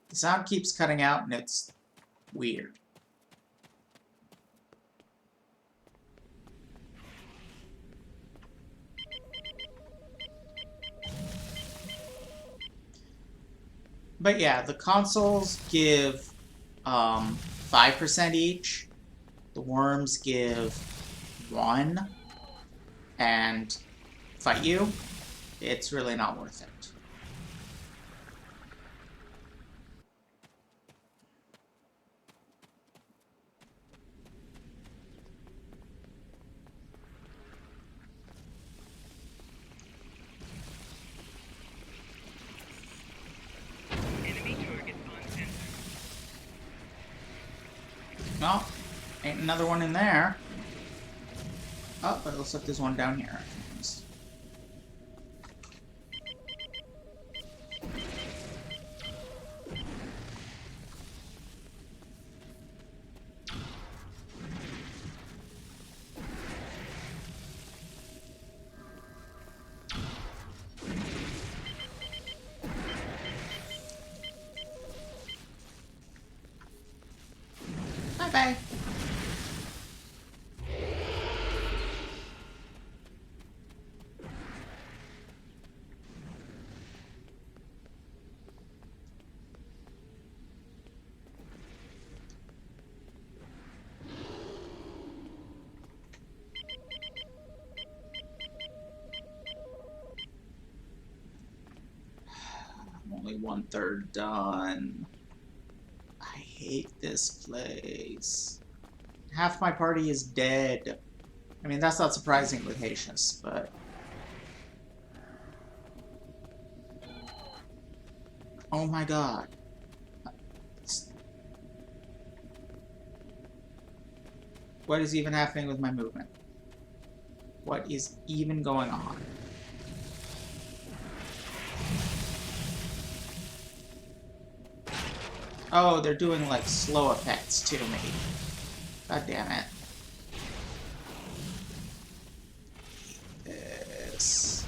The sound keeps cutting out and it's weird. But yeah, the consoles give 5% each. The worms give 1 and fight you. It's really not worth it. No, ain't another one in there. Oh, but it looks like there's one down here. Bye-bye. I'm only 1/3 done. I hate this place. Half my party is dead. I mean, that's not surprising with Haitius, but... Oh my god. What is even happening with my movement? What is even going on? Oh, they're doing like slow effects to me. God damn it. This.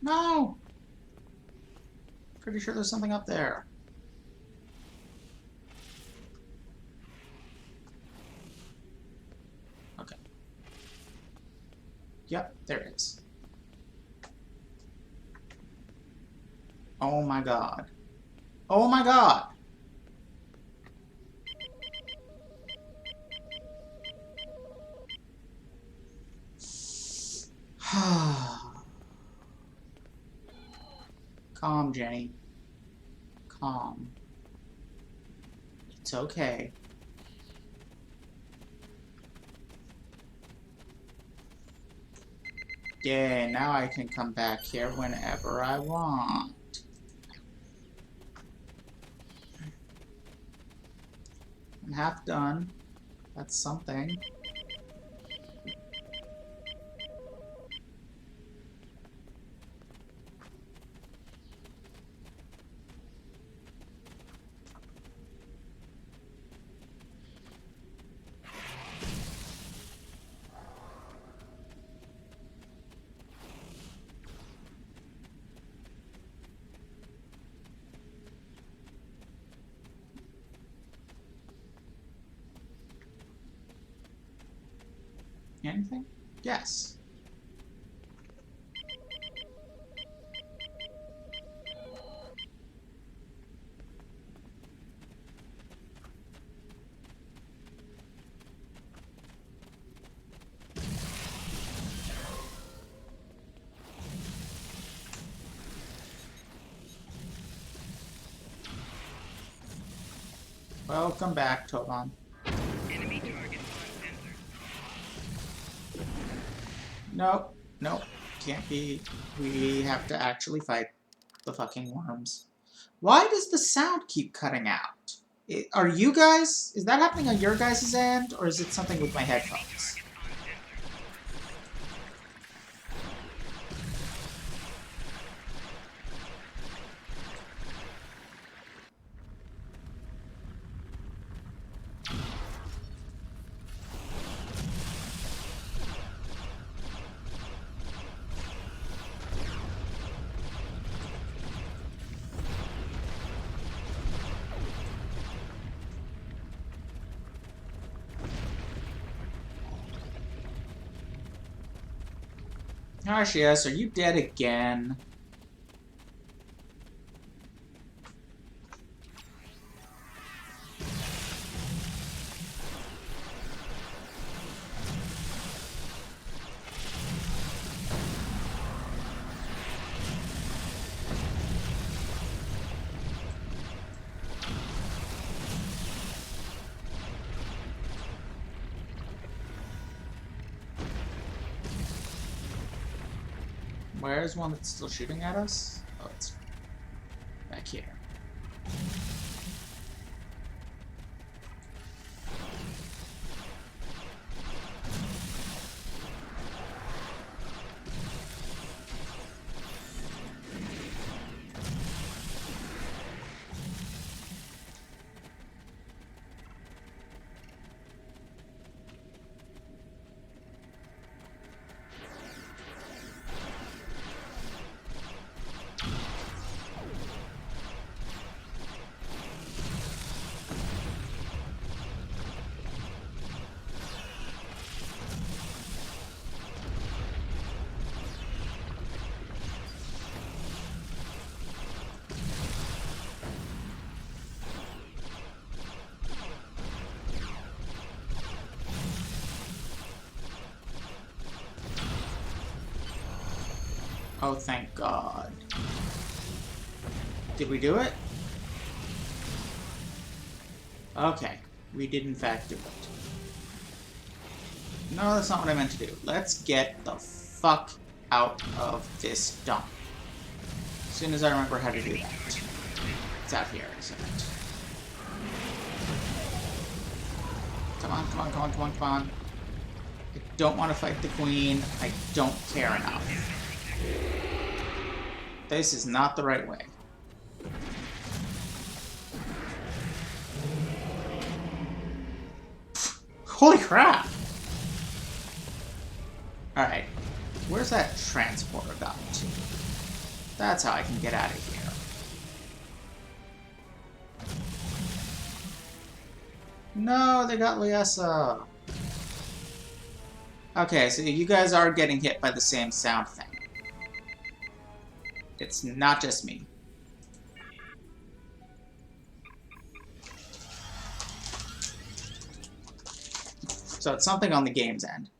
No! Pretty sure there's something up there. Okay. Yep, there it is. Oh my god. Oh my god! Calm, Jenny. Calm. It's okay. Yeah, now I can come back here whenever I want. I'm half done. That's something. Anything? Yes. Welcome back, Toban. Nope. Nope. Can't be. We have to actually fight the fucking worms. Why does the sound keep cutting out? Are you guys... Is that happening on your guys' end? Or is it something with my headphones? Gosh, yes. Are you dead again? Where's one that's still shooting at us? Oh, it's back here. Oh, thank God. Did we do it? Okay. We did in fact do it. No, that's not what I meant to do. Let's get the fuck out of this dump. As soon as I remember how to do that. It's out here, isn't it? Come on, come on, come on, come on, come on. I don't want to fight the queen. I don't care enough. This is not the right way. Holy crap! Alright. Where's that transporter got to? That's how I can get out of here. No, they got Liessa. Okay, so you guys are getting hit by the same sound thing. It's not just me. So it's something on the game's end.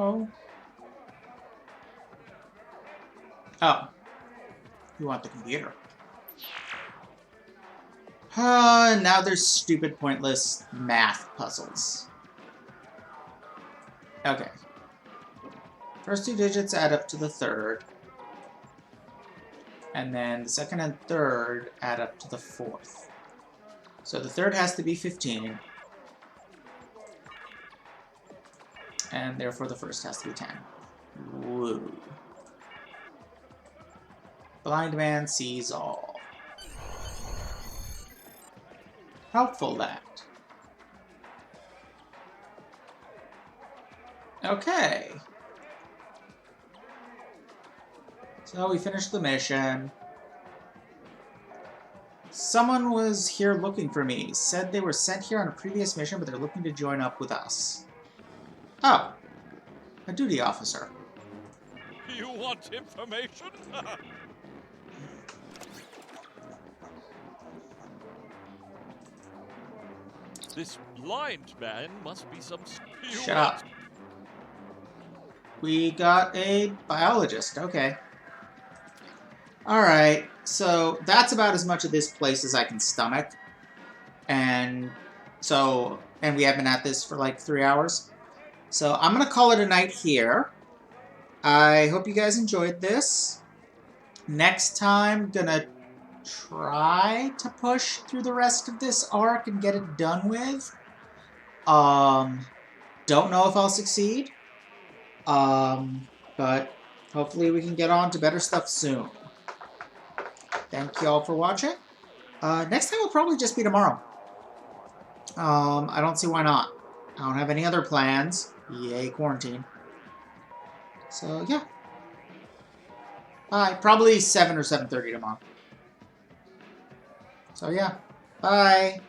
Hello? Oh. You want the computer. Now there's stupid, pointless math puzzles. Okay. First two digits add up to the third. And then the second and third add up to the fourth. So the third has to be 15. And therefore the first has to be 10. Woo. Blind man sees all. Helpful that. Okay. So we finished the mission. Someone was here looking for me. Said they were sent here on a previous mission, but they're looking to join up with us. Oh. A duty officer. You want information? This blind man must be some... Shut up. We got a biologist. Okay. Alright, so that's about as much of this place as I can stomach. And we have been at this for like 3 hours. So I'm going to call it a night here. I hope you guys enjoyed this. Next time, gonna try to push through the rest of this arc and get it done with. Don't know if I'll succeed. But hopefully we can get on to better stuff soon. Thank you all for watching. Next time will probably just be tomorrow. I don't see why not. I don't have any other plans. Yay, quarantine. So, yeah. Bye. Probably 7 or 7:30 tomorrow. So, yeah. Bye.